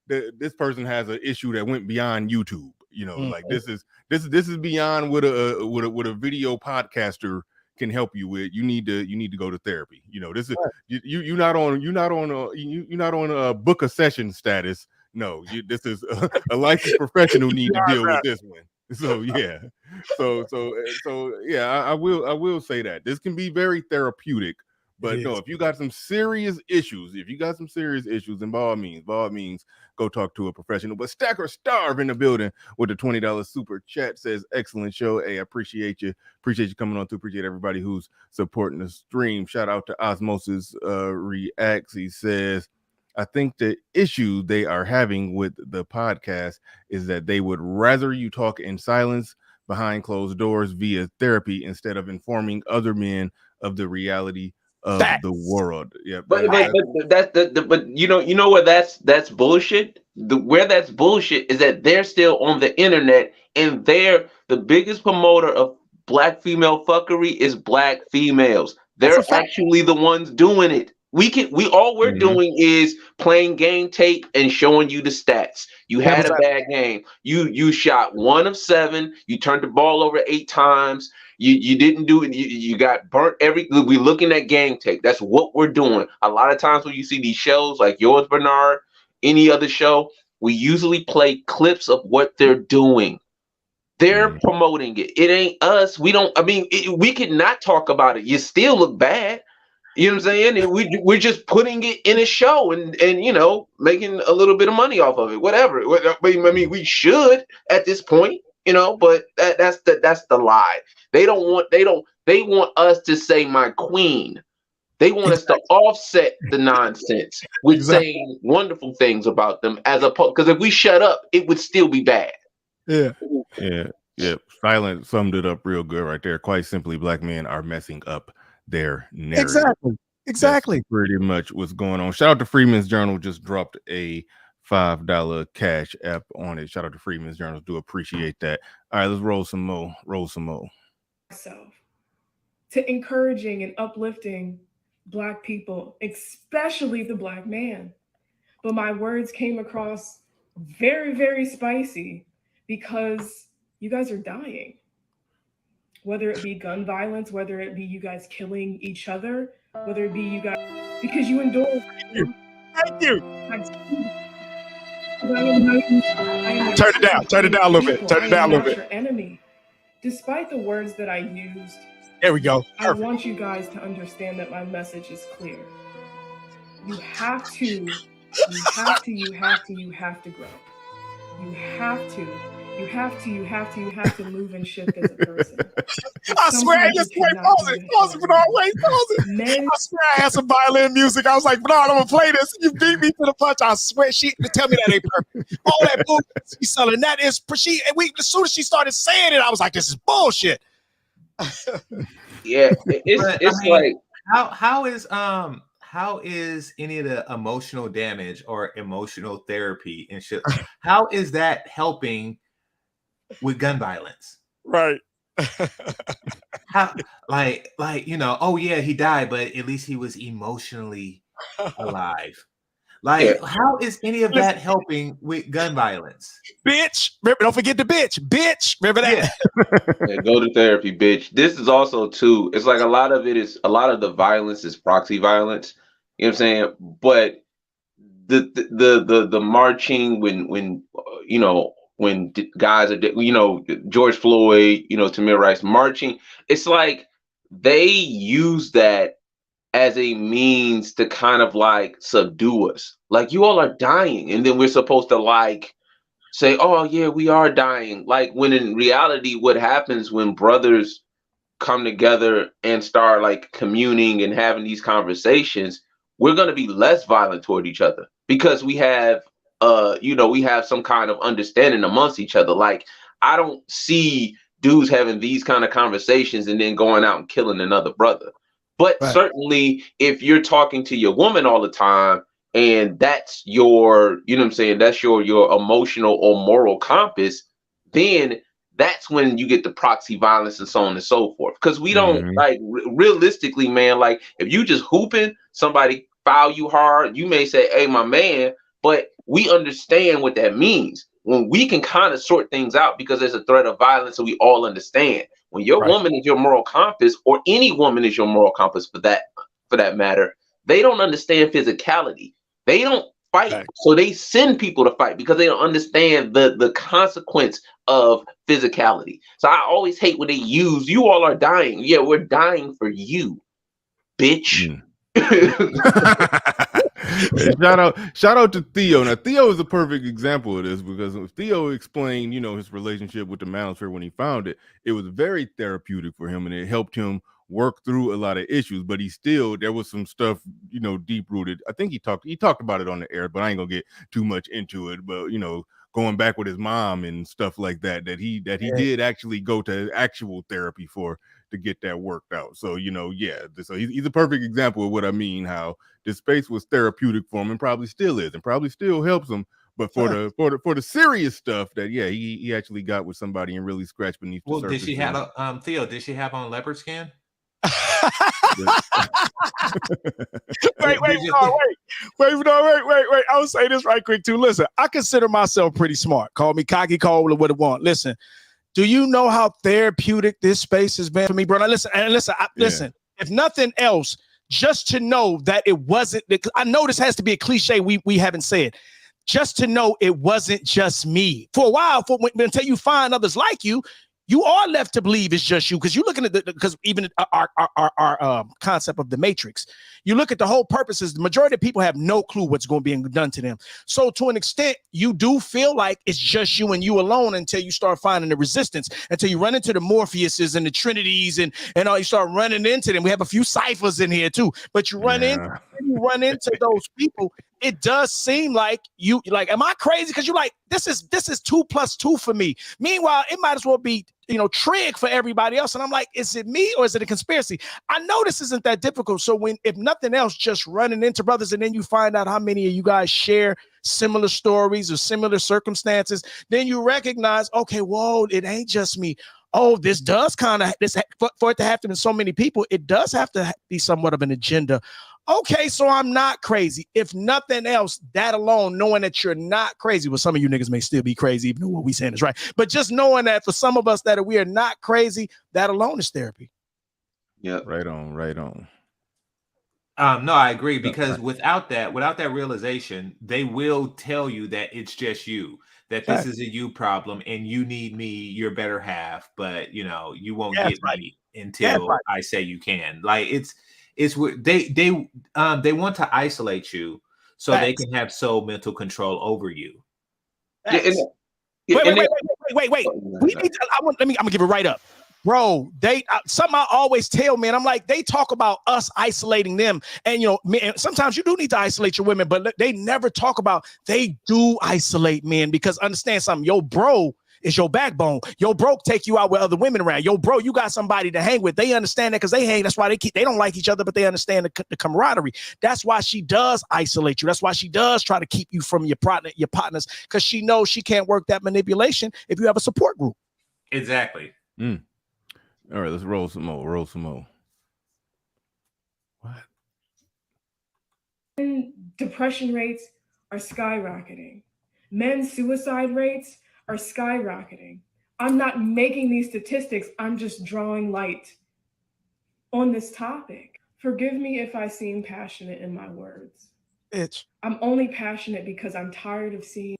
this person has an issue that went beyond YouTube. Like this is beyond what a video podcaster can help you with. You need to go to therapy. This is you're not on a book a session status. No, this is a licensed professional need to deal with this one. So yeah, I will say that this can be very therapeutic. But no, if you got some serious issues, then by all means, go talk to a professional. But Stacker Starve in the building with the $20 super chat says, excellent show. Hey, I appreciate you coming on through. Appreciate everybody who's supporting the stream. Shout out to Osmosis Reacts. He says, I think the issue they are having with the podcast is that they would rather you talk in silence behind closed doors via therapy instead of informing other men of the reality of the world. Yeah, but you know where that's bullshit. Where that's bullshit is that they're still on the internet, and they're the biggest promoter of Black female fuckery is Black females. They're actually the ones doing it. We're doing is playing game tape and showing you the stats. You had a bad game. You shot 1 of 7. You turned the ball over 8 times. You didn't do it. You got burnt we're looking at game tape. That's what we're doing. A lot of times when you see these shows like yours, Bernard, any other show, we usually play clips of what they're doing. They're promoting it. It ain't us. We could not talk about it. You still look bad. You know what I'm saying? And we're just putting it in a show and making a little bit of money off of it. Whatever. I mean, we should at this point. But that's the lie. They want us to say my queen. They want us to offset the nonsense with saying wonderful things about them, as opposed, because if we shut up, it would still be bad. Yeah. Silent summed it up real good right there. Quite simply, Black men are messing up their narrative. Exactly. That's pretty much what's going on. Shout out to Freeman's Journal, just dropped a $5 cash app on it. Shout out to Freeman's Journal. Do appreciate that. All right, let's roll some more. Myself to encouraging and uplifting Black people, especially the Black man. But my words came across very, very spicy because you guys are dying. Whether it be gun violence, whether it be you guys killing each other, whether it be you guys, because you endure. Thank you. I Turn it down. Turn it down a little bit. Turn it down a little bit. Your enemy. Despite the words that I used, there we go. Perfect. I want you guys to understand that my message is clear. You have to grow. You have to move and shift as a person. I swear, I just wait, pause it, Bernard, wait, pause it. I swear I had some violin music. I was like, Bernard, I'm gonna play this. You beat me to the punch. I swear, she tell me that ain't perfect. All that bullshit she's selling, that is as soon as she started saying it, I was like, this is bullshit. Yeah, it's like how is any of the emotional damage or emotional therapy and shit? How is that helping with gun violence? Right. How like oh yeah, he died, but at least he was emotionally alive. Like, how is any of that helping with gun violence? Bitch, don't forget the bitch. Bitch, remember that? Yeah, go to therapy, bitch. This is also too. It's like a lot of the violence is proxy violence. You know what I'm saying? But the marching when guys are George Floyd, Tamir Rice marching. It's like they use that as a means to kind of like subdue us. Like, you all are dying, and then we're supposed to like say, oh yeah, we are dying. Like, when in reality, what happens when brothers come together and start like communing and having these conversations, we're going to be less violent toward each other because we have we have some kind of understanding amongst each other. Like, I don't see dudes having these kind of conversations and then going out and killing another brother. But certainly if you're talking to your woman all the time and that's your, that's your emotional or moral compass, then that's when you get the proxy violence and so on and so forth. Because we don't realistically, man, like if you just hooping, somebody foul you hard, you may say, hey, my man, but we understand what that means. When we can kind of sort things out because there's a threat of violence and we all understand. When your woman is your moral compass, or any woman is your moral compass for that matter, they don't understand physicality. They don't fight. So they send people to fight because they don't understand the consequence of physicality. So I always hate when they use, you all are dying. Yeah, we're dying for you, bitch. Shout out to Theo. Now, Theo is a perfect example of this because Theo explained, his relationship with the Manosphere when he found it. It was very therapeutic for him, and it helped him work through a lot of issues. But there was some stuff, deep rooted. I think he talked about it on the air, but I ain't gonna get too much into it. But going back with his mom and stuff like that he did actually go to actual therapy to get that worked out. So so he's a perfect example of what I mean, how this space was therapeutic for him and probably still is and probably still helps him. But for the serious stuff that he actually got with somebody and really scratched beneath the surface. Did she have Theo, did she have on leopard skin? Wait. I will say this right quick too. Listen, I consider myself pretty smart. Call me cocky, call it what it want. Listen, do you know how therapeutic this space has been for me, bro? Now listen. If nothing else, just to know that it wasn't. I know this has to be a cliche we haven't said. Just to know it wasn't just me. For a while, until you find others like you. You are left to believe it's just you because you're looking at because even our concept of the matrix, you look at the whole purposes. The majority of people have no clue what's going to be done to them. So to an extent, you do feel like it's just you and you alone until you start finding the resistance, until you run into the Morpheuses and the Trinities and all. You start running into them. We have a few ciphers in here too, but you run into those people. It does seem like you like, am I crazy? Because you're like, this is 2 + 2 for me. Meanwhile, it might as well be, trig for everybody else. And I'm like, is it me or is it a conspiracy? I know this isn't that difficult. So if nothing else, just running into brothers and then you find out how many of you guys share similar stories or similar circumstances, then you recognize, okay, whoa, it ain't just me. Oh, this does kind of, for it to happen to so many people, it does have to be somewhat of an agenda. Okay, so I'm not crazy. If nothing else, that alone, knowing that you're not crazy, well, some of you niggas may still be crazy, even though what we saying is right. But just knowing that for some of us that we are not crazy, that alone is therapy. Yeah. Right on. No, I agree, because without that realization, they will tell you that it's just you, that this is a you problem and you need me, your better half, but you won't get me until I say you can. Like it's what they want to isolate you so they can have sole mental control over you. Wait. We need to, I'm gonna give it right up. Bro, something I always tell men, I'm like, they talk about us isolating them. And men, sometimes you do need to isolate your women, but they never talk about they do isolate men, because understand something, your bro is your backbone. Your bro take you out with other women around. Your bro, you got somebody to hang with. They understand that because they hang. That's why they don't like each other, but they understand the camaraderie. That's why she does isolate you. That's why she does try to keep you from your partners, because she knows she can't work that manipulation if you have a support group. Exactly. All right, let's roll some more. What? Depression rates are skyrocketing. Men's suicide rates are skyrocketing. I'm not making these statistics. I'm just drawing light on this topic. Forgive me if I seem passionate in my words. I'm only passionate because I'm tired of seeing.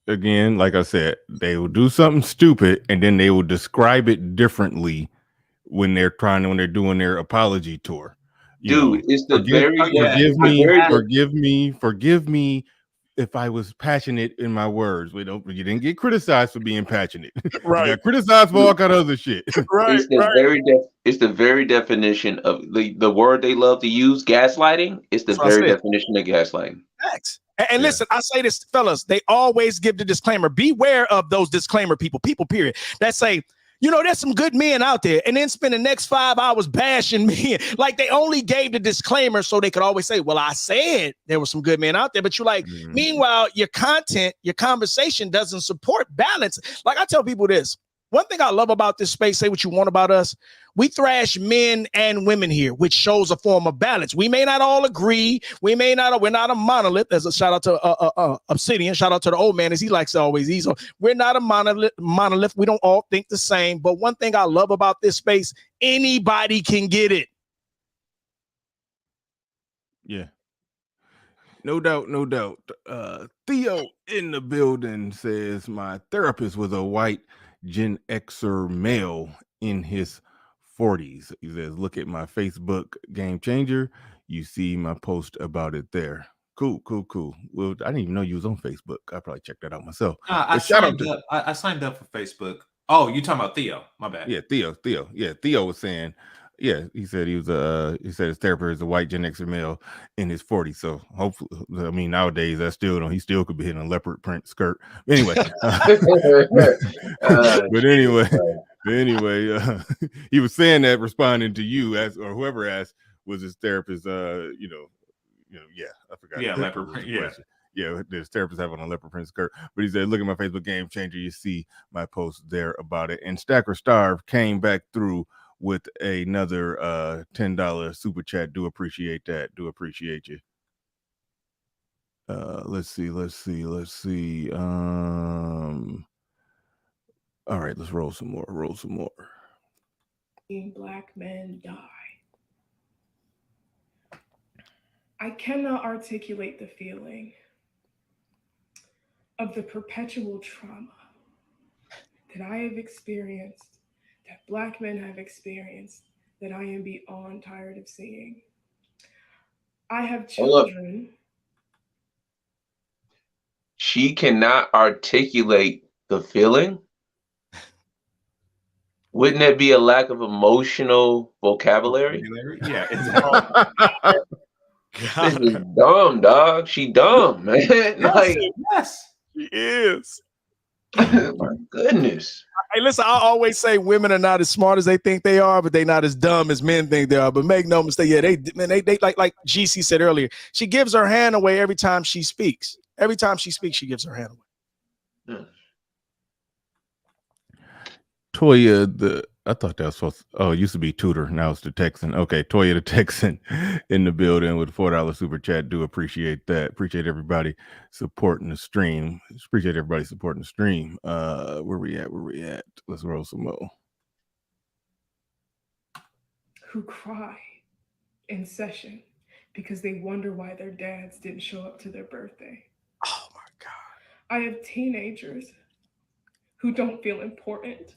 Again, like I said, they will do something stupid and then they will describe it differently when they're doing their apology tour. It's the forgive me if I was passionate in my words. You didn't get criticized for being passionate. Right. You got criticized for all kind of other shit. It's the very definition of the word they love to use, gaslighting. It's the very definition of gaslighting. Facts. And listen, I say this, fellas, they always give the disclaimer. Beware of those disclaimer people, period, that say, there's some good men out there, and then spend the next 5 hours bashing men. Like, they only gave the disclaimer so they could always say, well, I said there were some good men out there, but meanwhile, your content, your conversation doesn't support balance. Like, I tell people this. One thing I love about this space, say what you want about us, we thrash men and women here, which shows a form of balance. We may not all agree. We're not a monolith. There's a shout out to Obsidian. Shout out to the old man, as he likes to always ease. We're not a monolith. We don't all think the same. But one thing I love about this space, anybody can get it. Yeah. No doubt. Theo in the building says, my therapist was a white Gen Xer male in his 40s. He says, look at my Facebook Game Changer. You see my post about it there. Cool. Well, I didn't even know you was on Facebook. I probably checked that out myself. I signed up for Facebook. Oh, you talking about Theo? My bad. Yeah, Theo. Yeah, Theo was saying, yeah, he said he said his therapist is a white Gen Xer male in his 40s. So hopefully, I mean, nowadays he still could be hitting a leopard print skirt. Anyway, but anyway, he was saying that, responding to you or whoever asked, was his therapist, I forgot. Yeah, leopard print. Yeah. Yeah, this therapist have on a leopard print skirt. But he said, look at my Facebook Game Changer. You see my post there about it. And Stacker Starve came back through with another $10 super chat. Do appreciate that. Do appreciate you. Let's see. All right, let's roll some more. Seeing Black men die. I cannot articulate the feeling of the perpetual trauma that I have experienced, that Black men have experienced, that I am beyond tired of seeing. I have children. She cannot articulate the feeling? Wouldn't that be a lack of emotional vocabulary? Yeah, exactly. This is dumb, dog. She dumb, man. Yes, she is. My goodness. Hey, listen, I always say women are not as smart as they think they are, but they're not as dumb as men think they are. But make no mistake, yeah, they like GC said earlier, she gives her hand away every time she speaks. Every time she speaks, she gives her hand away. Toya, I thought that was supposed to, it used to be Tudor, now it's the Texan. Okay, Toya the Texan in the building with $4 super chat. Do appreciate that. Appreciate everybody supporting the stream. Appreciate everybody supporting the stream. Where we at? Let's roll some more. Who cry in session because they wonder why their dads didn't show up to their birthday. Oh my God. I have teenagers who don't feel important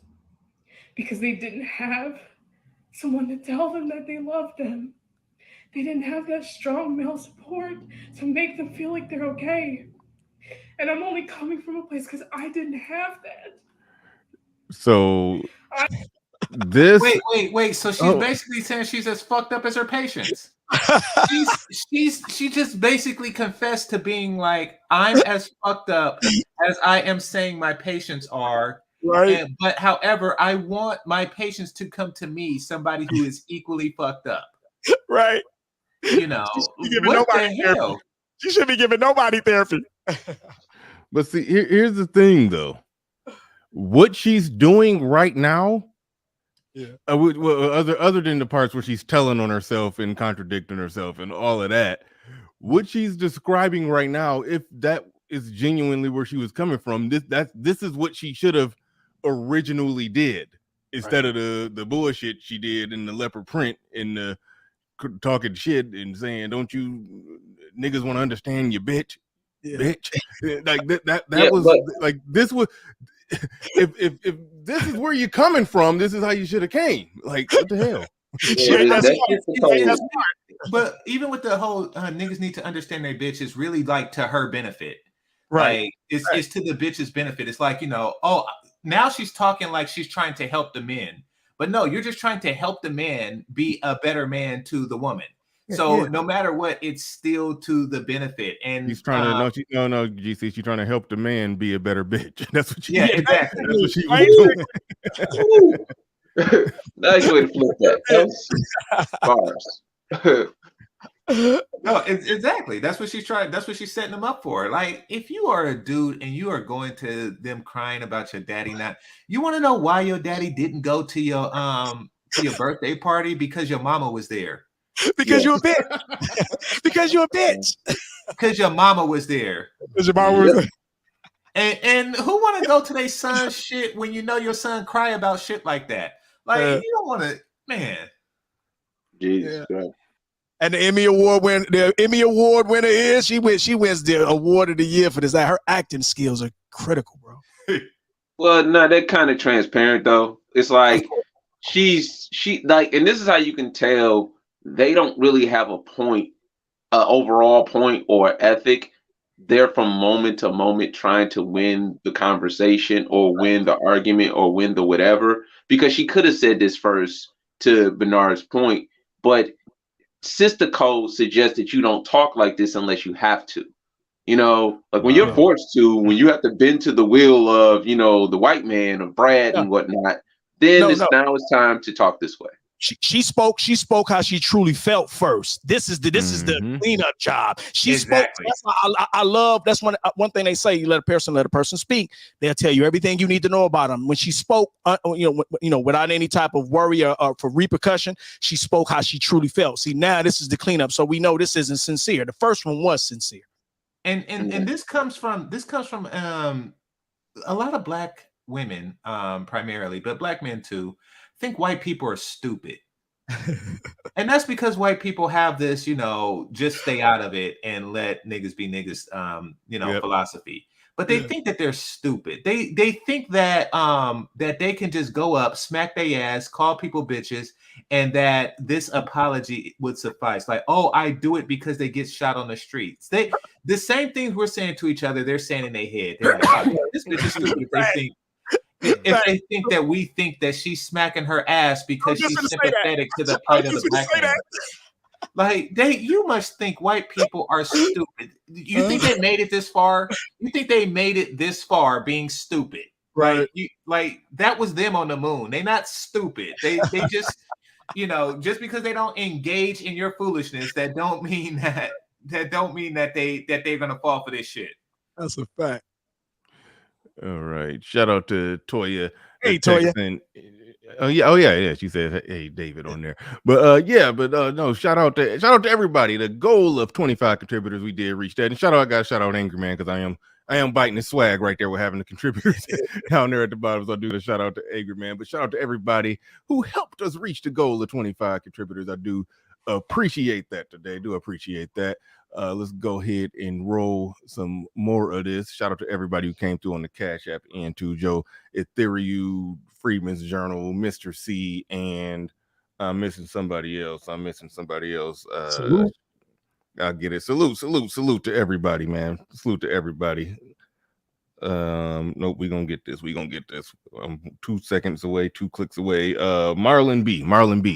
because they didn't have someone to tell them that they love them. They didn't have that strong male support to make them feel like they're okay. And I'm only coming from a place because I didn't have that. So this Wait. So she's basically saying she's as fucked up as her patients. She just basically confessed to being like, I'm as fucked up as I am saying my patients are. Right. But however, I want my patients to come to me, somebody who is equally fucked up. Right. You know, what the hell? She should be giving nobody therapy. But see, here's the thing, though. What she's doing right now, other than the parts where she's telling on herself and contradicting herself and all of that, what she's describing right now, if that is genuinely where she was coming from, this is what she should have originally did instead of the bullshit she did in the leopard print and the talking shit and saying, "Don't you niggas want to understand you, bitch?" Bitch, like that was like this was. If this is where you're coming from, this is how you should have came. Like, what the hell? But even with the whole niggas need to understand their bitch is really like to her benefit. Right. Like, it's to the bitch's benefit. It's like, you know, oh, now she's talking like she's trying to help the men. But no, you're just trying to help the man be a better man to the woman. So no matter what, it's still to the benefit. And he's trying to no, GC, she's trying to help the man be a better bitch. That's what she exactly. That's what she was doing. Nice way to flip that. Bars. No, exactly. That's what she's trying. That's what she's setting them up for. Like, if you are a dude and you are going to them crying about your daddy, you want to know why your daddy didn't go to your birthday party? Because your mama was there. Because you're a bitch. Because you're a bitch. Because your mama was there. Because your mama was there. And who want to go to their son's shit when you know your son cry about shit like that? Like, you don't want to, man. Jesus Christ. And the Emmy Award winner is she wins the award of the year for this. Her acting skills are critical, bro. Well, no, they're kind of transparent though. It's like she like, and this is how you can tell they don't really have a point, overall point or ethic. They're from moment to moment trying to win the conversation or win the argument or win the whatever. Because she could have said this first, to Bernard's point, but sister code suggests that you don't talk like this unless you have to. You know, like when you're forced to, when you have to bend to the will of, you know, the white man of Brad and whatnot, then now it's time to talk this way. She spoke how she truly felt first. This is the cleanup job. She spoke. That's why I love. That's one thing they say. You let a person speak. They'll tell you everything you need to know about them. When she spoke, without any type of worry or for repercussion, she spoke how she truly felt. See, now this is the cleanup, so we know this isn't sincere. The first one was sincere. And this comes from a lot of Black women, primarily, but Black men too, think white people are stupid. And that's because white people have this, just stay out of it and let niggas be niggas, philosophy. But they think that they're stupid. They think that that they can just go up, smack their ass, call people bitches, and that this apology would suffice. Like, oh, I do it because they get shot on the streets. The same things we're saying to each other, they're saying in their head. They're like, oh, this bitch is stupid. They think they think that we think that she's smacking her ass because she's sympathetic to the plight of the Black man. Like, you must think white people are stupid. You think they made it this far? You think they made it this far being stupid? Right. Like that was them on the moon. They're not stupid. They just, just because they don't engage in your foolishness, that don't mean that they're gonna fall for this shit. That's a fact. All right. Shout out to Toya. Hey, Toya. Oh yeah. She said, "Hey, David," on there. But no. Shout out to everybody. The goal of 25 contributors, we did reach that. And shout out Angry Man, because I am biting his swag right there with having the contributors down there at the bottom. So I do the shout out to Angry Man. But shout out to everybody who helped us reach the goal of 25 contributors. I do appreciate that today. Do appreciate that. Let's go ahead and roll some more of this. Shout out to everybody who came through on the Cash App and to Joe Ethereum, Freedman's Journal, Mr. C, and I'm missing somebody else. Salute. I'll get it. Salute to everybody, man. Salute to everybody. Nope, we're gonna get this. 2 seconds away, 2 clicks away. Marlon B,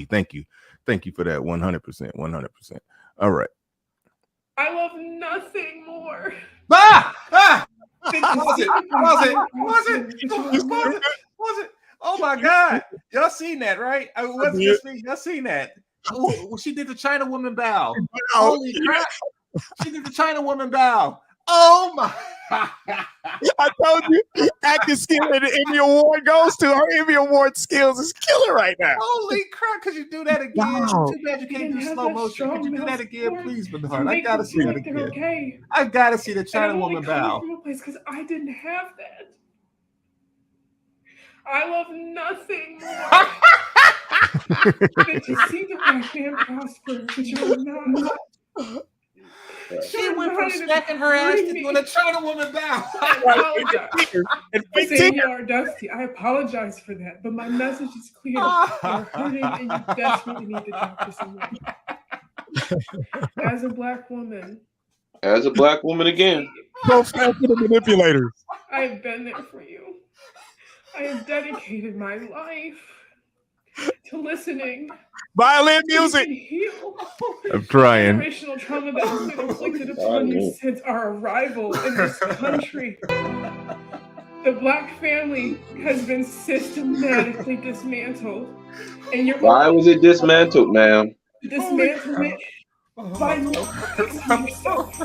thank you for that. 100%. All right. I love nothing more. Pause it. Oh my God. Y'all seen that, right? I wasn't just me. Y'all seen that. Oh, she did the China woman bow. Holy crap. She did the China woman bow. Oh my. I told you, acting skill in the Emmy Award goes to her. Emmy Award skills is killer right now. Holy crap. Could you do that again? Wow. Too bad you can't do slow motion. Could you do that again, please, Bernard? I Make gotta them see feel that like they're again. okay. I gotta see the And China I'm only woman coming bow. from a place because I didn't have that. I love nothing more than to see the black man prosper, but you're not. She went from smacking her ass to doing a China woman bow. I apologize. Saying you are dusty. I apologize for that, but my message is clear. You're hurting and you desperately need to talk to someone. As a black woman again. Go fast to the manipulators. I have been there for you. I have dedicated my life to listening. Violin music. Heal I'm trying. generational trauma that has been inflicted upon you since our arrival in this country. The black family has been systematically dismantled, and you're Why was it dismantled, ma'am? dismantlement by fixing yourself.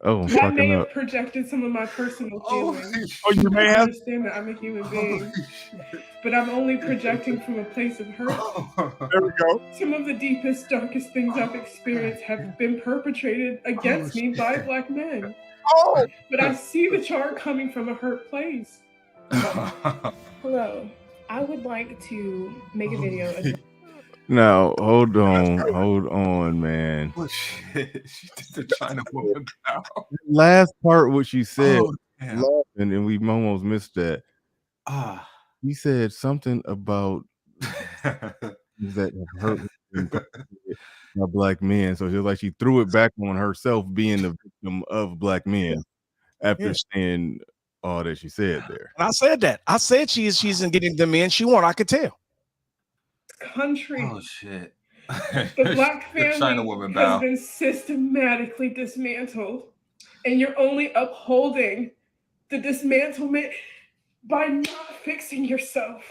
Oh, I'm I may fucking have up. projected some of my personal feelings. Oh, you may I have. understand that I'm a human being, but I'm only projecting from a place of hurt. There we go. Some of the deepest, darkest things I've experienced have been perpetrated against me by black men. Oh. But I see the charge coming from a hurt place. Hello. I would like to make a video. Now, hold on, man. Oh shit! She did the China woman bow. Last part, what she said, damn. and we almost missed that. He said something about that hurt by black men. So it's like she threw it back on herself being the victim of black men after saying all that she said there. And I said that. I said she's getting the men she want. I could tell. Country. Oh shit! The black family has been systematically dismantled, and you're only upholding the dismantlement by not fixing yourself.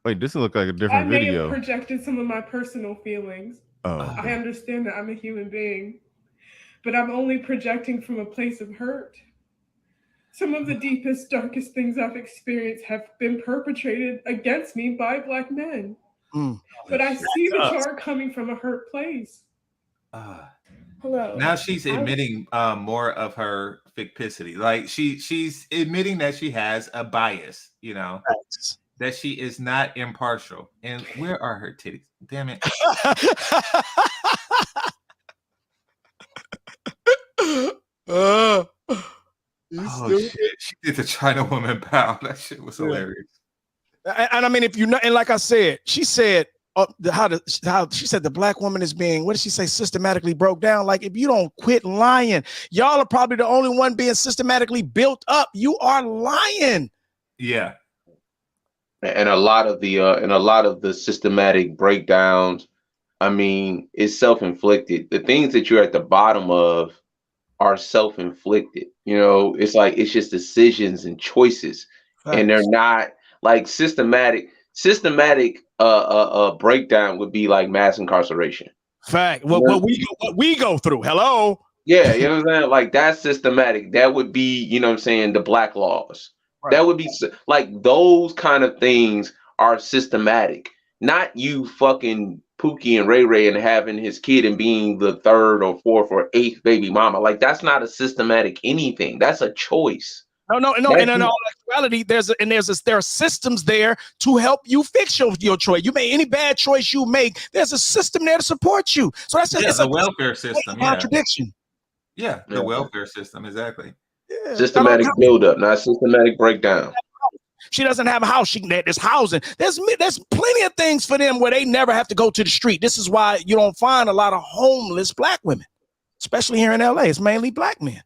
Wait, this looks like a different I may video. have projected some of my personal feelings. I understand that I'm a human being, but I'm only projecting from a place of hurt. Some of the deepest, darkest things I've experienced have been perpetrated against me by black men. But I see the charge coming from a hurt place. Hello. Now she's admitting more of her ficticity. Like she's admitting that she has a bias, you know, that she is not impartial. And where are her titties? Damn it. Oh shit! She did the China woman bow. That shit was hilarious. And I mean, if you know, and like I said, she said how she said the black woman is being, what did she say, systematically broke down. Like, if you don't quit lying, y'all are probably the only one being systematically built up. You are lying. Yeah. And a lot of the systematic breakdowns, I mean, it's self-inflicted. The things that you're at the bottom of are self-inflicted. You know, it's like it's just decisions and choices. Right. And they're not like systematic breakdown would be like mass incarceration. Fact. What we go through. Hello. Yeah, you know what I'm saying? Like that's systematic. That would be, you know what I'm saying, the black laws. Right. That would be like those kind of things are systematic. Not you fucking Pookie and Ray Ray and having his kid and being the third or fourth or eighth baby mama. Like that's not a systematic anything. That's a choice. No. And in all actuality, there are systems there to help you fix your choice. You make any bad choice you make, there's a system there to support you. So that's just the welfare system. Contradiction. Yeah, the welfare system, exactly. Yeah. Systematic buildup, not systematic breakdown. She doesn't have a house. There's housing. There's plenty of things for them where they never have to go to the street. This is why you don't find a lot of homeless black women, especially here in LA. It's mainly black men.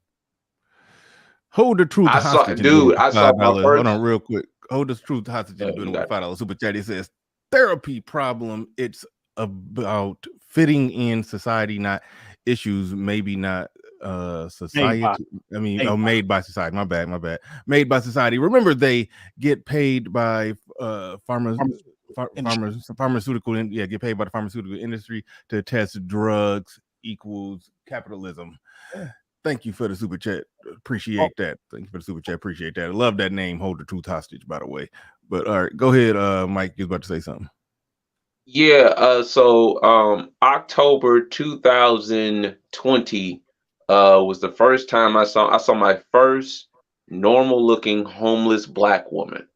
Hold the truth hostage. I saw my first. Hold on, real quick. Hold the truth hostage in the building with $5 super chat. It says therapy problem. It's about fitting in society, not issues. Maybe not society. Made by society. My bad. Made by society. Remember, they get paid by pharmaceutical. Get paid by the pharmaceutical industry to test drugs equals capitalism. Thank you for the super chat. Appreciate that. Thank you for the super chat. Appreciate that. I love that name. Hold the truth hostage, by the way. But all right, go ahead, Mike. You was about to say something. Yeah. So October 2020 was the first time I saw my first normal looking homeless black woman,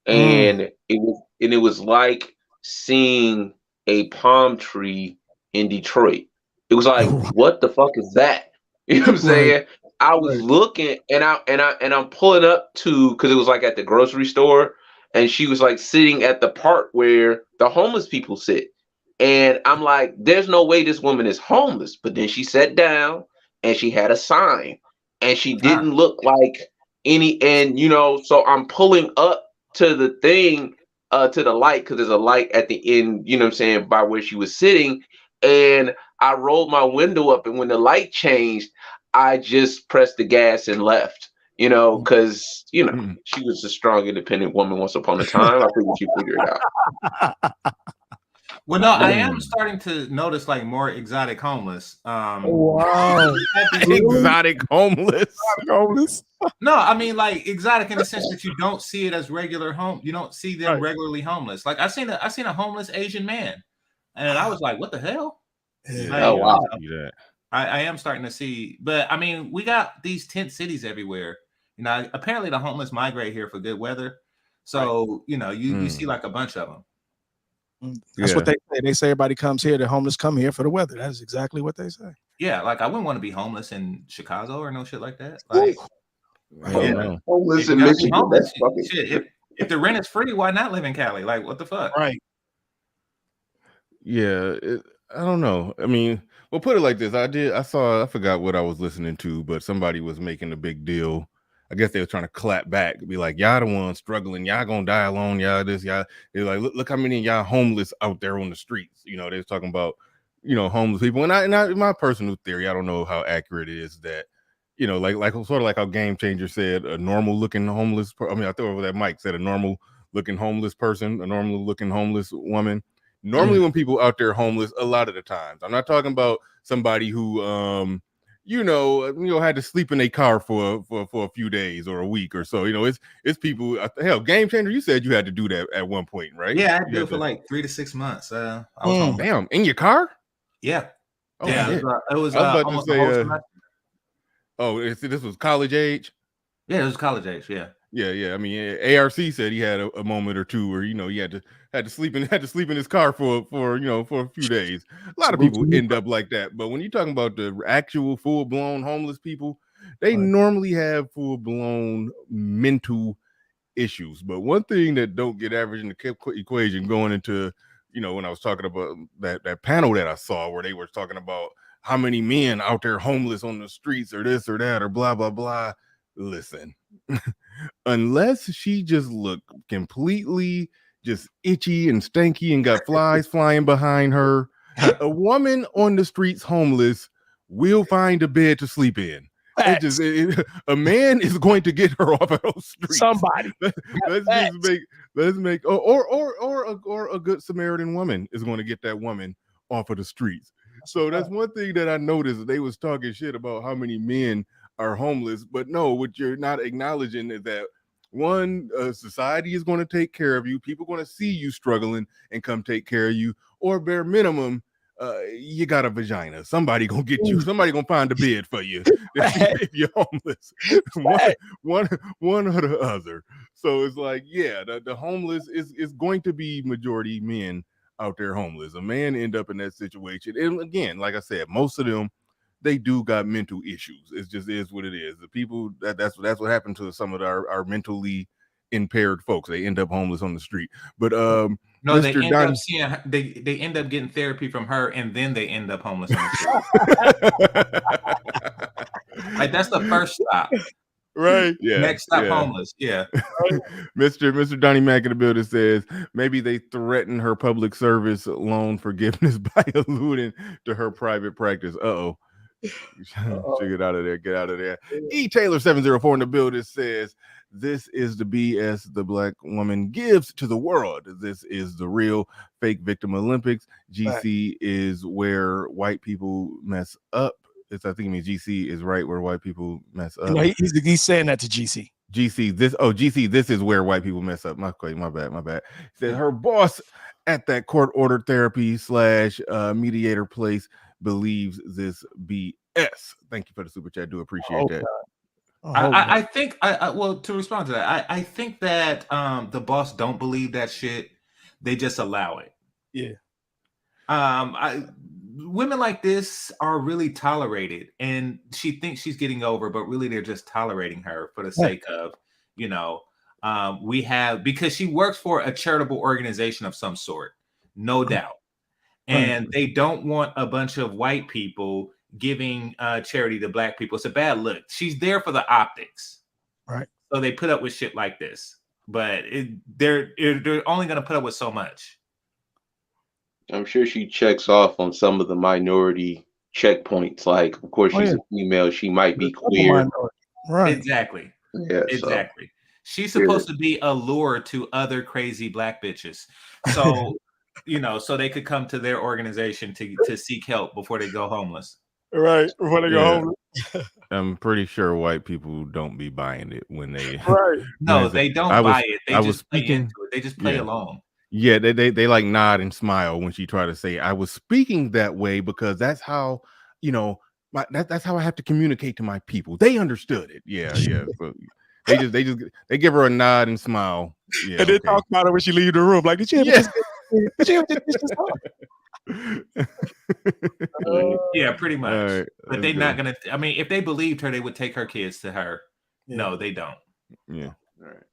and it was like seeing a palm tree in Detroit. It was like, what the fuck is that? You know what I'm saying? I was looking, and I'm pulling up to, because it was like at the grocery store, and she was like sitting at the part where the homeless people sit, and I'm like, there's no way this woman is homeless. But then she sat down, and she had a sign, and she didn't look like any. And so I'm pulling up to the thing, to the light, because there's a light at the end. You know what I'm saying, by where she was sitting, and I rolled my window up, and when the light changed, I just pressed the gas and left, because, she was a strong, independent woman once upon a time. I figured she figured it out. Well, no, I am starting to notice like more exotic homeless. Wow. Exotic homeless. No, I mean like exotic in the sense that you don't see it as regular home. You don't see them regularly homeless. Like I seen a homeless Asian man, and I was like, what the hell? Oh wow. I am starting to see, but I mean, we got these tent cities everywhere. Apparently the homeless migrate here for good weather. So, you see like a bunch of them. That's what they say. They say everybody comes here. The homeless come here for the weather. That's exactly what they say. Yeah, like I wouldn't want to be homeless in Chicago or no shit like that. Like, homeless in Michigan. Shit, if the rent is free, why not live in Cali? Like, what the fuck? Right. Yeah, I don't know. I mean, well, put it like this. I forgot what I was listening to, but somebody was making a big deal. I guess they were trying to clap back, be like, y'all the ones struggling, y'all gonna die alone, y'all this, y'all. They're like, look how many of y'all homeless out there on the streets. They was talking about, homeless people. And I my personal theory, I don't know how accurate it is that, like sort of like how Game Changer said, a normal looking homeless. I thought over that Mike said a normal looking homeless person, a normal looking homeless woman. Normally when people out there homeless, a lot of the times, I'm not talking about somebody who, had to sleep in a car for a few days or a week or so. It's people. Hell, Game Changer, you said you had to do that at one point, right? Yeah, I had to do it for like 3 to 6 months. I was home. Damn, in your car? Yeah. Oh, yeah. It was about almost to say, the whole semester. This was college age? Yeah, it was college age. Yeah. Yeah. I mean, ARC said he had a moment or two where he had to sleep in his car for a few days. A lot of people end up like that, but when you're talking about the actual full blown homeless people, they normally have full blown mental issues. But one thing that don't get average in the equation going into when I was talking about that panel that I saw where they were talking about how many men out there homeless on the streets or this or that or blah blah blah. Listen. Unless she just looked completely just itchy and stanky and got flies flying behind her, a woman on the streets homeless will find a bed to sleep in. A man is going to get her off of those streets. Somebody. Let's make or a good Samaritan woman is going to get that woman off of the streets. So that's one thing that I noticed. They was talking shit about how many men are homeless, but no, what you're not acknowledging is that one, society is going to take care of you. People are going to see you struggling and come take care of you, or bare minimum, you got a vagina. Somebody gonna get you. Somebody gonna find a bed for you if you're homeless. one or the other. So it's like, yeah, the homeless is going to be majority men out there homeless. A man end up in that situation, and again, like I said, most of them, they do got mental issues. It just is what it is. The people that's what happened to some of our mentally impaired folks. They end up homeless on the street. But no, Mr. they end Don, up seeing they end up getting therapy from her, and then they end up homeless on the street. Like that's the first stop. Right? Yeah. Next stop, homeless. Yeah. Mr. Donnie Mack in the building says maybe they threaten her public service loan forgiveness by alluding to her private practice. Uh-oh. Get out of there. Get out of there. E. Taylor 704 in the building says, this is the BS the black woman gives to the world. This is the real fake victim Olympics. GC is where white people mess up. I think it means GC is right where white people mess up. No, he's saying that to GC. GC, this is where white people mess up. My bad. He said her boss at that court-ordered therapy / mediator place believes this BS. Thank you for the super chat. Do appreciate that. I think well, to respond to that, I think that the boss don't believe that shit. They just allow it. Yeah. Women like this are really tolerated, and she thinks she's getting over, but really they're just tolerating her for the sake of, we have, because she works for a charitable organization of some sort, no doubt. And they don't want a bunch of white people giving charity to black people. It's a bad look. She's there for the optics. Right. So they put up with shit like this, but they're only going to put up with so much. I'm sure she checks off on some of the minority checkpoints. Like, of course, she's a female. She might be queer. Right. Exactly. Yeah. Exactly. She's supposed to be a lure to other crazy black bitches. So, so they could come to their organization to seek help before they go homeless. Right. Before they go homeless. I'm pretty sure white people don't be buying it when they. Right. No, they don't buy it. They just play into it. They just play along. Yeah, they like nod and smile when she try to say, I was speaking that way because that's how, that's how I have to communicate to my people. They understood it. Yeah. But they give her a nod and smile. Yeah, and then talk about it when she leave the room. Like, did you ever yeah, pretty much. Right, but they're not gonna. I mean, if they believed her, they would take her kids to her. Yeah. No, they don't. Yeah. All right.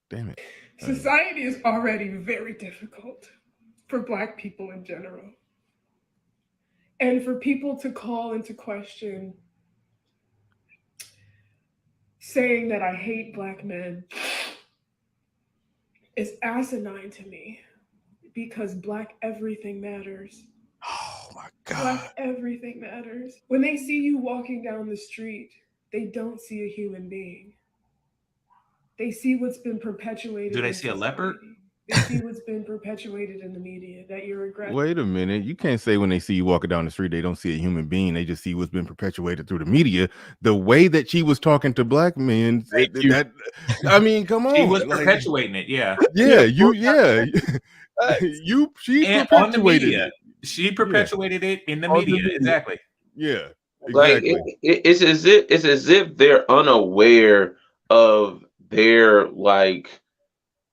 Damn it. Society is already very difficult for Black people in general. And for people to call into question saying that I hate Black men is asinine to me, because Black everything matters. Oh my God. Black everything matters. When they see you walking down the street, they don't see a human being. They see what's been perpetuated. Do they see a leopard? They see what's been perpetuated in the media, that you're aggressive. Wait a minute. You can't say when they see you walking down the street, they don't see a human being. They just see what's been perpetuated through the media. The way that she was talking to Black men, I mean, come on. She was perpetuating it. Yeah. Yeah. She perpetuated it. She perpetuated it in the media. Exactly. Yeah. Exactly. Like it's as if they're unaware of their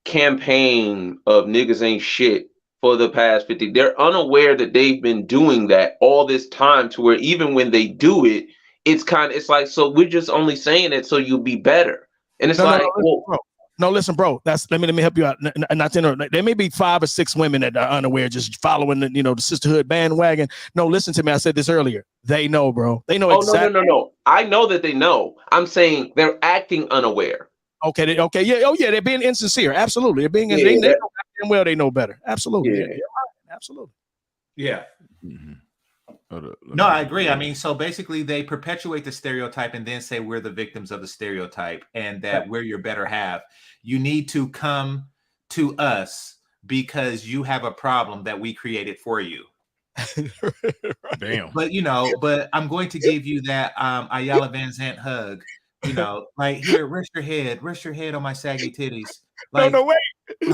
campaign of niggas ain't shit for the past 50. They're unaware that they've been doing that all this time, to where even when they do it, it's like, so we're just only saying it so you'll be better. And it's listen, bro. Let me help you out. Not to interrupt. There may be 5 or 6 women that are unaware, just following the sisterhood bandwagon. No, listen to me. I said this earlier. They know, bro. They know exactly. No. I know that they know. I'm saying they're acting unaware. Okay. Yeah. Oh, yeah. They're being insincere. Absolutely. They're being. They know they know better. Absolutely. Yeah. Absolutely. Yeah. Mm-hmm. No, I agree. I mean, so basically they perpetuate the stereotype and then say we're the victims of the stereotype and that we're your better half. You need to come to us because you have a problem that we created for you. Damn. But I'm going to give you that Ayala Van Zant hug. Like, here, rest your head on my saggy titties. Like, no, wait.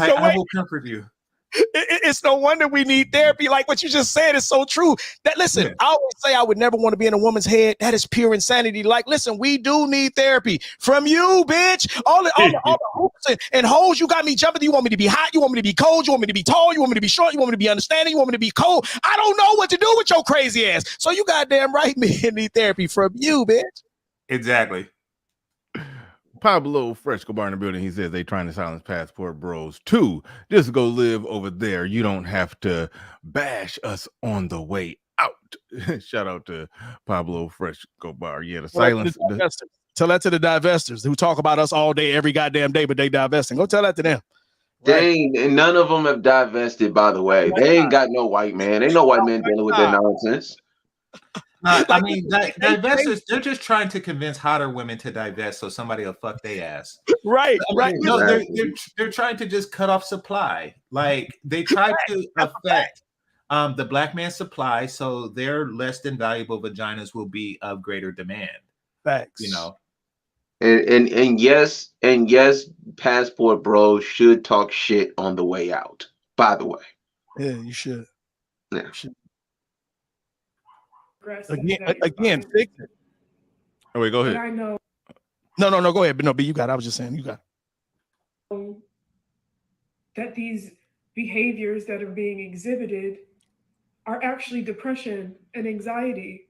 I will comfort you. It's no wonder we need therapy. Like what you just said is so true. That listen, I always say I would never want to be in a woman's head. That is pure insanity. Like, listen, we do need therapy from you, bitch. All the hoops and hoes you got me jumping. You want me to be hot? You want me to be cold? You want me to be tall? You want me to be short? You want me to be understanding? You want me to be cold? I don't know what to do with your crazy ass. So you goddamn right, me need therapy from you, bitch. Exactly. Pablo Fresco Bar in the building. He says they trying to silence passport bros too. Just go live over there. You don't have to bash us on the way out. Shout out to Pablo Fresco Bar. Yeah, the silence. Tell that to the divestors who talk about us all day, every goddamn day, but they divesting. Go tell that to them. Dang, and none of them have divested, by the way. They ain't got no white man. Ain't no white man dealing with their nonsense. I mean, divestors, they're just trying to convince hotter women to divest so somebody will fuck their ass. Right, right. No, they're trying to just cut off supply. Like they try to affect the black man's supply so their less than valuable vaginas will be of greater demand. Facts. You know. And yes, passport bros should talk shit on the way out, by the way. Yeah, you should. Yeah. You should. Again, fix it. Oh, wait, go ahead. But I know. No, go ahead. But no, B, you got it. I was just saying, you got it. That these behaviors that are being exhibited are actually depression and anxiety.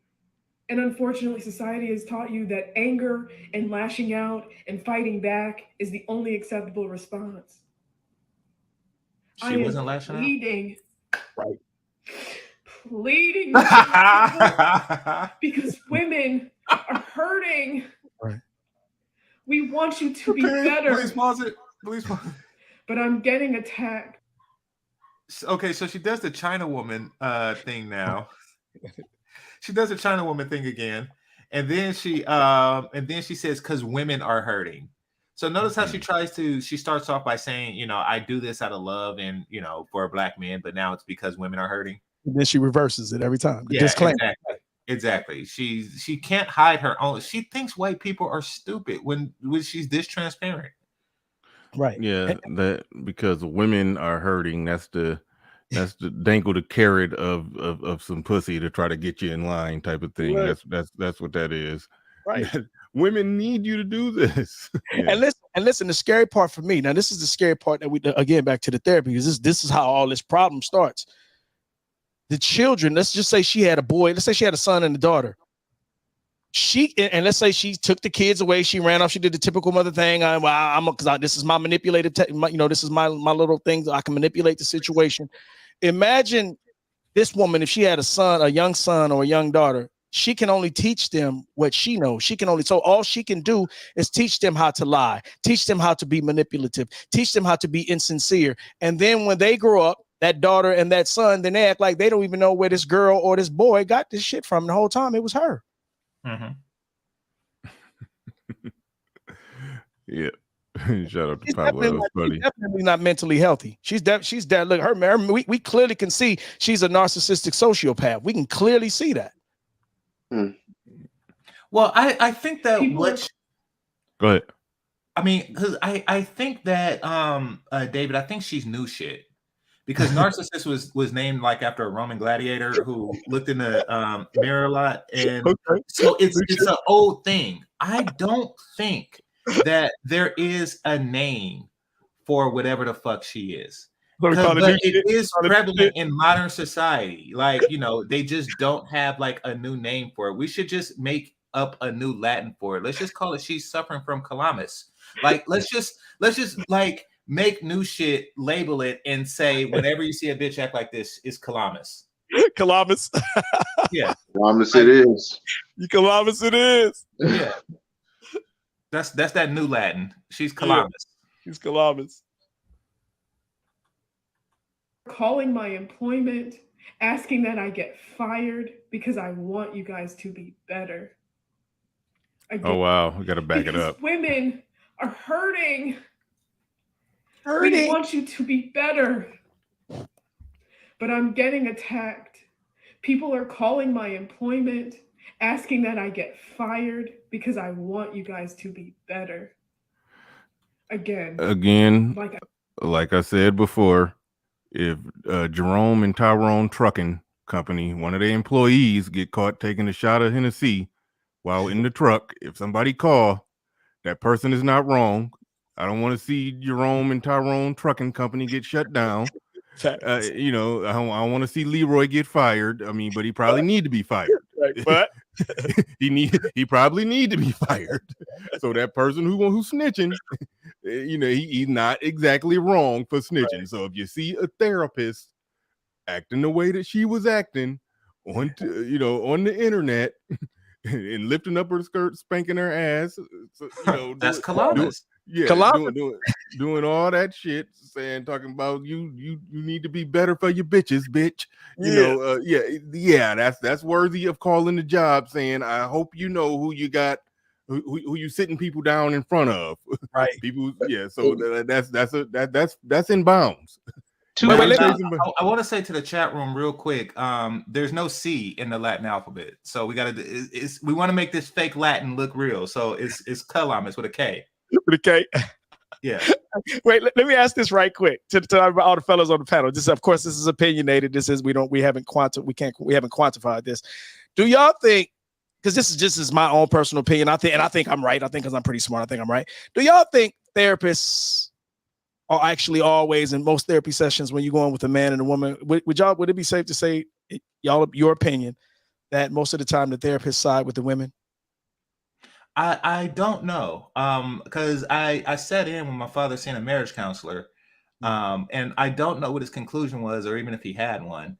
And unfortunately, society has taught you that anger and lashing out and fighting back is the only acceptable response. She wasn't lashing out. Right. Pleading because women are hurting. Right. We want you to be better. Please pause it. Please pause it. But I'm getting attacked. Okay, so she does the China woman thing now. She does the China woman thing again, and then she says because women are hurting. So notice how she starts off by saying, you know, I do this out of love and, you know, for a black man, but now it's because women are hurting. And then she reverses it every time. Yeah, exactly. She can't hide her own. She thinks white people are stupid when she's this transparent. Right. Yeah, that because women are hurting. That's the dangle the carrot of some pussy to try to get you in line type of thing. Right. That's what that is. Right. Women need you to do this. Yeah. And listen, the scary part for me, now this is the scary part that we, again, back to the therapy, because this is how all this problem starts. The children, let's just say she had a boy, let's say she had a son and a daughter. And let's say she took the kids away, she ran off, she did the typical mother thing. This is my manipulative, this is my little thing, I can manipulate the situation. Imagine this woman, if she had a young son or a young daughter, she can only teach them what she knows. So all she can do is teach them how to lie, teach them how to be manipulative, teach them how to be insincere. And then when they grow up, that daughter and that son, then they act like they don't even know where this girl or this boy got this shit from. The whole time it was her. Mm-hmm. Yeah. Shout out to Pablo. She's definitely not mentally healthy. Look, her we clearly can see she's a narcissistic sociopath. We can clearly see that. Well, I think that Go ahead. I mean, because I think that David, I think she's new shit. Because narcissist was named like after a Roman gladiator who looked in the mirror a lot, and so it's an old thing. I don't think that there is a name for whatever the fuck she is. But it is prevalent in modern society. Like, you know, they just don't have like a new name for it. We should just make up a new Latin for it. Let's just call it she's suffering from calamus. Like, let's just like make new shit, label it, and say whenever you see a bitch act like this, it's calamus. Calamus. Yeah. Calamus it is. Calamus it is. Yeah. That's that new Latin. She's calamus. Yeah. She's calamus. Calling my employment, asking that I get fired because I want you guys to be better. Oh wow, we gotta back it up. Women are hurting. We want you to be better. But I'm getting attacked. People are calling my employment, asking that I get fired because I want you guys to be better. Again, like I said before, if Jerome and Tyrone Trucking Company, one of their employees, get caught taking a shot of Hennessy while in the truck, if somebody call, that person is not wrong. I don't want to see Jerome and Tyrone Trucking Company get shut down. You know, I don't want to see Leroy get fired. I mean, but he probably need to be fired. But he probably need to be fired. So that person who's snitching, you know, he's not exactly wrong for snitching. Right. So if you see a therapist acting the way that she was acting on, you know, on the internet and lifting up her skirt, spanking her ass, so, you know, that's calamitous. Doing all that shit, talking about you need to be better for your bitches, bitch. You know, that's worthy of calling the job. Saying, I hope you know who you got, who you sitting people down in front of, right? People, yeah. So that's in bounds. I want to say to the chat room real quick. There's no C in the Latin alphabet, so we got to. We want to make this fake Latin look real. So it's calamitous with a K. With a K. Yeah. Wait, let me ask this right quick to all the fellows on the panel. This, of course, this is opinionated. This is we haven't quantified this. Do y'all think? Because this is just my own personal opinion. I think I'm right. I think because I'm pretty smart. I think I'm right. Do y'all think therapists are actually always in most therapy sessions when you go on with a man and a woman? Would it be safe to say, y'all, your opinion, that most of the time the therapists side with the women? I don't know, because I sat in when my father seen a marriage counselor, and I don't know what his conclusion was, or even if he had one.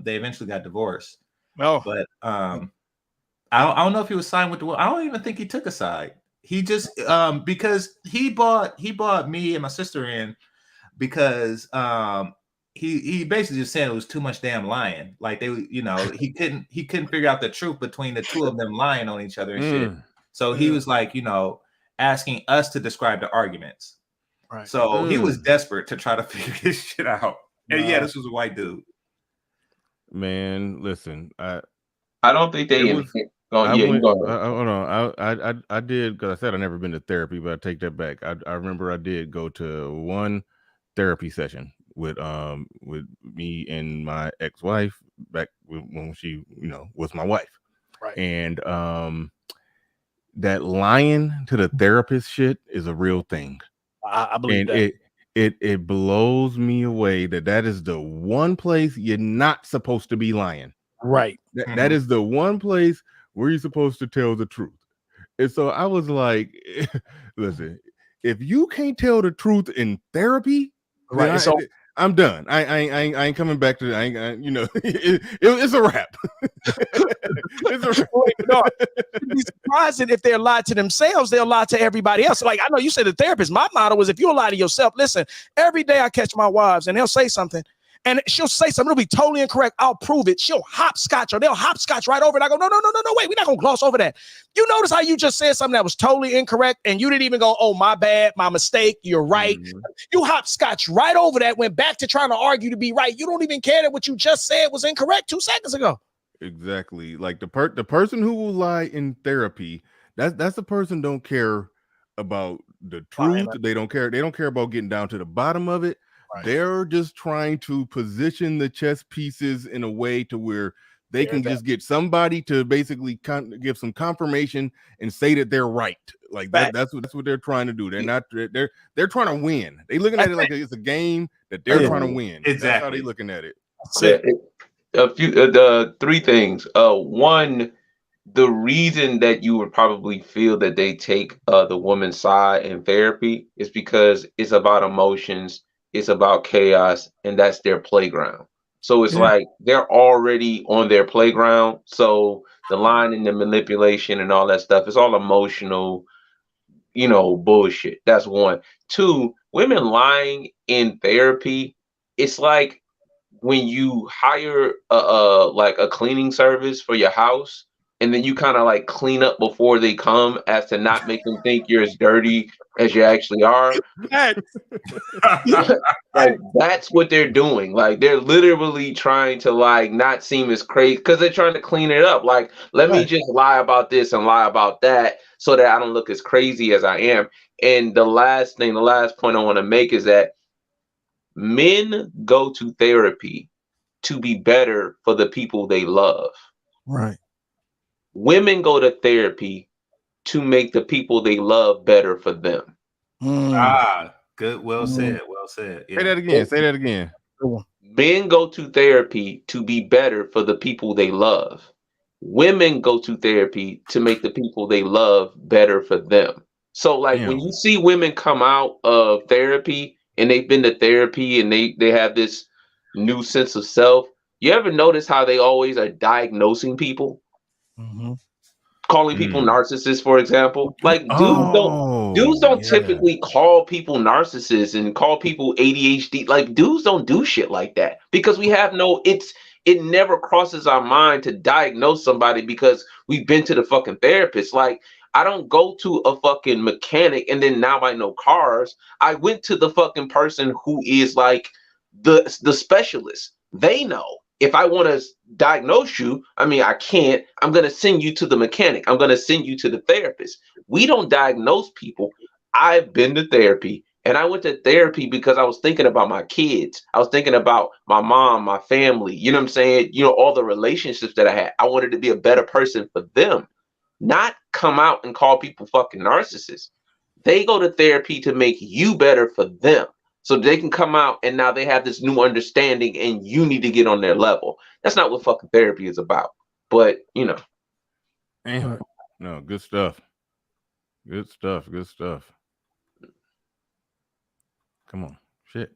They eventually got divorced. Oh, but I don't know if he was siding with the. I don't even think he took a side. He just because he bought me and my sister in because he basically just said it was too much damn lying. Like they, you know, he couldn't figure out the truth between the two of them lying on each other and shit. So he was like, you know, asking us to describe the arguments. Right. So he was desperate to try to figure this shit out. And yeah, this was a white dude. Man, listen, I don't think they. I did, because I said I've never been to therapy, but I take that back. I remember I did go to one therapy session with me and my ex-wife back when she, you know, was my wife. Right. And that lying to the therapist shit is a real thing. I believe and that. It blows me away that is the one place you're not supposed to be lying. Right. That is the one place where you're supposed to tell the truth. And so I was like, listen, if you can't tell the truth in therapy, right, I'm done. I ain't coming back to that. You know, it's a wrap. It's a wrap. No, it'd be surprising if they're lied to themselves, they'll lie to everybody else. Like, I know you said the therapist. My motto was, if you lie to yourself, listen, every day I catch my wives and they'll say something. And she'll say something, it'll be totally incorrect. I'll prove it. She'll hopscotch, or they'll hopscotch right over it. I go, no, wait, we're not gonna gloss over that. You notice how you just said something that was totally incorrect, and you didn't even go, oh, my bad, my mistake, you're right. You hopscotch right over that, went back to trying to argue to be right. You don't even care that what you just said was incorrect 2 seconds ago. Exactly. Like the person who will lie in therapy, that's the person don't care about the truth. They don't care about getting down to the bottom of it. Right. They're just trying to position the chess pieces in a way to where they can just get somebody to basically give some confirmation and say that they're right. Like that's what they're trying to do. They're not. They're trying to win. They looking at it like it's a game that they're trying to win. Exactly. That's how they looking at it. The 3 things. One, the reason that you would probably feel that they take the woman's side in therapy is because it's about emotions. It's about chaos, and that's their playground. So it's like they're already on their playground. So the lying and the manipulation and all that stuff is all emotional, you know, bullshit. That's 1. 2, women lying in therapy, it's like when you hire a cleaning service for your house, and then you kind of like clean up before they come, as to not make them think you're as dirty as you actually are. Like, that's what they're doing. Like, they're literally trying to like not seem as crazy because they're trying to clean it up. Like, let me just lie about this and lie about that so that I don't look as crazy as I am. And the last point I want to make is that Men go to therapy to be better for the people they love. Right. Women go to therapy to make the people they love better for them. Good. Well said. Well said. Yeah. Say that again. Say that again. Men go to therapy to be better for the people they love. Women go to therapy to make the people they love better for them. So, like, when you see women come out of therapy and they've been to therapy and they have this new sense of self, you ever notice how they always are diagnosing people? Calling people narcissists, for example. Like, dudes don't typically call people narcissists and call people ADHD. Like, dudes don't do shit like that because we have it never crosses our mind to diagnose somebody because we've been to the fucking therapist. Like, I don't go to a fucking mechanic and then now I know cars. I went to the fucking person who is like the specialist. They know. If I want to diagnose you, I mean, I can't. I'm going to send you to the mechanic. I'm going to send you to the therapist. We don't diagnose people. I've been to therapy, and I went to therapy because I was thinking about my kids. I was thinking about my mom, my family. You know what I'm saying? You know, all the relationships that I had. I wanted to be a better person for them, not come out and call people fucking narcissists. They go to therapy to make you better for them. So they can come out and now they have this new understanding and you need to get on their level. That's not what fucking therapy is about. But, you know. Damn. No, good stuff. Good stuff. Good stuff. Come on. Shit.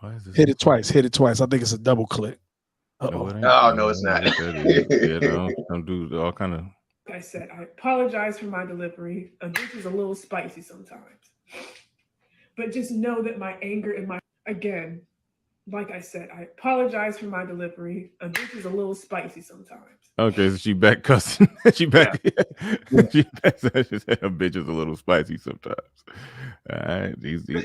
Why is this? Hit it twice. Hit it twice. I think it's a double click. No, it's not. Don't do all kind of. I said, I apologize for my delivery. This is a little spicy sometimes. But just know that my anger and again, like I said, I apologize for my delivery. This is a little spicy sometimes. Okay, so she back cussing. She back. Yeah. She back saying she said her bitch is a little spicy sometimes. All right, these are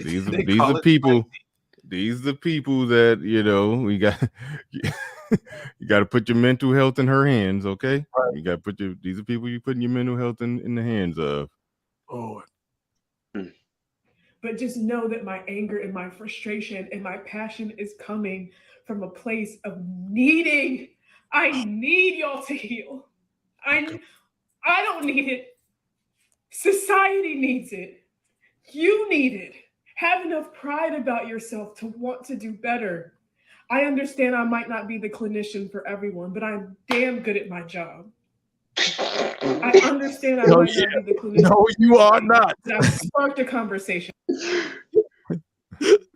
people. Spicy. These are people that, you know, we got. You got to put your mental health in her hands, okay? Right. You got to put these are people you putting your mental health in the hands of. Oh. But just know that my anger and my frustration and my passion is coming from a place of needing. I need y'all to heal. I don't need it. Society needs it. You need it. Have enough pride about yourself to want to do better. I understand I might not be the clinician for everyone, but I'm damn good at my job. I understand I might not be the clinician. No, you are not. I've sparked a conversation.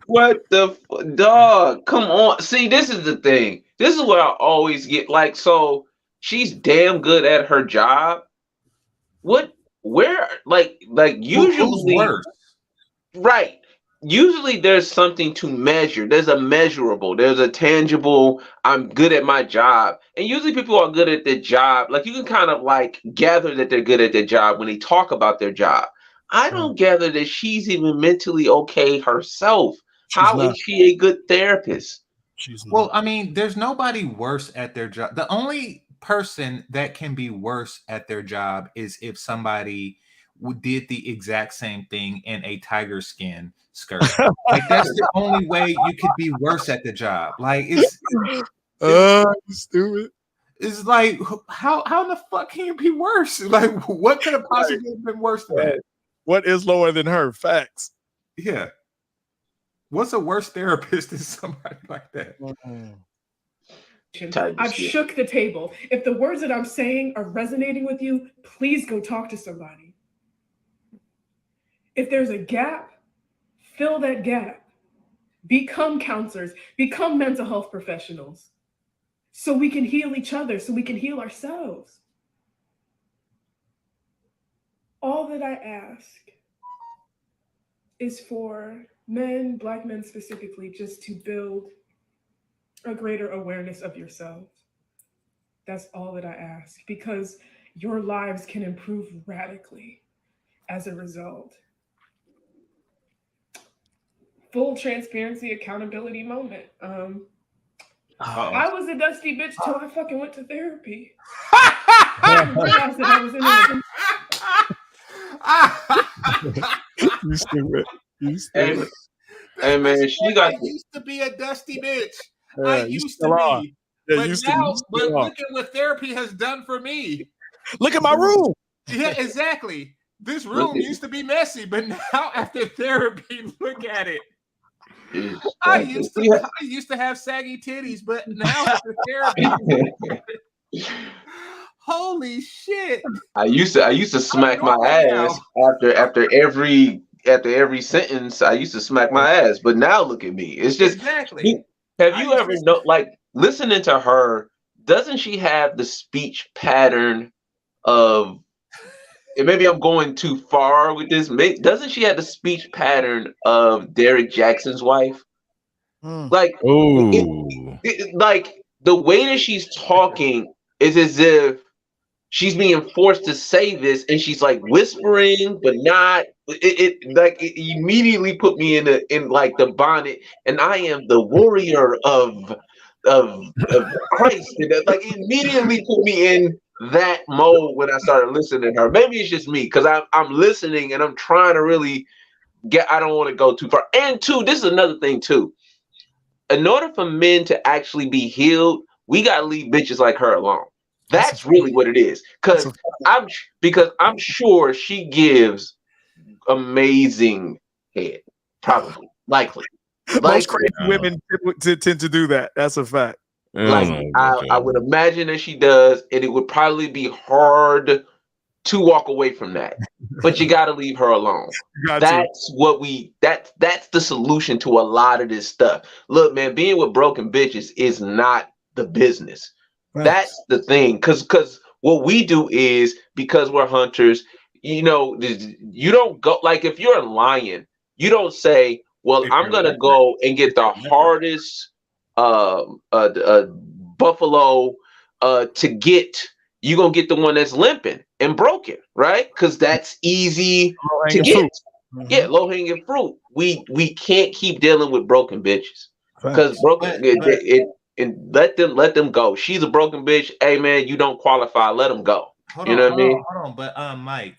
What the dog? Come on. See, this is the thing. This is what I always get. Like, so she's damn good at her job. Usually, who's worse? Right. Usually there's something to measure. There's a measurable, there's a tangible, I'm good at my job. And usually people are good at their job. Like, you can kind of like gather that they're good at their job when they talk about their job. I don't gather that she's even mentally okay herself. How is she a good therapist? Well, I mean, there's nobody worse at their job. The only person that can be worse at their job is if somebody did the exact same thing in a tiger skin skirt. Like, that's the only way you could be worse at the job. Like, it's stupid. It's like, how in the fuck can you be worse? Like, what could have possibly been worse than that? What is lower than her? Facts. Yeah. What's a worse therapist than somebody like that? I've shook the table. If the words that I'm saying are resonating with you, please go talk to somebody. If there's a gap, fill that gap. Become counselors, become mental health professionals, so we can heal each other, so we can heal ourselves. All that I ask is for men, Black men specifically, just to build a greater awareness of yourselves. That's all that I ask, because your lives can improve radically as a result. Full transparency, accountability moment. I was a dusty bitch till I fucking went to therapy. I realized that I was in You stupid. You stupid. Hey man, she got. I used to be a dusty bitch. Yeah, I you used still to are. be. Yeah, But used to now, be. but look at what therapy has done for me. Look at my room. Yeah, exactly. This Look room at- used to be messy, but now after therapy, look at it. it's I like- used to have saggy titties, but now after therapy, holy shit! I used to smack my normal ass after every sentence. I used to smack my ass, but now look at me. It's just. Exactly. Have I you used ever to- know like listening to her? Doesn't she have the speech pattern of? And maybe I'm going too far with this. Doesn't she have the speech pattern of Derek Jackson's wife? Like, Oh, like the way that she's talking is as if she's being forced to say this, and she's like whispering, but not. It immediately put me in like the bonnet, and I am the warrior of Christ. And like it immediately put me in that mode when I started listening to her. Maybe it's just me because I'm listening and I'm trying to really get. I don't want to go too far. And two, this is another thing too. In order for men to actually be healed, we gotta leave bitches like her alone. That's really what it is. Because I'm sure she gives amazing head. Probably. Likely. Most crazy women tend to do that. That's a fact. Like I would imagine that she does, and it would probably be hard to walk away from that. But you got to leave her alone. That's the solution to a lot of this stuff. Look, man, being with broken bitches is not the business. Right. That's the thing. Cause what we do is, because we're hunters, you don't go, like if you're a lion, you don't say, well, I'm gonna go and get the hardest buffalo to get. You're gonna get the one that's limping and broken, right? Because that's easy to get. Yeah, low hanging fruit. We can't keep dealing with broken bitches because and let them go. She's a broken bitch. Hey man, you don't qualify. Let them go. Hold on. But Mike,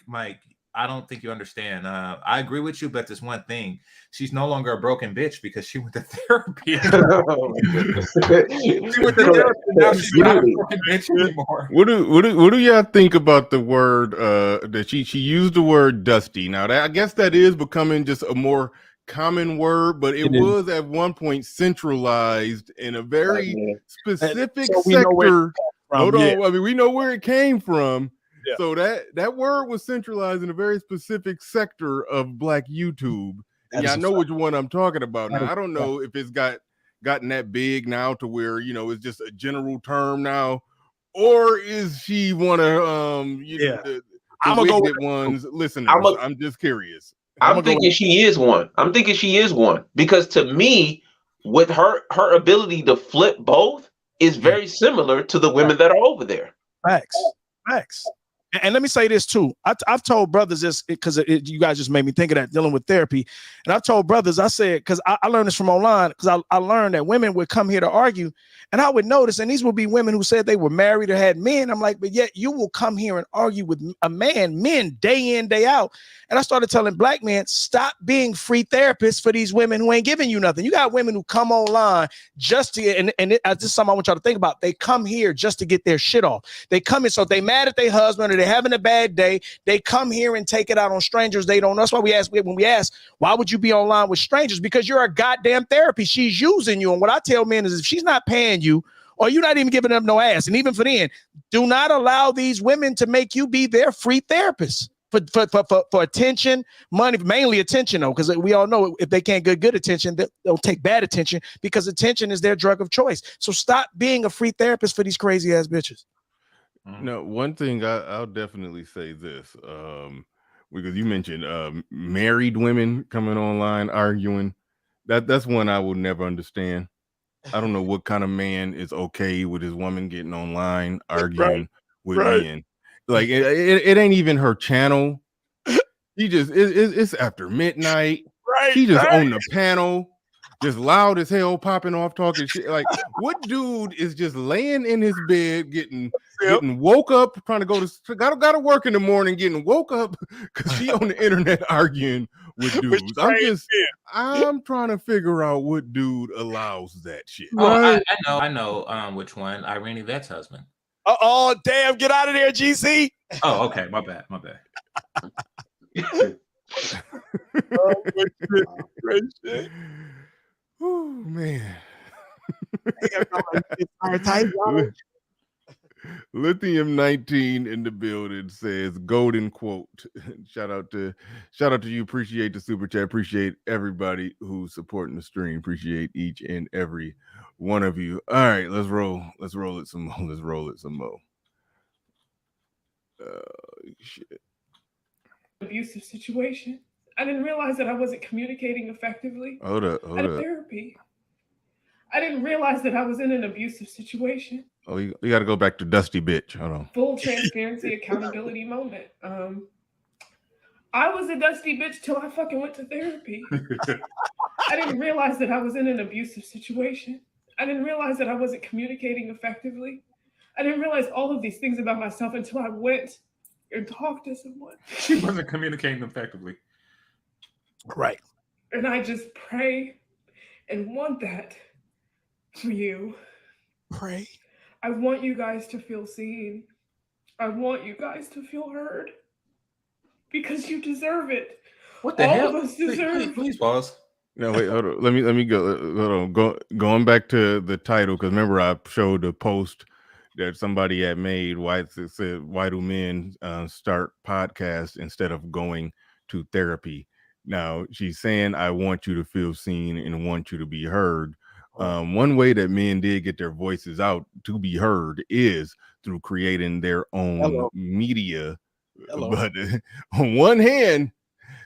I don't think you understand. I agree with you, but there's one thing: she's no longer a broken bitch because she went to therapy. She went to therapy. Now she's not a broken bitch anymore. What do y'all think about the word that she used the word dusty? Now I guess that is becoming just a more common word, but it was at one point centralized in a very specific sector. Hold on, I mean we know where it came from. Yeah. So that word was centralized in a very specific sector of Black YouTube. And I know which one I'm talking about now. I don't know if it's gotten that big now to where it's just a general term now, or is she one of the wicked ones listeners? I'm just curious. I'm thinking she is one. Because to me, with her ability to flip both is very similar to the women that are over there. Facts. And let me say this too. I've told brothers this because you guys just made me think of that dealing with therapy. And I've told brothers, I said, because I learned this from online, because I learned that women would come here to argue. And I would notice, and these would be women who said they were married or had men. I'm like, but yet you will come here and argue with men day in, day out. And I started telling Black men, stop being free therapists for these women who ain't giving you nothing. You got women who come online just to, and this is something I want y'all to think about. They come here just to get their shit off. They come in, so if they mad at their husband or they're having a bad day, they come here and take it out on strangers they don't know. That's why when we ask, why would you be online with strangers? Because you're a goddamn therapy. She's using you. And what I tell men is if she's not paying you, or you're not even giving them no ass, and even for then, do not allow these women to make you be their free therapist. For attention, money, mainly attention though, because we all know if they can't get good attention, they'll take bad attention because attention is their drug of choice. So stop being a free therapist for these crazy ass bitches. No, one thing I'll definitely say this, because you mentioned married women coming online arguing. That's one I will never understand. I don't know what kind of man is okay with his woman getting online arguing with men. Like it ain't even her channel. He just it's after midnight. She just on the panel, just loud as hell, popping off, talking shit. Like, what dude is just laying in his bed, getting woke up, trying to go to gotta work in the morning, getting woke up because she on the internet arguing with dudes. I'm trying to figure out what dude allows that shit. Oh, I know which one. Irene Yvette's husband. Oh, damn, get out of there, GC. Oh, okay, my bad. Oh, great shit. Oh man. Lithium 19 in the building says golden quote. Shout out to you. Appreciate the super chat. Appreciate everybody who's supporting the stream. Appreciate each and every one of you. All right, let's roll it some more. Shit. Abusive situation. I didn't realize that I wasn't communicating effectively. Hold up. Therapy. I didn't realize that I was in an abusive situation. Oh, you got to go back to Dusty Bitch. Hold on. Full transparency, accountability moment. I was a dusty bitch till I fucking went to therapy. I didn't realize that I was in an abusive situation. I didn't realize that I wasn't communicating effectively. I didn't realize all of these things about myself until I went and talked to someone. She wasn't communicating effectively. Right. And I just pray and want that for you. Pray. I want you guys to feel seen. I want you guys to feel heard. Because you deserve it. What the all hell? Of us deserve. Please pause. No, wait, hold on. Let me go. Hold on. Going back to the title, because remember I showed a post that somebody had made. It said, "Why do men start podcasts instead of going to therapy?" Now she's saying, "I want you to feel seen and want you to be heard." One way that men did get their voices out to be heard is through creating their own media. But on one hand,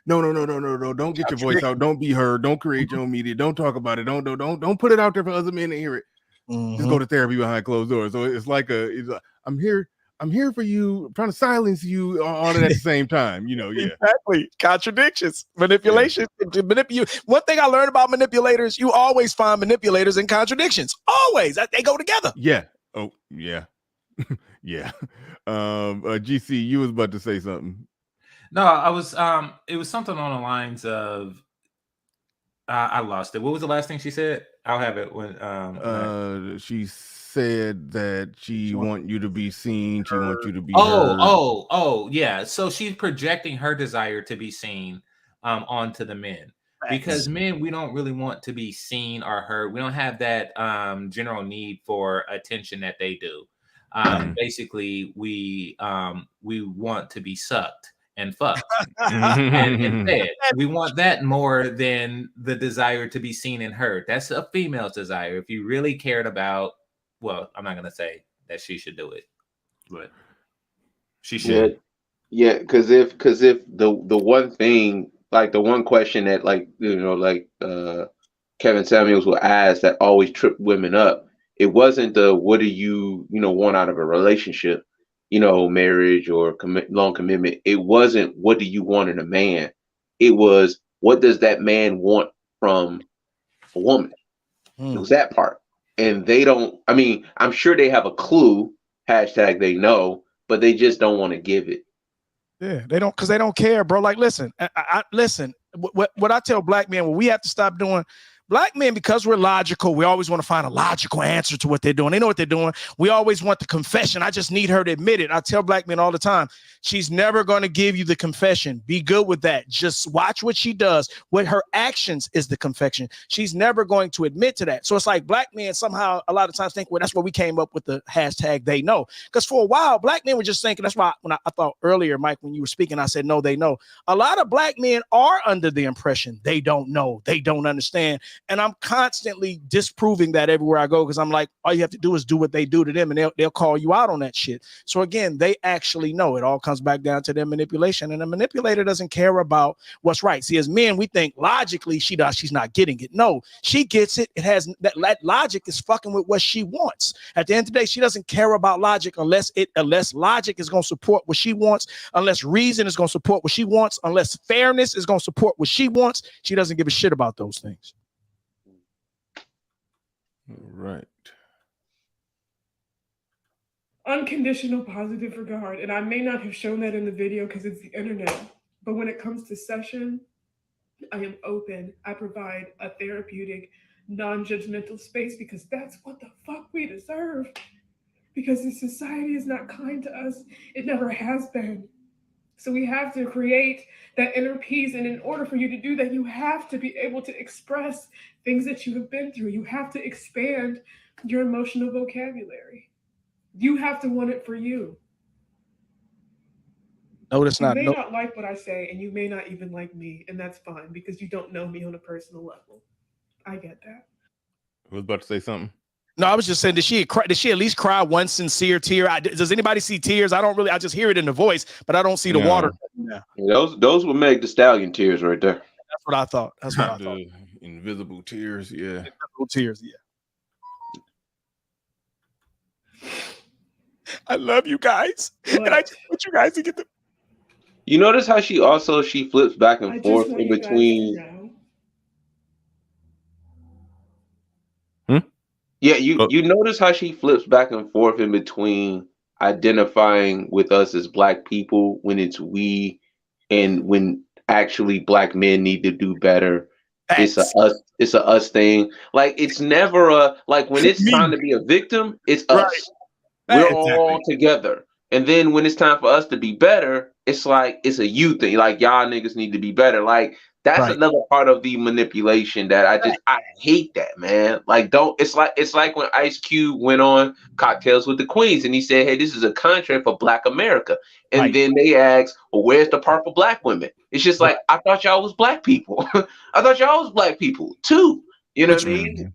no, don't get your voice out, don't be heard, don't create your own media, don't talk about it, don't put it out there for other men to hear it. Just go to therapy behind closed doors. So it's like I'm here for you, I'm trying to silence you, all at the same time, yeah. Exactly. Contradictions, manipulation. Yeah. One thing I learned about manipulators, you always find manipulators in contradictions. Always. They go together. Yeah. Oh, yeah. Yeah. GC, you was about to say something. No, I was it was something on the lines of I lost it. What was the last thing she said? I'll have it when she said that she want you to be seen, she want you to be heard. Oh, yeah. So she's projecting her desire to be seen onto the men. Because men, we don't really want to be seen or heard. We don't have that general need for attention that they do. Basically, we want to be sucked and fucked. and fed. We want that more than the desire to be seen and heard. That's a female's desire. If you really cared about, well, I'm not gonna say that she should do it, but she should. Yeah, because if the one thing, like the one question that Kevin Samuels will ask that always tripped women up, it wasn't the what do you want out of a relationship, marriage or long commitment. It wasn't what do you want in a man. It was what does that man want from a woman. It was that part. And they don't, I mean, I'm sure they have a clue, hashtag they know, but they just don't want to give it. Yeah, they don't, because they don't care, bro. Like, listen, listen, what I tell black men, what we have to stop doing, black men, because we're logical, we always want to find a logical answer to what they're doing. They know what they're doing. We always want the confession. I just need her to admit it. I tell black men all the time, she's never going to give you the confession. Be good with that. Just watch what she does. What her actions is the confession. She's never going to admit to that. So it's like black men somehow a lot of times think, well, that's why we came up with the hashtag they know. Because for a while, black men were just thinking, that's why when I thought earlier, Mike, when you were speaking, I said, no, they know. A lot of black men are under the impression they don't know. They don't understand. And I'm constantly disproving that everywhere I go, because I'm like, all you have to do is do what they do to them, and they'll call you out on that shit. So again, they actually know. It all comes back down to their manipulation, and a manipulator doesn't care about what's right. See, as men, we think logically she's not getting it. No, she gets it. It has that logic is fucking with what she wants. At the end of the day, she doesn't care about logic unless logic is going to support what she wants, unless reason is going to support what she wants, unless fairness is going to support what she wants. She doesn't give a shit about those things. Right. Unconditional positive regard. And I may not have shown that in the video because it's the internet. But when it comes to session, I am open. I provide a therapeutic, non-judgmental space because that's what the fuck we deserve. Because the society is not kind to us. It never has been. So we have to create that inner peace. And in order for you to do that, you have to be able to express things that you have been through. You have to expand your emotional vocabulary. You have to want it for you. No, it's You not. may No, not like what I say, and you may not even like me, and that's fine because you don't know me on a personal level. I get that. I was about to say something. no, I was just saying, did she at least cry one sincere tear? Does anybody see tears? I don't really. I just hear it in the voice, but I don't see the water. No. Yeah. Those would make the stallion tears right there. That's what I thought. That's what I thought. The invisible tears, yeah. Invisible tears, yeah. I love you guys, and I just want you guys to get the. You notice how she flips back I and just forth want in you guys to between. know. Yeah, you notice how she flips back and forth in between identifying with us as black people when it's we, and when actually black men need to do better. It's a us thing. Like it's never a like when it's time to be a victim, it's us. We're all together. And then when it's time for us to be better, it's like it's a you thing. Like y'all niggas need to be better. Like that's another part of the manipulation that I hate that, man. Like it's like when Ice Cube went on Cocktails with the Queens and he said, "Hey, this is a contract for Black America." And then they asked, "Well, where's the part for black women?" It's just like I thought y'all was black people. I thought y'all was black people too. You know what I mean?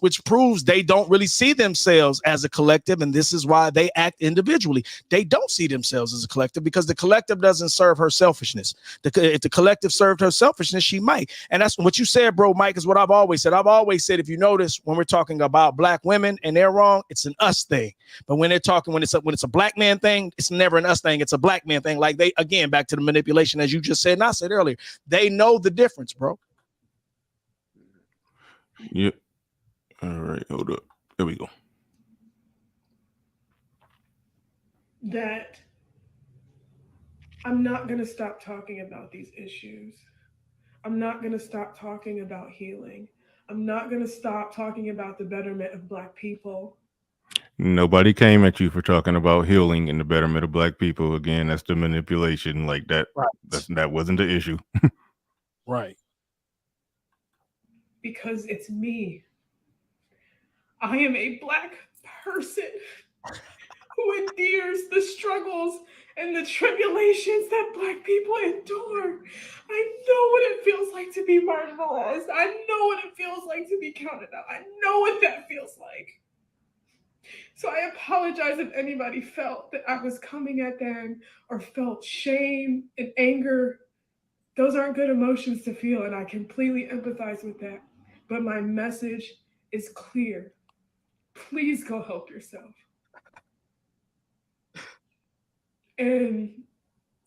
Which proves they don't really see themselves as a collective, and this is why they act individually. They don't see themselves as a collective because the collective doesn't serve her selfishness. If the collective served her selfishness, she might. And that's what you said, bro, Mike, is what I've always said. I've always said, if you notice, when we're talking about black women and they're wrong, it's an us thing. But when they're talking, when it's a black man thing, it's never an us thing. It's a black man thing. Like they, again, back to the manipulation, as you just said, and I said earlier, they know the difference, bro. Yep. All right, hold up. There we go. That I'm not going to stop talking about these issues. I'm not going to stop talking about healing. I'm not going to stop talking about the betterment of black people. Nobody came at you for talking about healing and the betterment of black people. Again, that's the manipulation. Like that. Right. That wasn't the issue. Right. Because it's me. I am a black person who endures the struggles and the tribulations that black people endure. I know what it feels like to be marginalized. I know what it feels like to be counted out. I know what that feels like. So I apologize if anybody felt that I was coming at them or felt shame and anger. Those aren't good emotions to feel, and I completely empathize with that. But my message is clear. Please go help yourself. And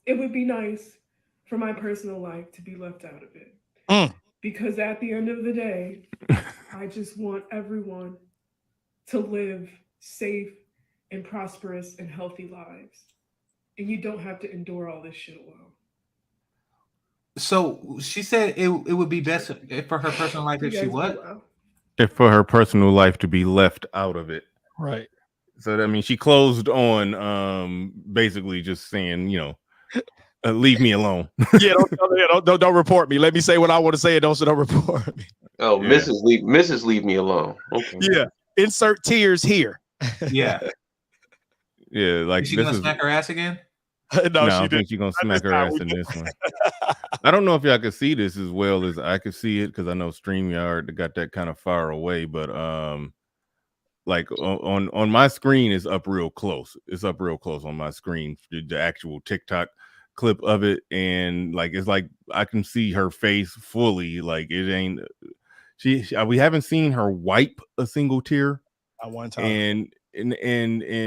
it would be nice for my personal life to be left out of it. Because at the end of the day, I just want everyone to live safe and prosperous and healthy lives. And you don't have to endure all this shit alone. So she said it would be best for her personal life if she what? If for her personal life to be left out of it. Right. So that means she closed on basically just saying, leave me alone. Yeah, don't report me. Let me say what I want to say and don't report me. Oh, yeah. Mrs. Leave me alone. Okay. Yeah. Insert tears here. Yeah. Yeah, like is she gonna smack her ass again? No, I think she's gonna smack her ass in this one. I don't know if y'all can see this as well as I could see it because I know StreamYard got that kind of far away, but like on my screen is up real close. It's up real close on my screen, the actual TikTok clip of it, and like it's like I can see her face fully. Like it ain't we haven't seen her wipe a single tear at one time, and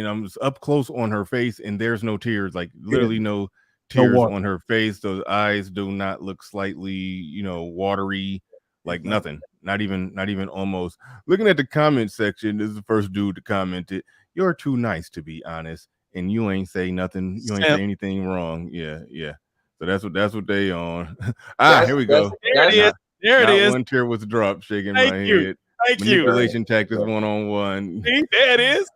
I'm up close on her face, and there's no tears, like literally no tears on her face. Those eyes do not look slightly, watery, like nothing. Not even almost. Looking at the comment section, this is the first dude to commented, "You're too nice to be honest, and you ain't say nothing. You ain't say anything wrong." Yeah. So that's what they on. That's Here we go. There it is. There it Not is. one tear was dropped, shaking Thank my you. head. Thank you. Manipulation tactics 101. See, there it is.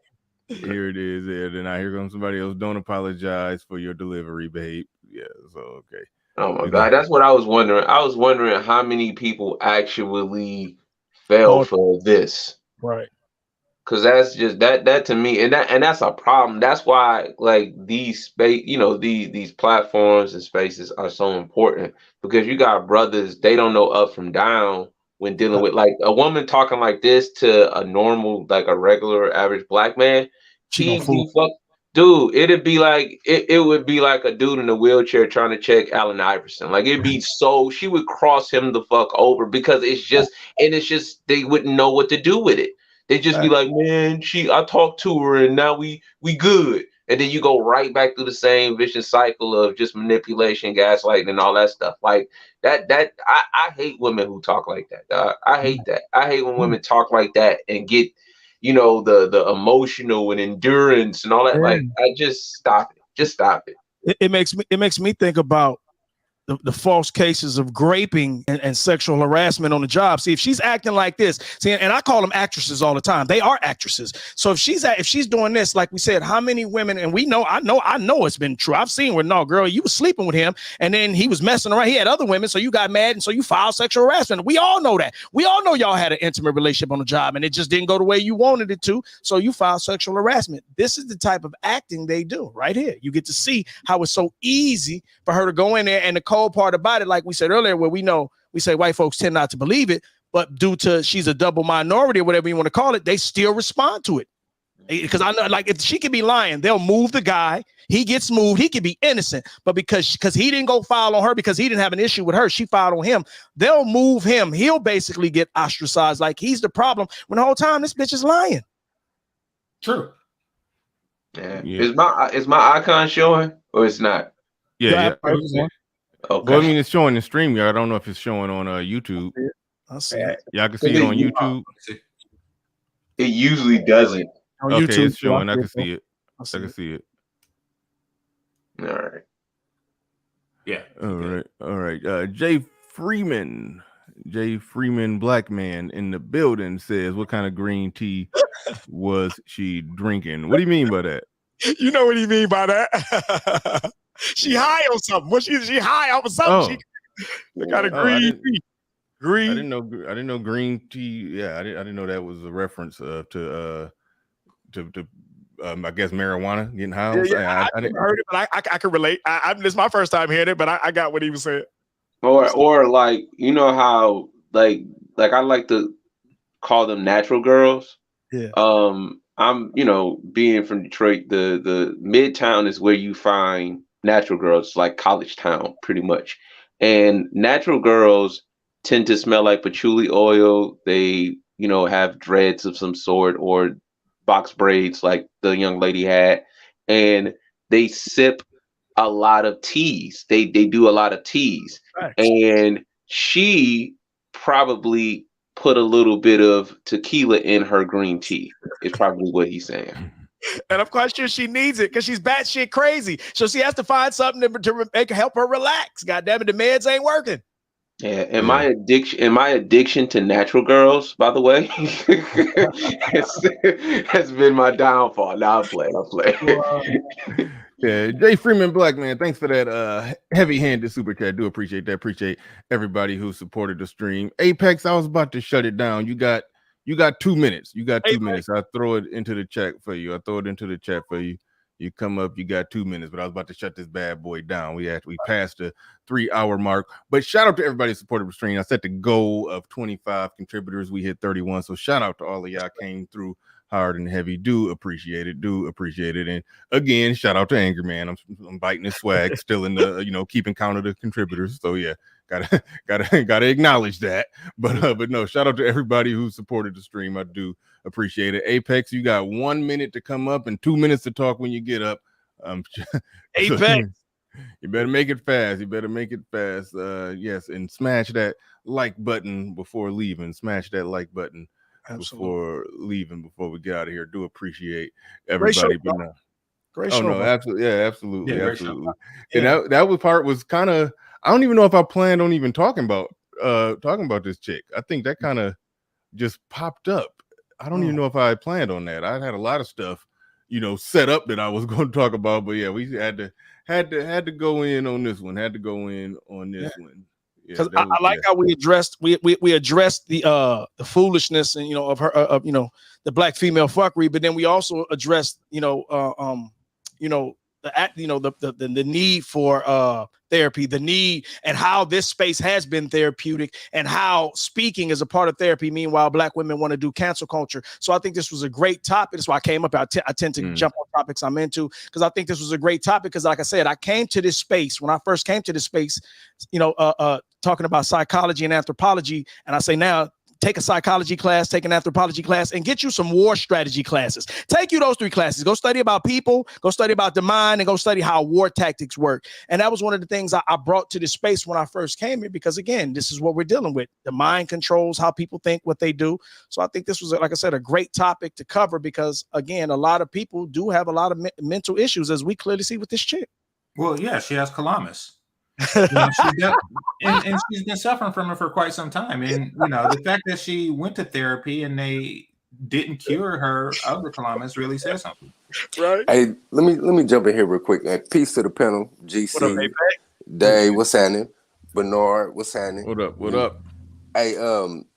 Here it is. Yeah, then now here comes somebody else. Don't apologize for your delivery, babe. Yeah, so okay. Oh my God, that's what I was wondering. I was wondering how many people actually fell for this. Right. Cause that's just that to me, and that's a problem. That's why like these space, these platforms and spaces are so important because you got brothers, they don't know up from down when dealing with like a woman talking like this to a normal, like a regular average black man. He'd be dude, it'd be like it would be like a dude in a wheelchair trying to check Allen Iverson. Like it'd be she would cross him the fuck over because it's just they wouldn't know what to do with it. They just be like, man, I talked to her and now we good. And then you go right back through the same vicious cycle of just manipulation, gaslighting, and all that stuff. Like I hate women who talk like that. Dog. I hate that. I hate when women talk like that and get, the emotional and endurance and all that. Like I just stop it. Just stop it. It makes me think about the false cases of graping and sexual harassment on the job. See, if she's acting like this, and I call them actresses all the time. They are actresses. So if she's doing this, like we said, how many women, and I know it's been true. I've seen where, no, girl, you was sleeping with him and then he was messing around. He had other women. So you got mad. And so you filed sexual harassment. We all know that. We all know y'all had an intimate relationship on the job and it just didn't go the way you wanted it to. So you filed sexual harassment. This is the type of acting they do right here. You get to see how it's so easy for her to go in there, and the cold part about it, like we said earlier, where we say white folks tend not to believe it, but due to she's a double minority or whatever you want to call it, they still respond to it. Because I know, like, if she could be lying, they'll move the guy. He gets moved. He could be innocent, but because he didn't go file on her because he didn't have an issue with her, she filed on him. They'll move him. He'll basically get ostracized, like he's the problem when the whole time this bitch is lying. True. Yeah. Is my icon showing or it's not? Yeah. Okay. Well, I mean, it's showing in StreamYard. I don't know if it's showing on YouTube. I'll see it. Y'all can see it on YouTube. It usually doesn't. On okay, YouTube, it's showing. I can see it. I can see it. All right. Yeah. All right. Jay Freeman, black man in the building says, "What kind of green tea was she drinking?" What do you mean by that? You know what he mean by that? She high on something. What she high off of something? She got a green tea. Green. I didn't know green tea. Yeah, I didn't know that was a reference to I guess marijuana, getting high. Yeah, I didn't heard it, but I can relate. This is my first time hearing it, but I got what he was saying. Or like, you know how like I like to call them natural girls. Yeah. I'm being from Detroit, the Midtown is where you find natural girls, like college town, pretty much. And natural girls tend to smell like patchouli oil. They, have dreads of some sort or box braids like the young lady had. And they sip a lot of teas. They do a lot of teas. Right. And she probably put a little bit of tequila in her green tea. Is probably what he's saying. And I'm quite sure she needs it because she's batshit crazy. So she has to find something to help her relax. God damn it, the meds ain't working. Yeah, and my addiction to natural girls, by the way, has been my downfall. Now I play. Yeah, Jay Freeman, black man, thanks for that heavy-handed super chat. Do appreciate that. Appreciate everybody who supported the stream. Apex, I was about to shut it down. You got 2 minutes. You got 2 minutes. I'll throw it into the chat for you. You come up, you got 2 minutes, but I was about to shut this bad boy down. We passed the 3-hour mark. But shout out to everybody who supported the stream. I set the goal of 25 contributors. We hit 31. So shout out to all of y'all came through hard and heavy. Do appreciate it. And again, shout out to Angry Man. I'm biting his swag, still in the keeping count of the contributors. So yeah, gotta acknowledge that. But no, shout out to everybody who supported the stream. I do appreciate it. Apex, you got 1 minute to come up and 2 minutes to talk when you get up. Apex. You better make it fast. Yes, and smash that like button before leaving. Smash that like button. Absolutely. Before leaving, before we get out of here. Do appreciate everybody. Great Oh show, no, bro. absolutely, yeah, absolutely, Yeah, great show. absolutely. Yeah. And that was part was kind of, I don't even know if I planned on even talking about this chick. I think that kind of just popped up. I don't even know if I planned on that. I had a lot of stuff, set up that I was going to talk about, but yeah, we had to go in on this one. Had to go in on this one. Yeah, Because I like how we addressed the foolishness and of her the black female fuckery, but then we also addressed the need for therapy, the need, and how this space has been therapeutic, and how speaking is a part of therapy. Meanwhile, black women want to do cancel culture. So I think this was a great topic. That's why I came up. I tend to jump on topics I'm into, because I think this was a great topic. Because like I said, I came to this space when I first came to this space, talking about psychology and anthropology, and I say now, take a psychology class, take an anthropology class, and get you some war strategy classes. Take you those 3 classes. Go study about people, go study about the mind, and go study how war tactics work. And that was one of the things I brought to this space when I first came here, because again, this is what we're dealing with. The mind controls how people think, what they do. So I think this was, like I said, a great topic to cover, because again, a lot of people do have a lot of mental issues, as we clearly see with this chick. Well, yeah, she has calamus. And she's been suffering from it for quite some time. And the fact that she went to therapy and they didn't cure her of the calamus really says something. Right. Hey, let me jump in here real quick. Peace to the panel. GC, what up, Dave, what's happening? Bernard, what's happening? What up? Hey,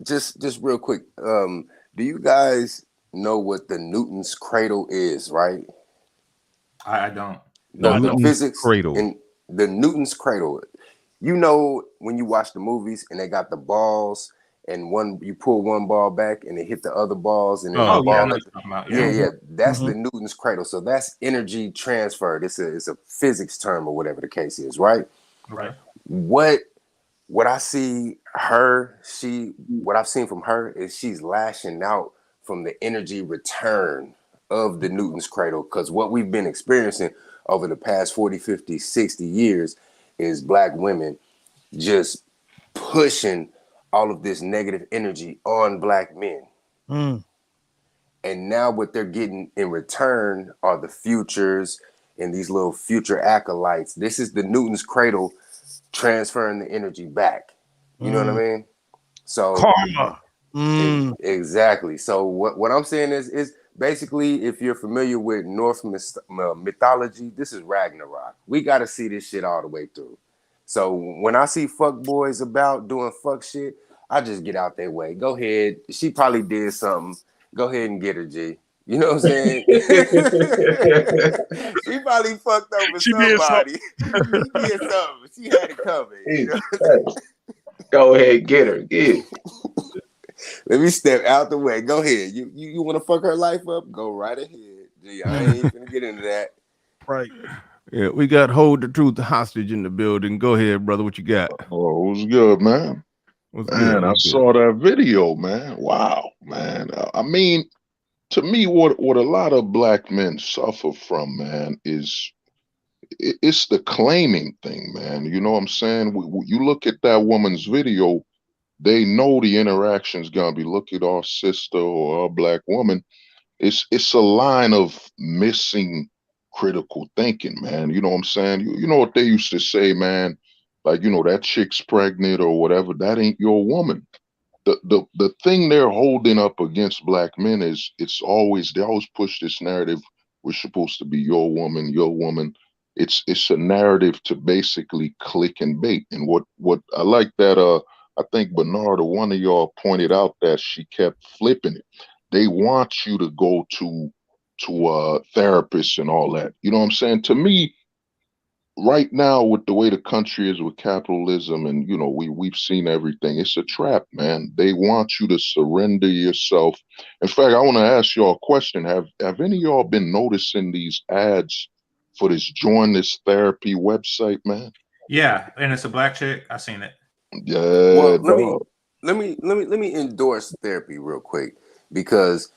just real quick. Do you guys know what the Newton's cradle is, right? I don't. The physics cradle. and the Newton's cradle. When you watch the movies and they got the balls, and you pull one ball back and it hit the other balls, and then that's the Newton's cradle. So that's energy transferred. It's a physics term or whatever the case is, right? Right. What I see what I've seen from her is she's lashing out from the energy return of the Newton's cradle, because what we've been experiencing over the past 40, 50, 60 years is black women just pushing all of this negative energy on black men. And now what they're getting in return are the futures and these little future acolytes. This is the Newton's cradle transferring the energy back. You know what I mean? So karma. Exactly. So what I'm saying is basically, if you're familiar with Norse mythology, this is Ragnarok. We got to see this shit all the way through. So when I see fuck boys about doing fuck shit, I just get out their way. Go ahead. She probably did something. Go ahead and get her, G. You know what I'm saying? She probably fucked over somebody. She did something. She had it covered. You know? Go ahead, get her. Get it. Let me step out the way. Go ahead. You want to fuck her life up? Go right ahead. Gee, I ain't even gonna get into that. Right. Yeah, we got Hold the Truth hostage in the building. Go ahead, brother. What you got? Oh, what's good, man? I saw that video, man. Wow, man. I mean, to me, what a lot of black men suffer from, man, is it's the claiming thing, man. You know what I'm saying? You look at that woman's video, they know the interaction's gonna be, look at our sister or our black woman. It's a line of missing critical thinking, man. You know what I'm saying? You know what they used to say, man, like, that chick's pregnant or whatever, that ain't your woman. The thing they're holding up against black men is they always push this narrative, we're supposed to be your woman, your woman. It's a narrative to basically click and bait. And what I like that I think Bernard or one of y'all pointed out that she kept flipping it. They want you to go to therapists and all that. You know what I'm saying? To me, right now, with the way the country is with capitalism, and we've seen everything, it's a trap, man. They want you to surrender yourself. In fact, I want to ask y'all a question. Have any of y'all been noticing these ads for this Join This Therapy website, man? Yeah, and it's a black chick. I seen it. Yeah. Well, let me endorse therapy real quick, because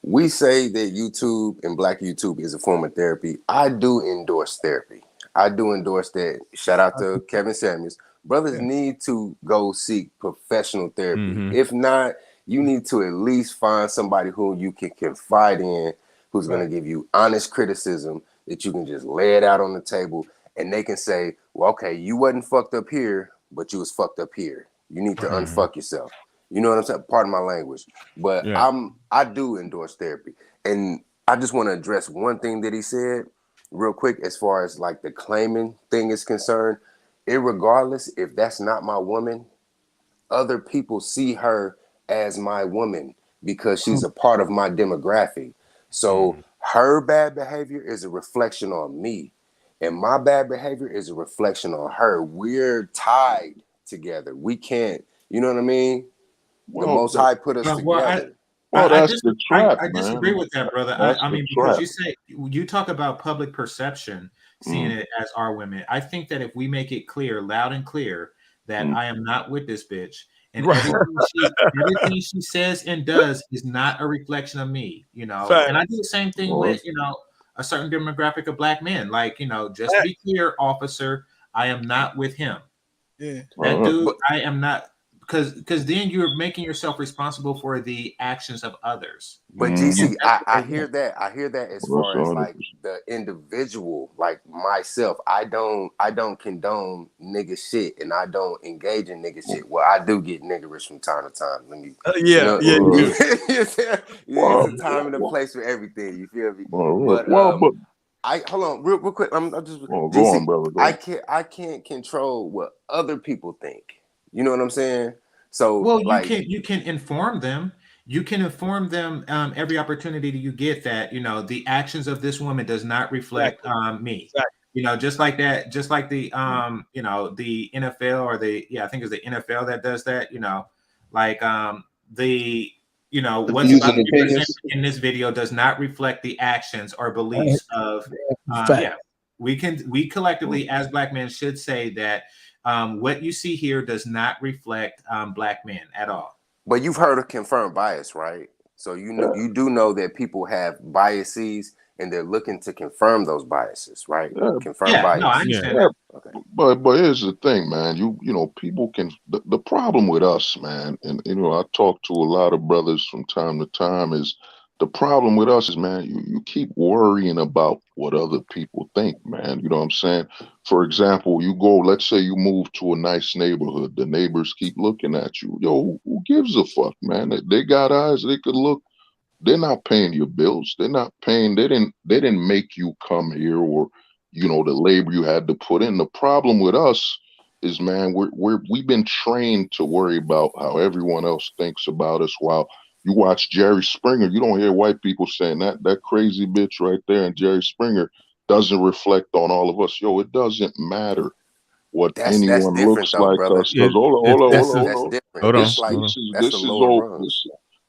we say that YouTube and Black YouTube is a form of therapy. I do endorse therapy. I do endorse that. Shout out to Kevin Samuels. Brothers need to go seek professional therapy. If not, you need to at least find somebody who you can confide in, who's going to give you honest criticism that you can just lay it out on the table and they can say, well, okay, you wasn't fucked up here, but you was fucked up here. You need to unfuck yourself. You know what I'm saying? Pardon my language. But I do endorse therapy. And I just want to address one thing that he said real quick as far as like the claiming thing is concerned. Irregardless, if that's not my woman, other people see her as my woman because she's a part of my demographic. So her bad behavior is a reflection on me, and my bad behavior is a reflection on her. We're tied together. We can't, you know what I mean? The Most High put us together. That's the trap, I disagree with that, brother. I mean, because you say you talk about public perception, seeing it as our women. I think that if we make it clear, loud and clear, that I am not with this bitch, and everything she says and does is not a reflection of me, you know. And I do the same thing with, you know, a certain demographic of black men. Like, you know, just to be clear, officer, I am not with him. Yeah. That dude, I am not. Because then you're making yourself responsible for the actions of others. But GC, I hear that. I hear that as far as like the individual, like myself. I don't condone nigga shit, and I don't engage in nigga shit. Well, I do get niggerish from time to time. Let me, there's a time and a place for everything. You feel me? But I hold on real quick. I'm just go on, brother. I can't control what other people think. You know what I'm saying? So, well, like, you can inform them. You can inform them every opportunity that you get that, you know, the actions of this woman does not reflect me. Exactly. You know, just like that, just like the you know, the NFL or I think it's the NFL that does that. You know, like you know, what's about to be presented in this video does not reflect the actions or beliefs of we collectively as black men should say that what you see here does not reflect black men at all. But you've heard of confirmed bias, right? So you know, you do know that people have biases and they're looking to confirm those biases, right? Confirm bias. No, I understand that. Okay. But here's the thing, man. You know, people can the problem with us, man, and you know, I talk to a lot of brothers from time to time, is the problem with us is, man, you keep worrying about what other people think, man. You know what I'm saying? For example, you go, let's say you move to a nice neighborhood, the neighbors keep looking at you. Yo, who gives a fuck, man? They got eyes, they could look. They're not paying your bills. They're not paying. They didn't make you come here, or you know, the labor you had to put in. The problem with us is, man, we've been trained to worry about how everyone else thinks about us. While you watch Jerry Springer, you don't hear white people saying that crazy bitch right there, and Jerry Springer doesn't reflect on all of us. Yo, it doesn't matter what anyone looks like brother. us. Hold on.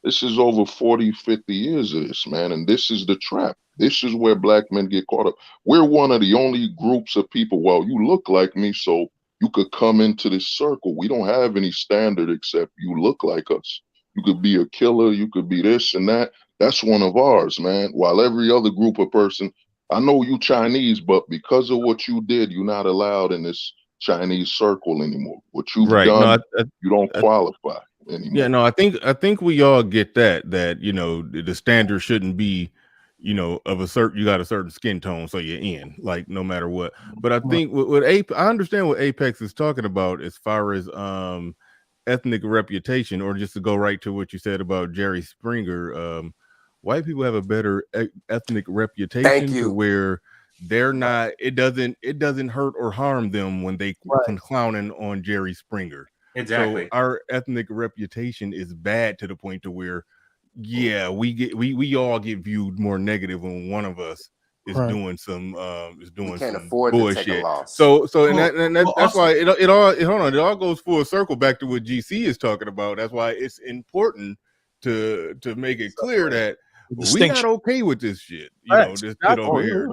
This is over 40, 50 years of this, man. And this is the trap. This is where black men get caught up. We're one of the only groups of people, well, you look like me, so you could come into this circle. We don't have any standard except you look like us. You could be a killer, you could be this and that. That's one of ours, man. While every other group of person, I know you Chinese, but because of what you did, you're not allowed in this Chinese circle anymore. What you've done, you don't qualify anymore. Yeah, no, I think we all get that you know, the standard shouldn't be, you know, of a certain, you got a certain skin tone, so you're in, like, no matter what. But I think what I understand what Apex is talking about as far as ethnic reputation, or just to go right to what you said about Jerry Springer. White people have a better ethnic reputation to where they're not, it doesn't hurt or harm them when they clowning on Jerry Springer. Exactly. So our ethnic reputation is bad to the point to where, yeah, we all get viewed more negative when one of us is doing some bullshit. To take a loss. So that's why it all goes full circle back to what GC is talking about. That's why it's important to make it clear that we're not okay with this shit. You know, this shit over here.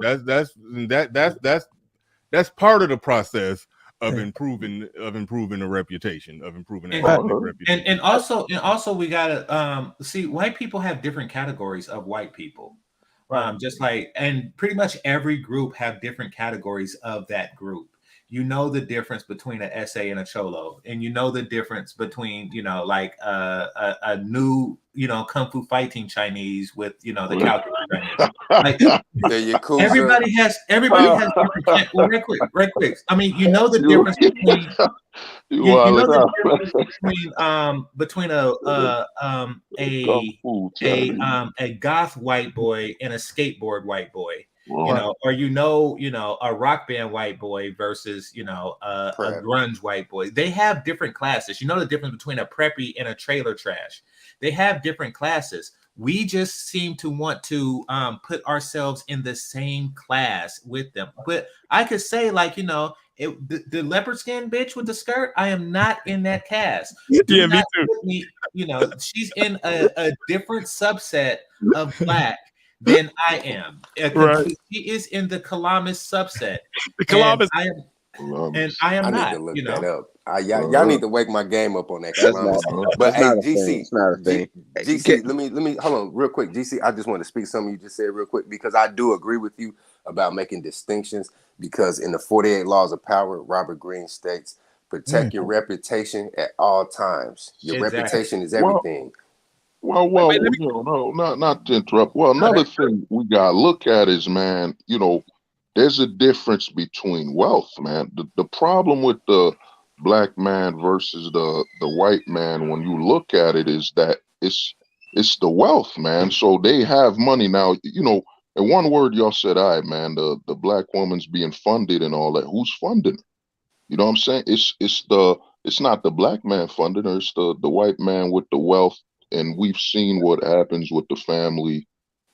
That's part of the process of improving the reputation, of improving that reputation. And also we gotta see, white people have different categories of white people. Just like, and pretty much every group have different categories of that group. you know the difference between an essay and a cholo, and you know the difference between, you know, like a new, you know, kung fu fighting Chinese with, you know, the calculus Chinese. Like, everybody has different. Well, right quick. I mean, you know the difference between. You know the difference between a goth white boy and a skateboard white boy. You know, or you know, a rock band white boy versus, you know, a grunge white boy. They have different classes. You know the difference between a preppy and a trailer trash. They have different classes. We just seem to want to put ourselves in the same class with them. But I could say, like, you know, the leopard skin bitch with the skirt, I am not in that cast. Yeah, me too. You know, she's in a different subset of black than I am. Right. She is in the Columbus subset. The Columbus. And I am I not. need to look you know? that up. Y'all need to wake my game up on that Columbus. But hey, GC, let me hold on real quick. GC, I just want to speak something you just said real quick, because I do agree with you about making distinctions, because in the 48 Laws of Power, Robert Greene states, protect your reputation at all times. Your reputation is everything. Well, you know, not to interrupt. Well, another thing we gotta look at is, man, you know, there's a difference between wealth, man. The problem with the black man versus the white man, when you look at it, is that it's the wealth, man. So they have money now. You know, in one word, y'all said, "All right, man, the black woman's being funded and all that." Who's funding her? You know what I'm saying? It's not the black man funding her. It's the white man with the wealth. And we've seen what happens with the family,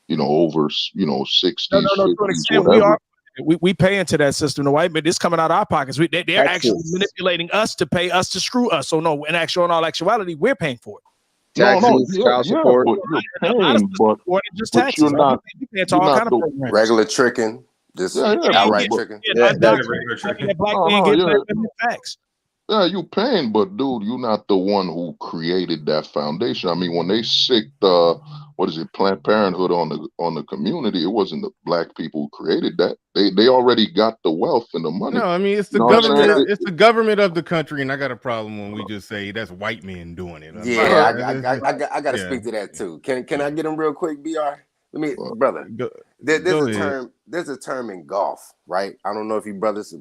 you know, over, you know, 60s, no, to an 50s, extent, whatever. we pay into that system. The white man, it's coming out of our pockets. They're actually manipulating us to pay us to screw us. So no, in all actuality, we're paying for it. Taxes, child support. But you're paying, but you're not. Regular tricking, just outright tricking. Facts. Yeah, you paying, but dude, you're not the one who created that foundation. I mean, when they sicked Planned Parenthood on the community, it wasn't the black people who created that. They already got the wealth and the money. No, I mean, it's the government. It's the government of the country, and I got a problem when we just say that's white men doing it. I got to speak to that too. Can I get him real quick, BR? Let me, brother. There's a term in golf, right? I don't know if you brothers.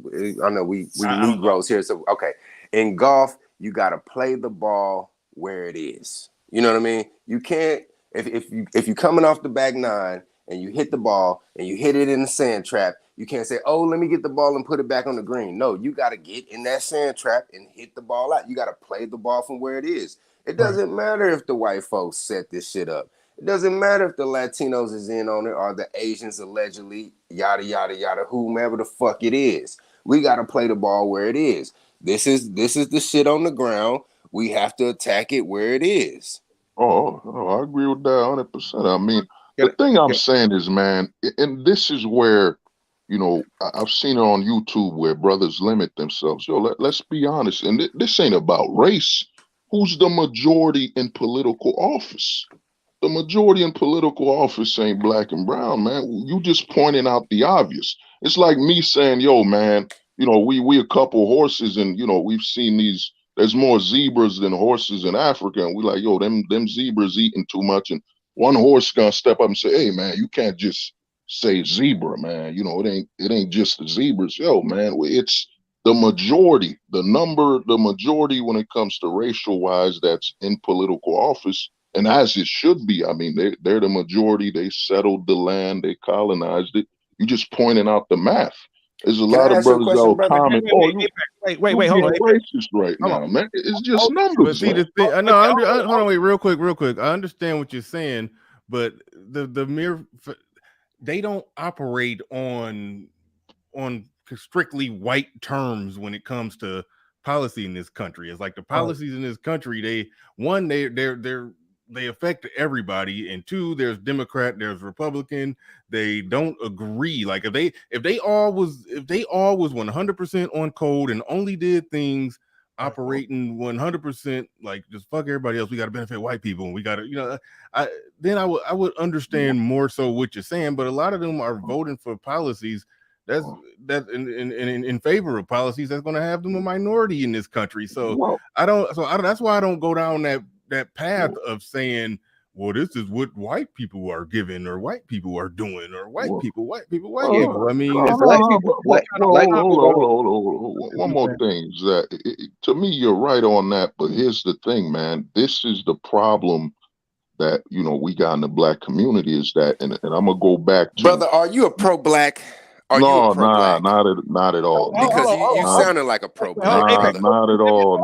I know we Negroes here, so okay. In golf, you got to play the ball where it is. You know what I mean? You can't if you coming off the back nine and you hit the ball and you hit it in the sand trap, you can't say, "Oh, let me get the ball and put it back on the green." No, you got to get in that sand trap and hit the ball out. You got to play the ball from where it is. It doesn't matter if the white folks set this shit up. It doesn't matter if the Latinos is in on it or the Asians allegedly, yada, yada, yada, whomever the fuck it is. We got to play the ball where it is. This is the shit on the ground. We have to attack it where it is. I agree with that 100%. I mean, the thing I'm saying is, man, and this is where, you know, I've seen it on YouTube where brothers limit themselves. Yo, let's be honest. And this ain't about race. Who's the majority in political office? The majority in political office ain't black and brown, man. You just pointing out the obvious. It's like me saying, yo, man, you know, we a couple horses, and, you know, we've seen there's more zebras than horses in Africa. And we like, yo, them zebras eating too much. And one horse gonna step up and say, hey, man, you can't just say zebra, man. You know, it ain't just the zebras. Yo, man, it's the majority, the majority when it comes to racial wise that's in political office. And as it should be. I mean, they're the majority. They settled the land. They colonized it. You just pointing out the math. There's a lot of brothers that will comment, wait, hold on. Racist right now, man. It's just numbers. See, the thing, hold on, wait, real quick. I understand what you're saying, but the mere they don't operate on strictly white terms when it comes to policy in this country. It's like the policies in this country, they affect everybody, and two, there's Democrat, there's Republican. They don't agree. Like if they all was 100% on code and only did things operating 100% like just fuck everybody else, we got to benefit white people, and we got to, you know, I would understand more so what you're saying. But a lot of them are voting for policies in favor of policies that's going to have them a minority in this country. So Well, that's why I don't go down that path of saying, well, this is what white people are giving, or white people are doing, or white people. I mean, If black people, black people hold. One more thing is that to me, you're right on that. But here's the thing, man. This is the problem that we got in the black community is that, and I'm gonna go back to brother. Are you a pro-black? Not at all. Because you sounded like a pro-black. Not at all.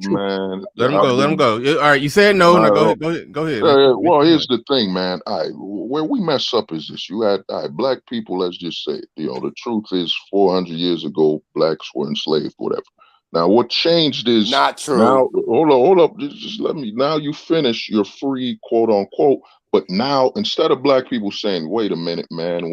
Man. Let him go. All right, you said no. Now go ahead. Well, here's the thing, man. Where we mess up is this. You had black people. Let's just say, the truth is, 400 years ago, blacks were enslaved, whatever. Now, what changed is not true. Now, hold up. Just let me. Now you finish. You're free, quote unquote. But now, instead of black people saying, "Wait a minute, man,"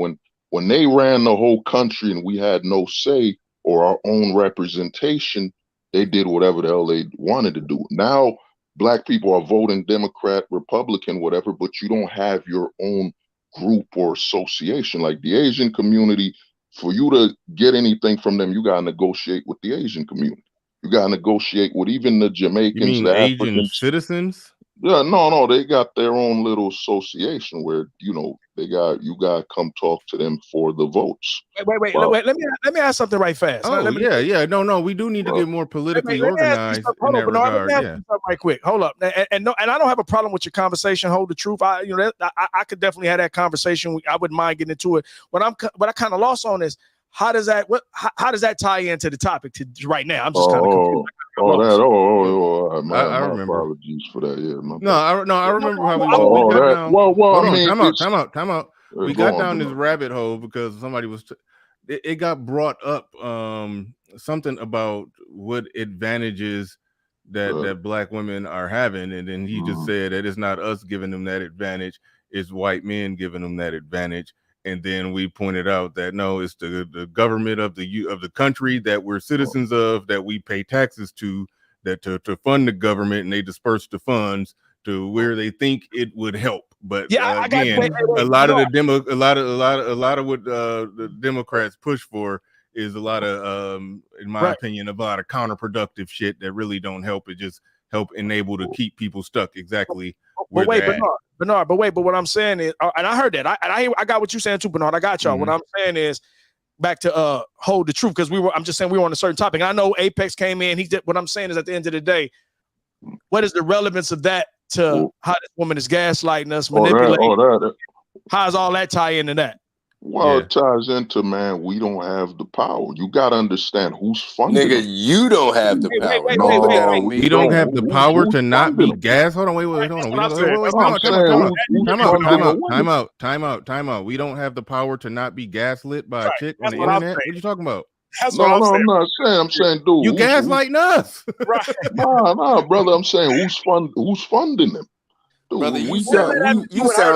when they ran the whole country and we had no say or our own representation, they did whatever the hell they wanted to do. Now, black people are voting Democrat, Republican, whatever, but you don't have your own group or association. Like the Asian community, for you to get anything from them, you got to negotiate with the Asian community. You got to negotiate with even the Jamaicans, you mean the Asian Africans. Citizens? Yeah, no, they got their own little association where you got to come talk to them for the votes. Wait. Let me ask something right fast. Oh, no, we do need to get more politically organized in that regard. Let me ask you something right quick. Hold up, and I don't have a problem with your conversation. Hold the truth. I could definitely have that conversation. I wouldn't mind getting into it. What I kind of lost on is how does that tie into the topic right now? I'm just kind of confused. My apologies for that. Yeah, I remember how we got down. Well, time out. We got down this rabbit hole because somebody was. It got brought up something about what advantages that black women are having, and then he just said that it's not us giving them that advantage; it's white men giving them that advantage. And then we pointed out that no, it's the government of the country that we're citizens of, that we pay taxes to, that to fund the government, and they disperse the funds to where they think it would help. But again, a lot of what the Democrats push for is a lot of, in my opinion, a lot of counterproductive shit that really don't help. It just help enable to keep people stuck exactly where they're at. Bernard, but what I'm saying is, and I heard that, I got what you're saying too, Bernard. I got y'all. What I'm saying is, back to hold the truth, because I'm just saying we were on a certain topic. And I know Apex came in. What I'm saying is, at the end of the day, what is the relevance of that to how this woman is gaslighting us, manipulating? How does all that tie into that? Well, it ties into, man, we don't have the power. You got to understand who's funding. Nigga, you don't have the power. We don't have the power to not be gas. Hold on, wait. Time out. We don't have the power to not be gaslit by a chick on the internet. What are you talking about? I'm not saying. I'm saying, dude, you gaslighting us. Right. Nah, brother. I'm saying who's funding them? Dude, brother, you sound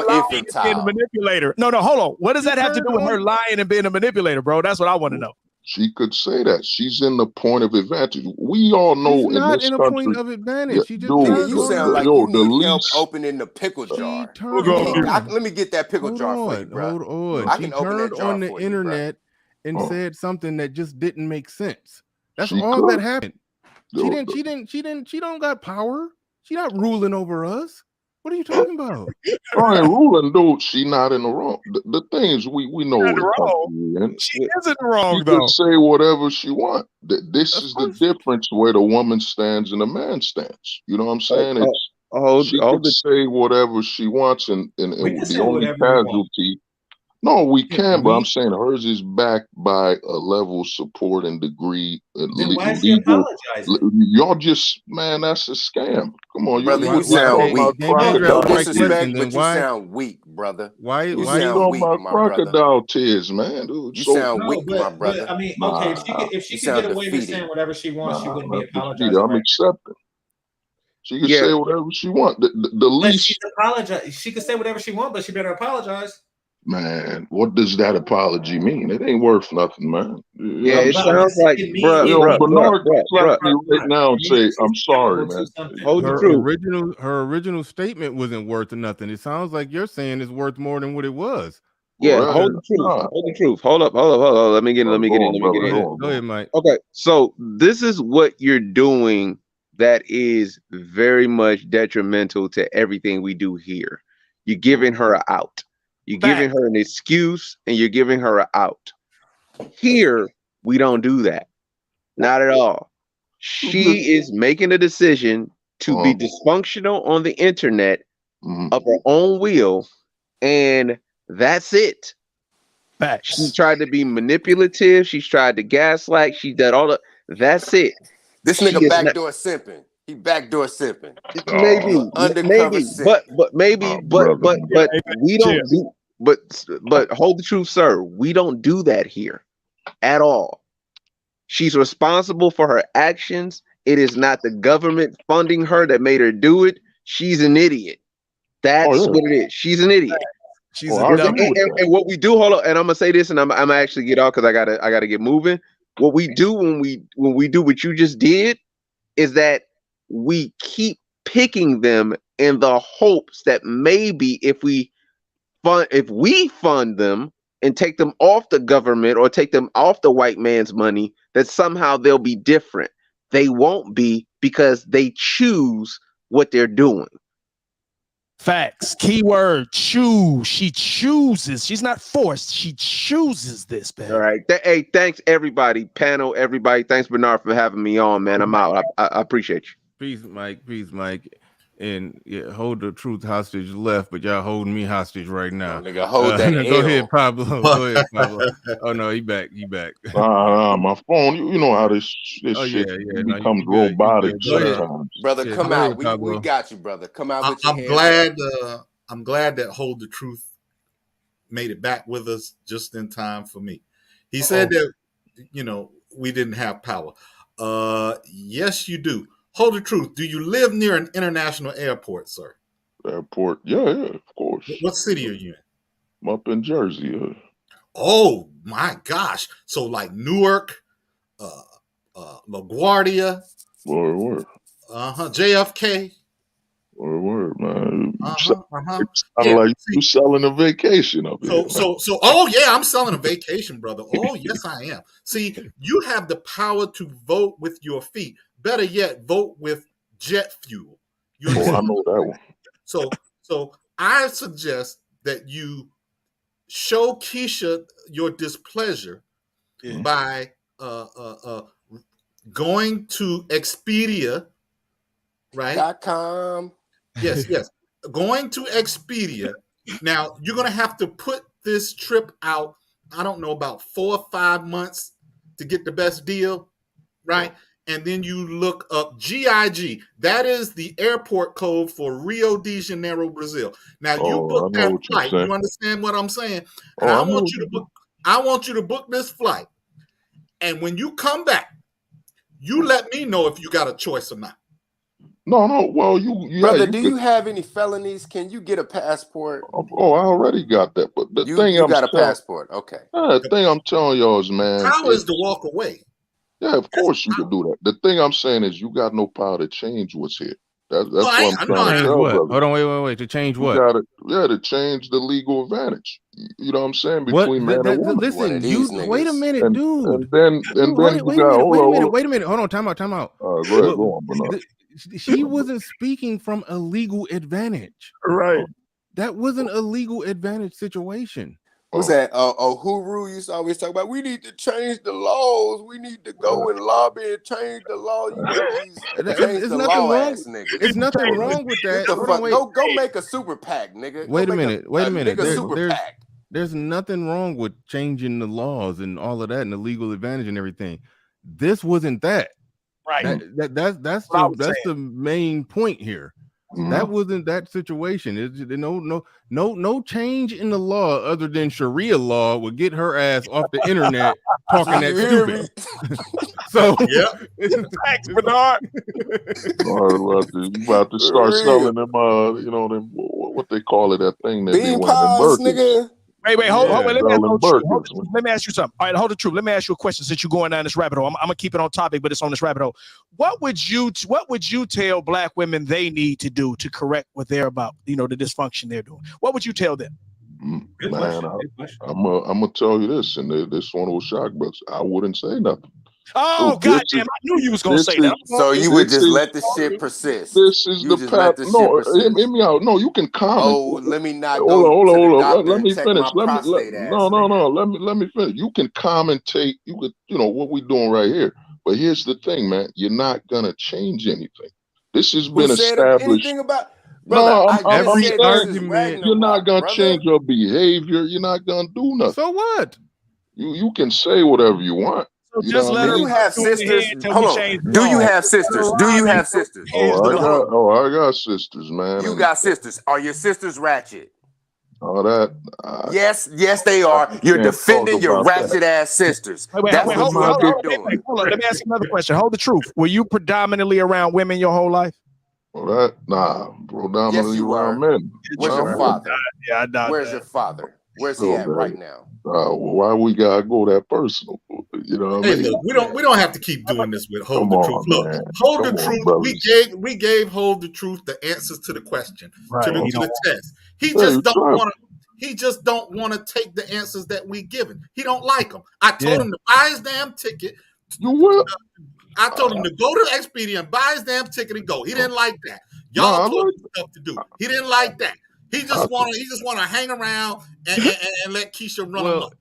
infantile. Being a manipulator. No, hold on. What does that have to do with her lying and being a manipulator, bro? That's what I want to know. She could say that she's in the point of advantage. We all know she's not in a country, point of advantage. She just you sound like you need help opening the pickle jar. Let me get that pickle jar for you, bro. Hold on. She turned on the internet and said something that just didn't make sense. That's all that happened. She don't got power. She not ruling over us. What are you talking about? I ain't ruling, dude. She not in the wrong. The thing is, we know what she isn't wrong. She can say whatever she wants. This is the difference where the woman stands and the man stands. You know what I'm saying? She can say whatever she wants, and the only casualty. No, we can, but I'm saying hers is backed by a level of support and degree. Then why is she apologizing? Y'all just, man, that's a scam. Come on, brother, you sound weak. No disrespect, but you sound weak, brother. Why you sound weak, my crocodile tears, man? Dude, you sound weak, my brother. I mean, okay, if she could get away with saying whatever she wants, she wouldn't be apologizing. I'm accepting. She can say whatever she wants. The least she's apologize. She can say whatever she wants, but she better apologize. Man, what does that apology mean? It ain't worth nothing, man. Yeah, it sounds like, Bernard right now and say, "I'm sorry, man." Hold the truth. Her original statement wasn't worth nothing. It sounds like you're saying it's worth more than what it was. Yeah, Well, hold the truth. nah. Hold the truth. Hold up. Let me get in. Go ahead, Mike. Okay, so this is what you're doing that is very much detrimental to everything we do here. You're giving her an out. You're giving her an excuse, and you're giving her an out. Here, we don't do that. Not at all. She is making a decision to be dysfunctional on the internet of her own will, and that's it. She tried to be manipulative. She's tried to gaslight. She did all the. That's it. This nigga backdoor simping. He backdoor simping. Maybe, undercover but we don't do. But hold the truth, sir. We don't do that here at all. She's responsible for her actions. It is not the government funding her that made her do it. She's an idiot. That's what it is. She's an idiot. She's and what we do, hold on, and I'm gonna say this, and I'm gonna actually get off because I gotta get moving. What we do when we do what you just did is that we keep picking them in the hopes that maybe if we fund them and take them off the government or take them off the white man's money, that somehow they'll be different. They won't be, because they choose what they're doing. Facts. Keyword choose. She chooses. She's not forced. She chooses this, man. All right. Hey, thanks everybody, panel, everybody. Thanks, Bernard, for having me on, man. I'm out. I appreciate you. Peace, Mike. Peace, Mike. And yeah, hold the truth hostage left, but y'all holding me hostage right now. No, nigga, hold that. Go ahead, Pablo. Go ahead, Pablo. Oh no, he back. My phone. You know how this shit becomes robotic sometimes. Brother, come out. We got you, brother. Come out with your hands. I'm glad that Hold the Truth made it back with us just in time for me. He said that we didn't have power. Yes, you do. Hold the Truth. Do you live near an international airport, sir? Airport? Yeah, of course. What city are you in? I'm up in Jersey. Oh my gosh! So like Newark, LaGuardia, Word. JFK. Word, man. Like you selling a vacation up here. So. Oh yeah, I'm selling a vacation, brother. Oh yes, I am. See, you have the power to vote with your feet. Better yet, vote with jet fuel. I know that one. So I suggest that you show Keisha your displeasure by going to Expedia, right? .com. Yes. Going to Expedia. Now you're gonna have to put this trip out. I don't know, about 4 or 5 months to get the best deal, right? And then you look up GIG. That is the airport code for Rio de Janeiro, Brazil. Now you book that flight. You understand what I'm saying? And I want you to book this flight. And when you come back, you let me know if you got a choice or not. No. Well, brother, do you have any felonies? Can you get a passport? I already got that. But the thing you got a passport. Okay. The thing I'm telling y'all is, man, how is to walk away? Yeah, of course you can do that. The thing I'm saying is, you got no power to change what's here. That's what I'm trying to tell, brother. Hold on, wait. To change what? To change the legal advantage. You know what I'm saying? Between man and woman. Listen, wait a minute, dude. Wait a minute. Hold on, time out. Go ahead, go on, Bernard. She wasn't speaking from a legal advantage. Right. That wasn't a legal advantage situation. What's that? Huru used to always talk about, we need to change the laws. We need to go and lobby and change the law. There's nothing wrong. There's nothing wrong with that. Go make a super PAC, nigga. Wait a minute. There's nothing wrong with changing the laws and all of that and the legal advantage and everything. This wasn't that. Right. That's the main point here. That wasn't that situation. No change in the law other than Sharia law would get her ass off the internet talking that stupid. So thanks, Bernard. You about to start selling them them what they call it, that thing that bean pies, nigga. Wait, hold on. Let me ask you something. All right, hold the truth. Let me ask you a question since you're going down this rabbit hole. I'm gonna keep it on topic, but it's on this rabbit hole. What would you tell black women they need to do to correct what they're about? The dysfunction they're doing. What would you tell them? Man, I'm gonna tell you this, and this one will shock, but I wouldn't say nothing. Oh, goddamn! I knew you was gonna say that. So you would just let the shit persist. This is the path. No, hear me out. No, you can comment. Oh, let me not hold go to the on. doctor Let me and check finish. my prostate ass. No. Let me finish. You can commentate. You could, what we doing right here. But here's the thing, man. You're not gonna change anything. This has been established. Anything about? Brother, I'm said argument. You're not gonna change your behavior. You're not gonna do nothing. So what? You can say whatever you want. So just let do you have sisters? Hold on. Do you have sisters? Do you have sisters? I got sisters, man. You got sisters. Are your sisters ratchet? Oh, that. Yes, they are. You're defending your ratchet ass sisters. That's what you're doing. Hold on. Let me ask you another question. Hold the truth. Were you predominantly around women your whole life? Predominantly around men. Where's your father? Yeah, I doubt Where's your father? Where's he at right now? Why we gotta go that personal? You know what I mean? Look, we don't have to keep doing this with Hold the Truth. Look, Hold the Truth. We gave Hold the Truth the answers to the question, to the test. He just don't want to take the answers that we given. He don't like them. I told him to buy his damn ticket. You what? I told him to go to Expedia and buy his damn ticket and go. He didn't like that. Y'all told him stuff to do. He didn't like that. He just want to hang around and let Keisha run him up.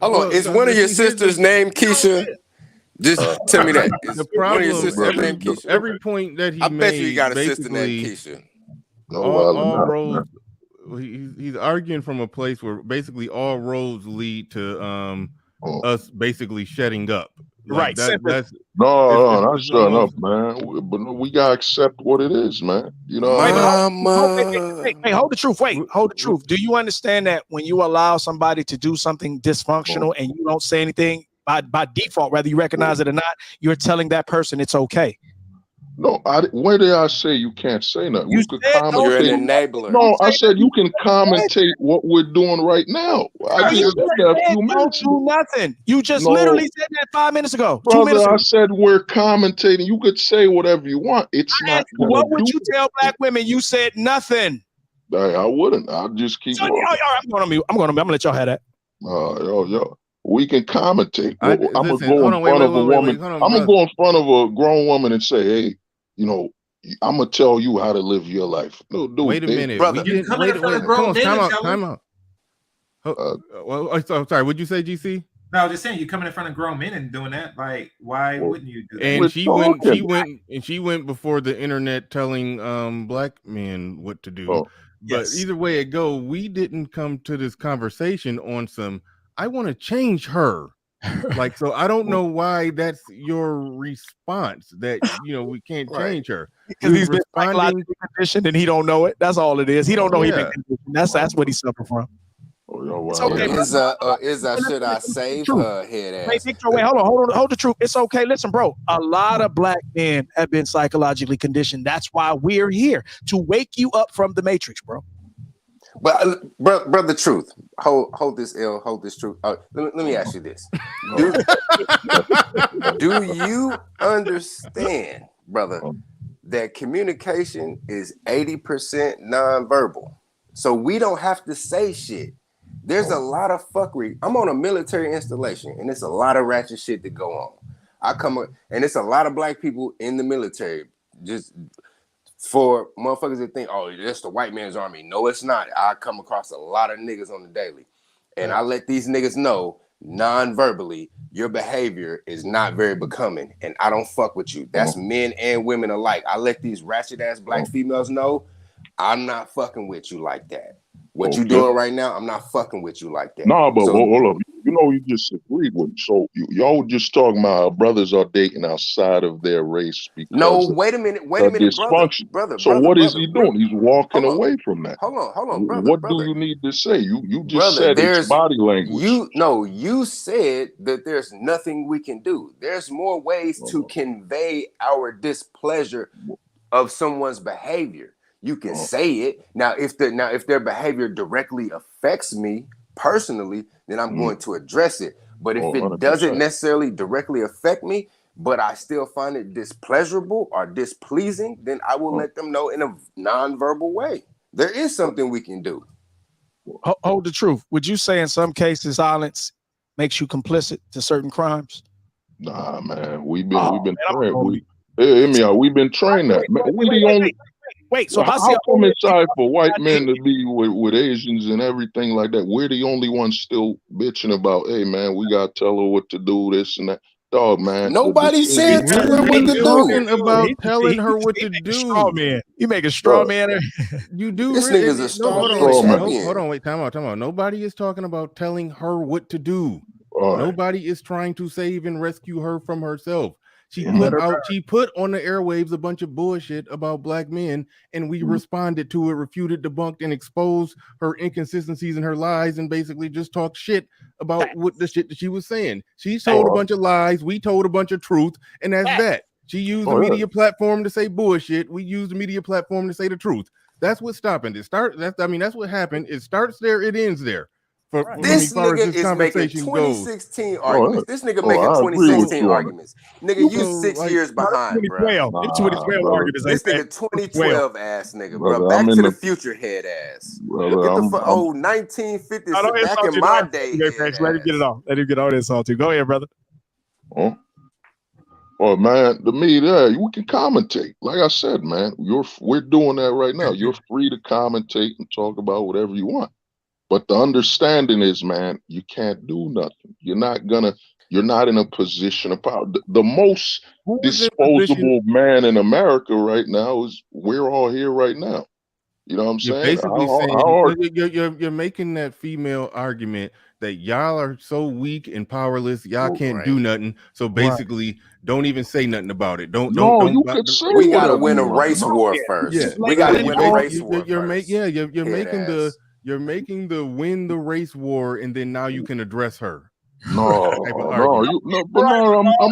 Hold on, is one of your sisters named Keisha? Just tell me that. The problem, every point that he made, I bet you got a sister named Keisha. All roads. He's arguing from a place where basically all roads lead to us basically shutting up. Right. That's not shutting up, man. But we gotta accept what it is, man. You know. Hey, hold the truth. Wait, hold the truth. Do you understand that when you allow somebody to do something dysfunctional and you don't say anything by default, whether you recognize it or not, you're telling that person it's okay? No, where did I say you can't say nothing? You could commentate. You're an enabler. No, I said you can commentate what we're doing right now. I just said that a few minutes ago. Do nothing. You just literally said that 5 minutes ago. Brother, 2 minutes ago. I said we're commentating. You could say whatever you want. It's not. What would you tell black women? You said nothing. I wouldn't. I'll just keep. All right, I'm gonna let y'all have that. Yo. We can commentate. I'm gonna go in front of a woman. I'm gonna go in front of a grown woman and say, "Hey, I'm gonna tell you how to live your life." No, dude. Wait a minute, brother. Time out. Sorry. What'd you say, GC? No, I was just saying, you coming in front of grown men and doing that. Like, why wouldn't you do that? And she went before the internet telling black men what to do. But either way it go, we didn't come to this conversation on some. I want to change her. So I don't know why that's your response that we can't change her because he's been psychologically conditioned and he don't know it. That's all it is. He don't know he's been conditioned. That's what he suffered from. It's okay. Should I save her head ass? Wait, Victor, hold the truth. It's okay. Listen, bro. A lot of black men have been psychologically conditioned. That's why we're here to wake you up from the matrix, bro. But brother, truth. Hold this L. Hold this truth. Let me ask you this: Do you understand, brother, that communication is 80% nonverbal? So we don't have to say shit. There's a lot of fuckery. I'm on a military installation, and it's a lot of ratchet shit that go on. And it's a lot of black people in the military. Just for motherfuckers that think, oh, that's the white man's army. No, it's not. I come across a lot of niggas on the daily. And I let these niggas know non-verbally, your behavior is not very becoming. And I don't fuck with you. That's men and women alike. I let these ratchet ass black females know I'm not fucking with you like that. What you doing right now, I'm not fucking with you like that. But hold up. You just agreed with me. So y'all were just talking about how brothers are dating outside of their race because wait a minute, brother. So what is he doing? He's walking away from that. Hold on, brother. What do you need to say? You just said it's body language. You said that there's nothing we can do. There's more ways to convey our displeasure of someone's behavior. You can say it. Now, if their behavior directly affects me personally, then I'm going to address it. But if it doesn't necessarily directly affect me, but I still find it displeasurable or displeasing, then I will let them know in a non-verbal way. There is something we can do. Hold the truth. Would you say in some cases silence makes you complicit to certain crimes? Nah, man. We've been trained. We've been trained that. Man, we the only. Wait. So if I see how come it's side for white men to be with Asians and everything like that? We're the only ones still bitching about, hey man, we gotta tell her what to do, this and that. Dog, man. Nobody said tell her what to do. Talking about telling her what to do. Straw man. You make a straw man. You do. This nigga's a straw man. Hold on, wait, time out. Nobody is talking about telling her what to do. Nobody is trying to save and rescue her from herself. She put on the airwaves a bunch of bullshit about black men, and we responded to it, refuted, debunked, and exposed her inconsistencies and her lies, and basically just talked shit about what the shit that she was saying. She told a bunch of lies, we told a bunch of truth, and that's that. She used the media platform to say bullshit. We used the media platform to say the truth. That's what's stopping it. That's what happened. It starts there, it ends there. This nigga is making 2016 arguments. This nigga making 2016 arguments. Nigga, you 6 years behind, bro. This nigga 2012 ass nigga, bro. Back to the future head ass. Get the old 1950s back in my day. Let him get it off. Let him get all this on too. Go ahead, brother. Oh man, to me, we can commentate. Like I said, man, we're doing that right now. You're free to commentate and talk about whatever you want. But the understanding is, man, you can't do nothing. You're not in a position of power. The most disposable man in America right now is we're all here right now. You know what I'm saying? You're making that female argument that y'all are so weak and powerless, y'all can't do nothing. So basically, don't even say nothing about it. Don't. We gotta win a race war first. Yeah. We gotta win a race war first. You're making the win the race war, and then now you can address her. I'm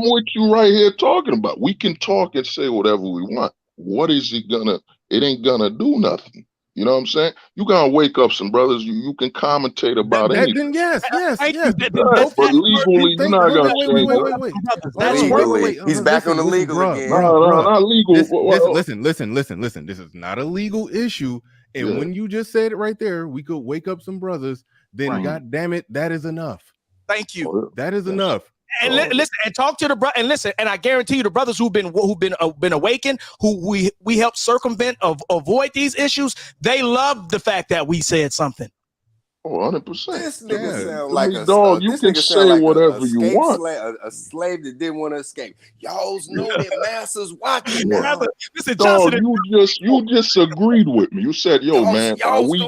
with you right here talking about. We can talk and say whatever we want. What is it gonna? It ain't gonna do nothing. You know what I'm saying? You gotta wake up some brothers. You can commentate about anything. Yes. But legally, you're not gonna wait. He's back on the legal again. No, not legal. Listen. This is not a legal issue. And when you just said it right there, we could wake up some brothers. Then, God damn it, that is enough. Thank you. That is enough. And listen, and talk to the brother, and listen, and I guarantee you, the brothers who've been awakened, who we help circumvent, avoid these issues, they love the fact that we said something. 100%. This nigga sound like a dog. You can say whatever you want. A slave that didn't want to escape. Y'all know that master's watching now. Listen, dog, you just agreed with me. You said, "Yo, man,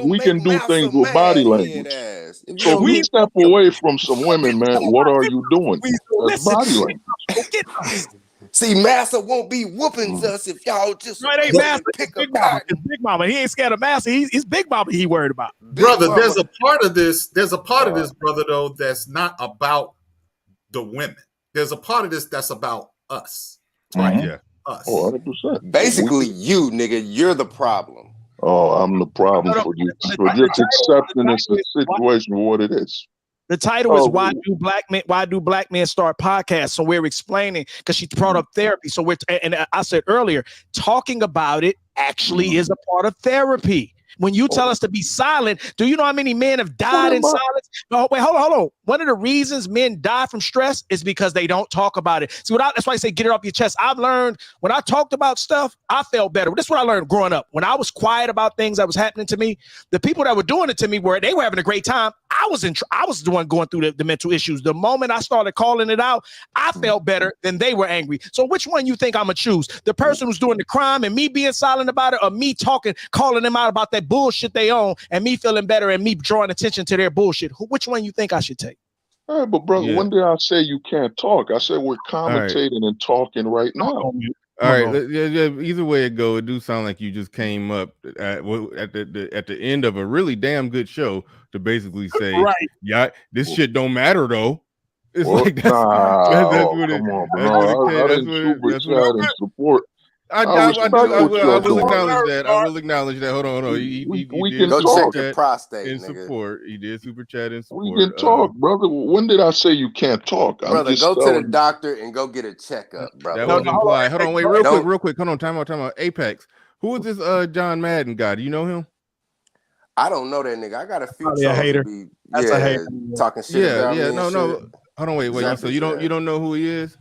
we can do things with body language." So we step away from some women, man. What are you doing? That's body language. See, Master won't be whooping us if y'all just ain't Master. It's Big Mama. It's Big Mama. He ain't scared of Master. He's Big Mama. He worried about. Brother, there's a part of this. There's a part of this, brother, though, that's not about the women. There's a part of this that's about us. Right? Yeah. Us. 100%. Basically, you nigga, you're the problem. Oh, I'm the problem for just accepting this situation for what it is. The title is Why Do Black Men Start Podcasts? So we're explaining, because she brought up therapy. So I said earlier, talking about it actually is a part of therapy. When you tell us to be silent, do you know how many men have died in silence? No, wait, hold on. One of the reasons men die from stress is because they don't talk about it. See, that's why I say get it off your chest. I've learned when I talked about stuff, I felt better. This is what I learned growing up. When I was quiet about things that was happening to me, the people that were doing it to me they were having a great time. I was the one going through the mental issues. The moment I started calling it out, I felt better than they were angry. So which one you think I'm gonna choose? The person who's doing the crime and me being silent about it, or me calling them out about that bullshit they own and me feeling better and me drawing attention to their bullshit? Which one you think I should take? All right, but brother, when did I say you can't talk? I said we're commentating and talking right now. All right, either way it go, it do sound like you just came up at the end of a really damn good show to basically say, this shit don't matter though. It's like that's what it is. Support. I will acknowledge that. I will acknowledge that. Hold on. We can go talk check your prostate in nigga. Support. He did super chat in support. We can talk, brother. When did I say you can't talk? Brother, go to the doctor and go get a checkup, brother. That was implied. Hold on, wait, real quick. Hold on, time out. Apex. Who is this John Madden guy? Do you know him? I don't know that nigga. I got a few Probably a trolls hater. that be That's a hater. talking shit about me and no, shit. no. Hold on, wait. So Zap you his ass. don't know who he is?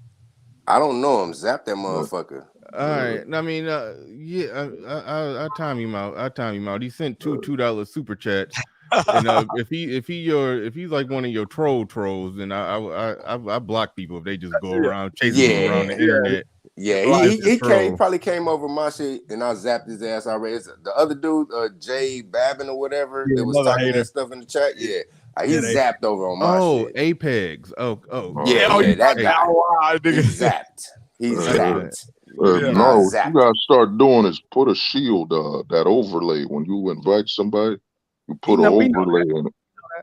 I don't know him. Zap that motherfucker. All right. I mean, I time him out. He sent $2 super chats, and if he's like one of your trolls, then I block people if they just go around chasing people around the internet. Yeah, he probably came over my shit, and I zapped his ass already. The other dude, Jay Babin or whatever, that was talking that stuff in the chat. Yeah, he zapped over on my shit. Apex. That guy. He's zapped. He's zapped. No, what you gotta start doing is put a shield, that overlay. When you invite somebody, you put an overlay in it.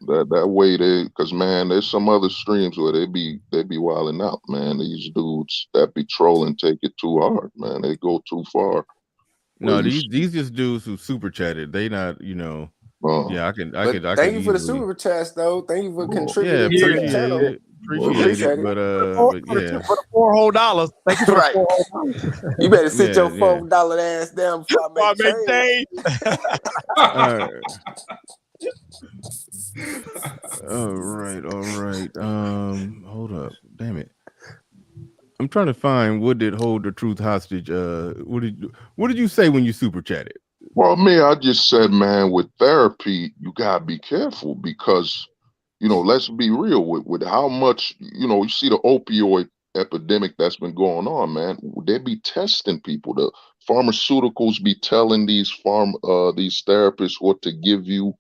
That way because man, there's some other streams where they be wilding out, man. These dudes that be trolling take it too hard, man. They go too far. No, these just dudes who super chatted. They not, yeah, I can. Thank you for the super chats, though. Thank you for contributing to the channel. Appreciate it, but yeah, for the $4 Thank you for the $4. You better sit your $4 ass down before I make change. All right. Hold up. Damn it. I'm trying to find what did hold the truth hostage. What did you say when you super chatted? Well, I just said, man, with therapy, you gotta be careful because, let's be real with how much, you see the opioid epidemic that's been going on, man. They be testing people. The pharmaceuticals be telling these therapists what to give you.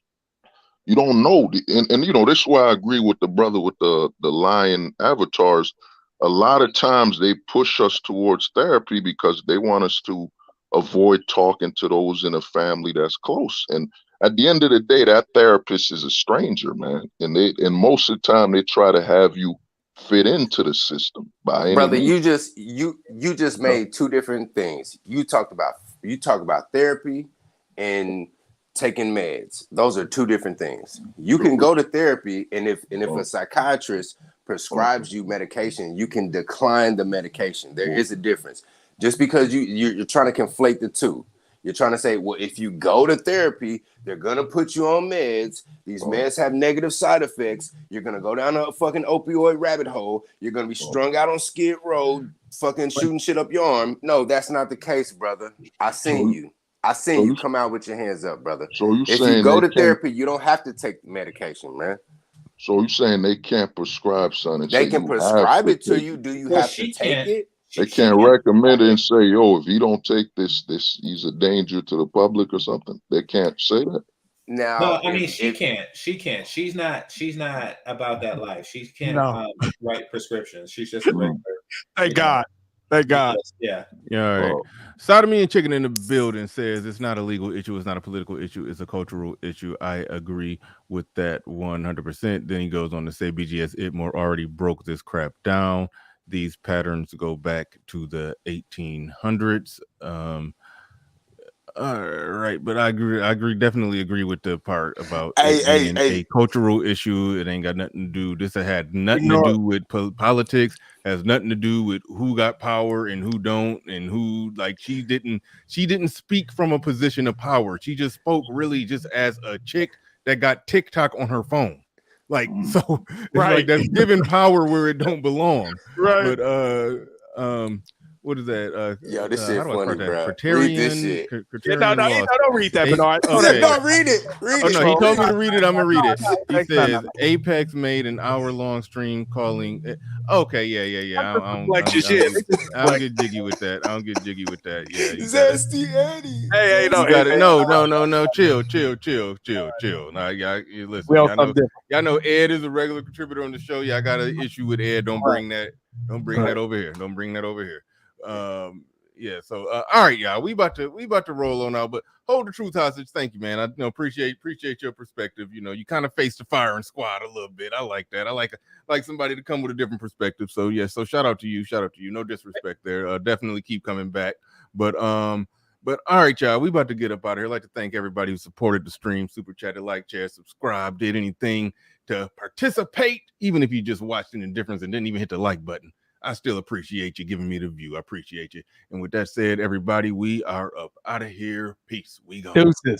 You don't know, and this is why I agree with the brother with the lion avatars. A lot of times they push us towards therapy because they want us to avoid talking to those in a family that's close. And at the end of the day, that therapist is a stranger, man. And most of the time they try to have you fit into the system by any Brother, means. you just made two different things. You talk about therapy and taking meds. Those are two different things. You can go to therapy, and if a psychiatrist prescribes you medication, you can decline the medication. There is a difference. Just because you're trying to conflate the two. You're trying to say, well, if you go to therapy, they're gonna put you on meds. These meds have negative side effects. You're gonna go down a fucking opioid rabbit hole. You're gonna be strung out on Skid Row, fucking shooting shit up your arm. No, that's not the case, brother. I seen you come out with your hands up, brother. So if you go to therapy, you don't have to take medication, man. So you're saying they can't prescribe something? They can prescribe it to you. Do you have to take it? They can't recommend it and say, yo, if you don't take this, he's a danger to the public or something. They can't say that. No, I mean, she can't. She's not about that life. She can't write prescriptions. She's just a regular. Thank God. Yeah. All right. Sodomy and Chicken in the building says it's not a legal issue. It's not a political issue. It's a cultural issue. I agree with that 100%. Then he goes on to say BGS Itmore already broke this crap down. These patterns go back to the 1800s. All right, but I definitely agree with the part about it being a cultural issue. It ain't got nothing to do. This had nothing to do with politics. Has nothing to do with who got power and who don't, and who she didn't speak from a position of power. She just spoke really just as a chick that got TikTok on her phone. So it's like that's giving power where it don't belong. Right. But what is that? Yo, this shit funny, bro. Read this shit. Don't read that, Bernard. Okay. No, read it. No, he told me to read it. I'm gonna read it. He says Apex made an hour-long stream calling. Okay, yeah. I don't get jiggy with that. Yeah, Zesty Eddie. Hey, no. Chill. Now, y'all listen. Y'all know Ed is a regular contributor on the show. Y'all got an issue with Ed. Don't bring that over here. So all right, y'all, we about to roll on out, but hold the truth hostage. Thank you, man. I appreciate your perspective. You kind of face the firing squad a little bit. I like that. I like somebody to come with a different perspective. So so shout out to you. No disrespect there. Definitely keep coming back. But all right, y'all, we about to get up out of here. I'd like to thank everybody who supported the stream, super chatted, like, share, subscribe, did anything to participate, even if you just watched an indifference and didn't even hit the like button. I still appreciate you giving me the view. I appreciate you. And with that said, everybody, we are up out of here. Peace. We go. Deuces.